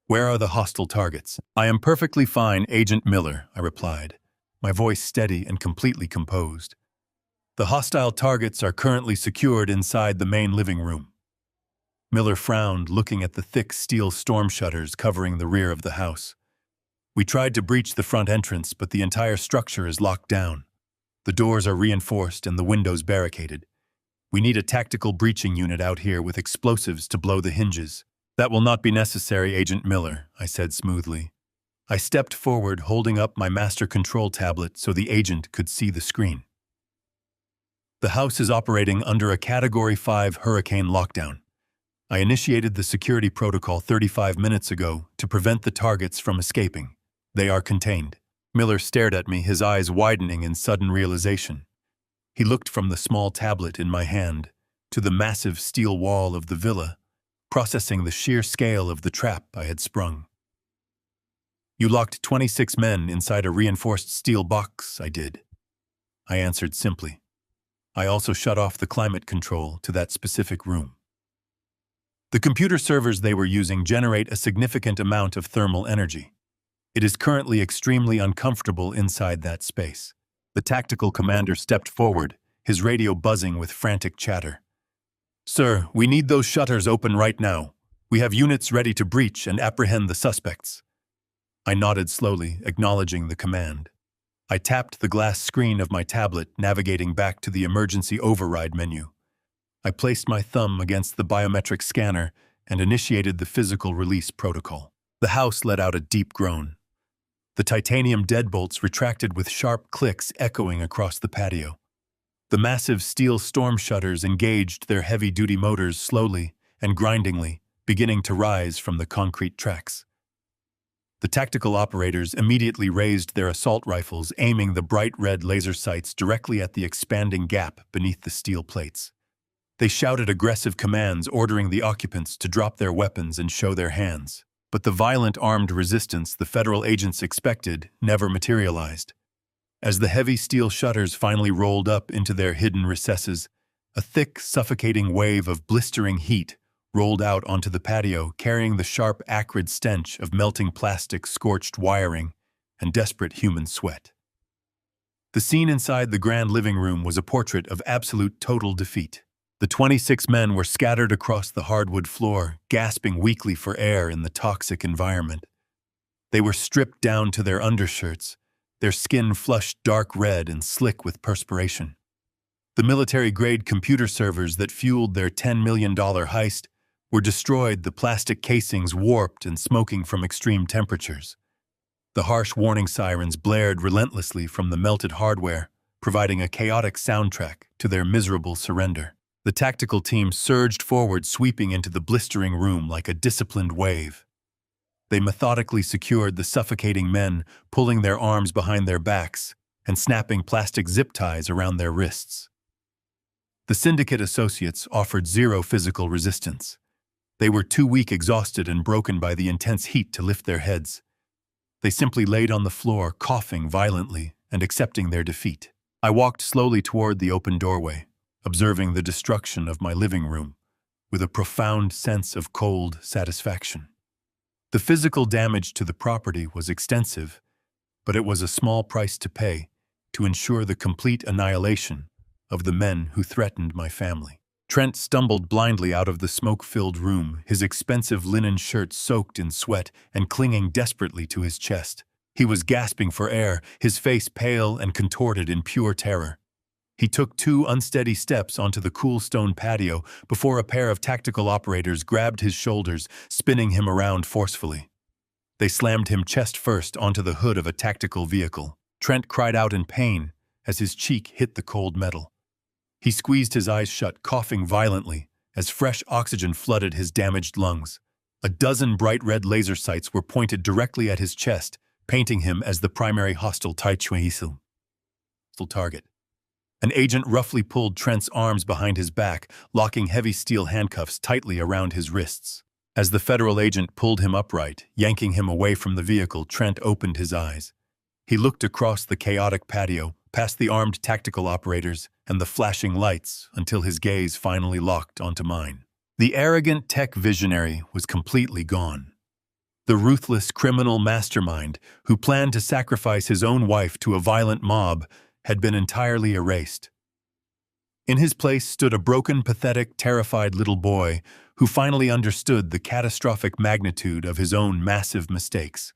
Where are the hostile targets?" "I am perfectly fine, Agent Miller," I replied, my voice steady and completely composed. "The hostile targets are currently secured inside the main living room." Miller frowned, looking at the thick steel storm shutters covering the rear of the house. "We tried to breach the front entrance, but the entire structure is locked down. The doors are reinforced and the windows barricaded. We need a tactical breaching unit out here with explosives to blow the hinges." "That will not be necessary, Agent Miller," I said smoothly. I stepped forward, holding up my master control tablet so the agent could see the screen. "The house is operating under a Category 5 hurricane lockdown. I initiated the security protocol 35 minutes ago to prevent the targets from escaping. They are contained." Miller stared at me, his eyes widening in sudden realization. He looked from the small tablet in my hand to the massive steel wall of the villa, processing the sheer scale of the trap I had sprung. "You locked 26 men inside a reinforced steel box." "I did," I answered simply. "I also shut off the climate control to that specific room. The computer servers they were using generate a significant amount of thermal energy. It is currently extremely uncomfortable inside that space." The tactical commander stepped forward, his radio buzzing with frantic chatter. "Sir, we need those shutters open right now. We have units ready to breach and apprehend the suspects." I nodded slowly, acknowledging the command. I tapped the glass screen of my tablet, navigating back to the emergency override menu. I placed my thumb against the biometric scanner and initiated the physical release protocol. The house let out a deep groan. The titanium deadbolts retracted with sharp clicks echoing across the patio. The massive steel storm shutters engaged their heavy-duty motors slowly and grindingly, beginning to rise from the concrete tracks. The tactical operators immediately raised their assault rifles, aiming the bright red laser sights directly at the expanding gap beneath the steel plates. They shouted aggressive commands, ordering the occupants to drop their weapons and show their hands. But the violent armed resistance the federal agents expected never materialized. As the heavy steel shutters finally rolled up into their hidden recesses, a thick, suffocating wave of blistering heat rolled out onto the patio, carrying the sharp, acrid stench of melting plastic, scorched wiring, and desperate human sweat. The scene inside the grand living room was a portrait of absolute total defeat. The 26 men were scattered across the hardwood floor, gasping weakly for air in the toxic environment. They were stripped down to their undershirts, their skin flushed dark red and slick with perspiration. The military-grade computer servers that fueled their $10 million heist were destroyed, the plastic casings warped and smoking from extreme temperatures. The harsh warning sirens blared relentlessly from the melted hardware, providing a chaotic soundtrack to their miserable surrender. The tactical team surged forward, sweeping into the blistering room like a disciplined wave. They methodically secured the suffocating men, pulling their arms behind their backs and snapping plastic zip ties around their wrists. The syndicate associates offered zero physical resistance. They were too weak, exhausted, and broken by the intense heat to lift their heads. They simply laid on the floor, coughing violently and accepting their defeat. I walked slowly toward the open doorway, observing the destruction of my living room with a profound sense of cold satisfaction. The physical damage to the property was extensive, but it was a small price to pay to ensure the complete annihilation of the men who threatened my family. Trent stumbled blindly out of the smoke-filled room, his expensive linen shirt soaked in sweat and clinging desperately to his chest. He was gasping for air, his face pale and contorted in pure terror. He took 2 unsteady steps onto the cool stone patio before a pair of tactical operators grabbed his shoulders, spinning him around forcefully. They slammed him chest first onto the hood of a tactical vehicle. Trent cried out in pain as his cheek hit the cold metal. He squeezed his eyes shut, coughing violently as fresh oxygen flooded his damaged lungs. A dozen bright red laser sights were pointed directly at his chest, painting him as the primary hostile SIL target. An agent roughly pulled Trent's arms behind his back, locking heavy steel handcuffs tightly around his wrists. As the federal agent pulled him upright, yanking him away from the vehicle, Trent opened his eyes. He looked across the chaotic patio, past the armed tactical operators and the flashing lights, until his gaze finally locked onto mine. The arrogant tech visionary was completely gone. The ruthless criminal mastermind who planned to sacrifice his own wife to a violent mob had been entirely erased. In his place stood a broken, pathetic, terrified little boy who finally understood the catastrophic magnitude of his own massive mistakes.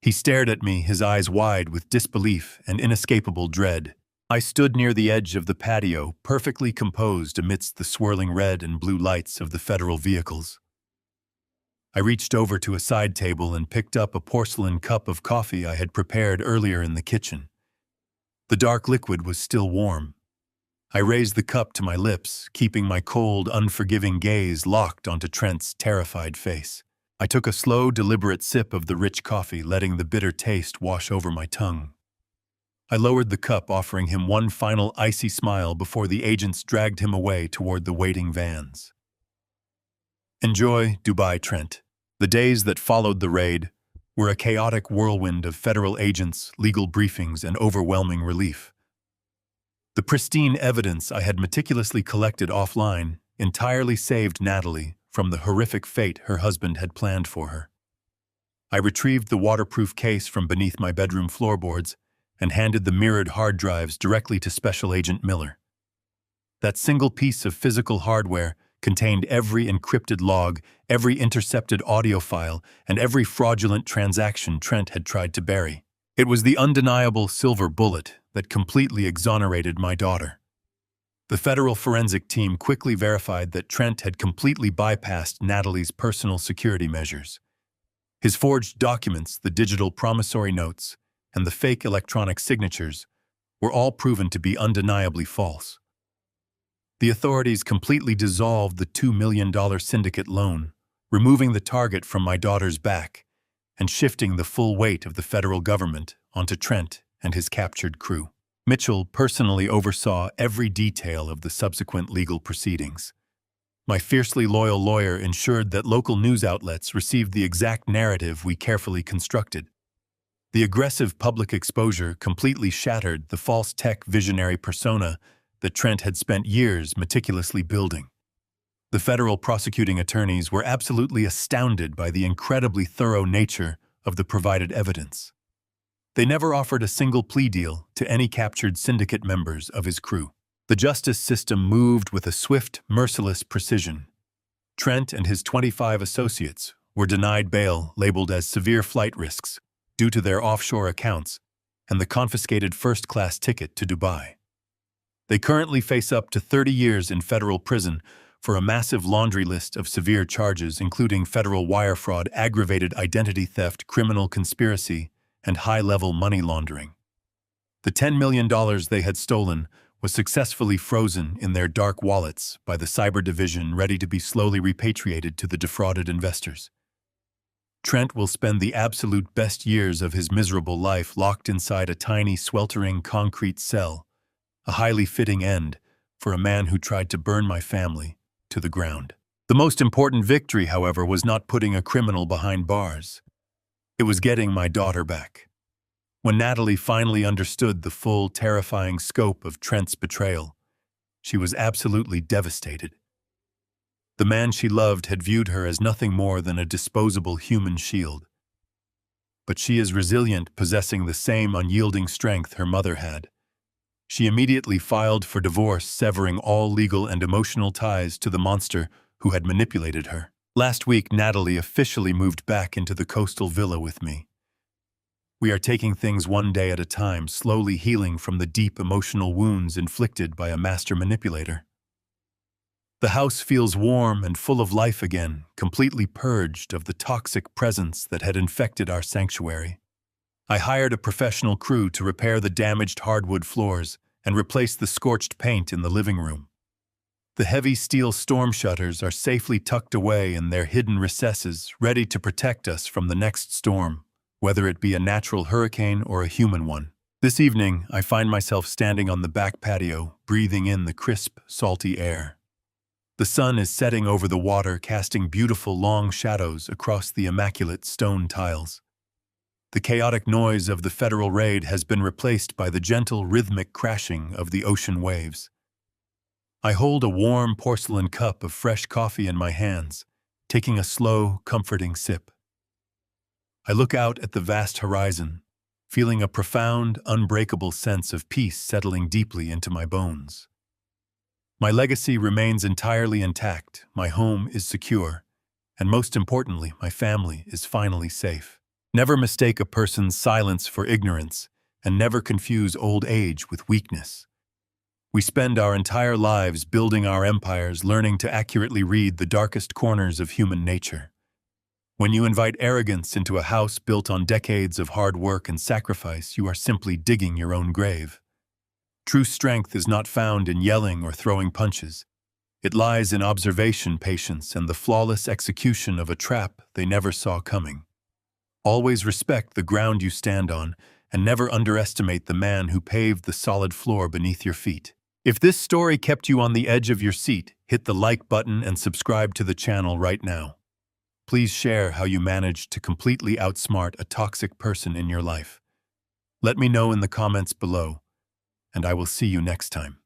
He stared at me, his eyes wide with disbelief and inescapable dread. I stood near the edge of the patio, perfectly composed amidst the swirling red and blue lights of the federal vehicles. I reached over to a side table and picked up a porcelain cup of coffee I had prepared earlier in the kitchen. The dark liquid was still warm. I raised the cup to my lips, keeping my cold, unforgiving gaze locked onto Trent's terrified face. I took a slow, deliberate sip of the rich coffee, letting the bitter taste wash over my tongue. I lowered the cup, offering him one final icy smile before the agents dragged him away toward the waiting vans. Enjoy Dubai, Trent. The days that followed the raid were a chaotic whirlwind of federal agents, legal briefings, and overwhelming relief. The pristine evidence I had meticulously collected offline entirely saved Natalie from the horrific fate her husband had planned for her. I retrieved the waterproof case from beneath my bedroom floorboards and handed the mirrored hard drives directly to Special Agent Miller. That single piece of physical hardware contained every encrypted log, every intercepted audio file, and every fraudulent transaction Trent had tried to bury. It was the undeniable silver bullet that completely exonerated my daughter. The federal forensic team quickly verified that Trent had completely bypassed Natalie's personal security measures. His forged documents, the digital promissory notes, and the fake electronic signatures were all proven to be undeniably false. The authorities completely dissolved the $2 million syndicate loan, removing the target from my daughter's back and shifting the full weight of the federal government onto Trent and his captured crew. Mitchell personally oversaw every detail of the subsequent legal proceedings. My fiercely loyal lawyer ensured that local news outlets received the exact narrative we carefully constructed. The aggressive public exposure completely shattered the false tech visionary persona that Trent had spent years meticulously building. The federal prosecuting attorneys were absolutely astounded by the incredibly thorough nature of the provided evidence. They never offered a single plea deal to any captured syndicate members of his crew. The justice system moved with a swift, merciless precision. Trent and his 25 associates were denied bail labeled as severe flight risks due to their offshore accounts and the confiscated first-class ticket to Dubai. They currently face up to 30 years in federal prison for a massive laundry list of severe charges, including federal wire fraud, aggravated identity theft, criminal conspiracy, and high-level money laundering. The $10 million they had stolen was successfully frozen in their dark wallets by the cyber division, ready to be slowly repatriated to the defrauded investors. Trent will spend the absolute best years of his miserable life locked inside a tiny, sweltering concrete cell, a highly fitting end for a man who tried to burn my family to the ground. The most important victory, however, was not putting a criminal behind bars. It was getting my daughter back. When Natalie finally understood the full, terrifying scope of Trent's betrayal, she was absolutely devastated. The man she loved had viewed her as nothing more than a disposable human shield. But she is resilient, possessing the same unyielding strength her mother had. She immediately filed for divorce, severing all legal and emotional ties to the monster who had manipulated her. Last week, Natalie officially moved back into the coastal villa with me. We are taking things one day at a time, slowly healing from the deep emotional wounds inflicted by a master manipulator. The house feels warm and full of life again, completely purged of the toxic presence that had infected our sanctuary. I hired a professional crew to repair the damaged hardwood floors and replace the scorched paint in the living room. The heavy steel storm shutters are safely tucked away in their hidden recesses, ready to protect us from the next storm, whether it be a natural hurricane or a human one. This evening, I find myself standing on the back patio, breathing in the crisp, salty air. The sun is setting over the water, casting beautiful long shadows across the immaculate stone tiles. The chaotic noise of the federal raid has been replaced by the gentle, rhythmic crashing of the ocean waves. I hold a warm porcelain cup of fresh coffee in my hands, taking a slow, comforting sip. I look out at the vast horizon, feeling a profound, unbreakable sense of peace settling deeply into my bones. My legacy remains entirely intact, my home is secure, and most importantly, my family is finally safe. Never mistake a person's silence for ignorance, and never confuse old age with weakness. We spend our entire lives building our empires, learning to accurately read the darkest corners of human nature. When you invite arrogance into a house built on decades of hard work and sacrifice, you are simply digging your own grave. True strength is not found in yelling or throwing punches. It lies in observation, patience, and the flawless execution of a trap they never saw coming. Always respect the ground you stand on, and never underestimate the man who paved the solid floor beneath your feet. If this story kept you on the edge of your seat, hit the like button and subscribe to the channel right now. Please share how you managed to completely outsmart a toxic person in your life. Let me know in the comments below, and I will see you next time.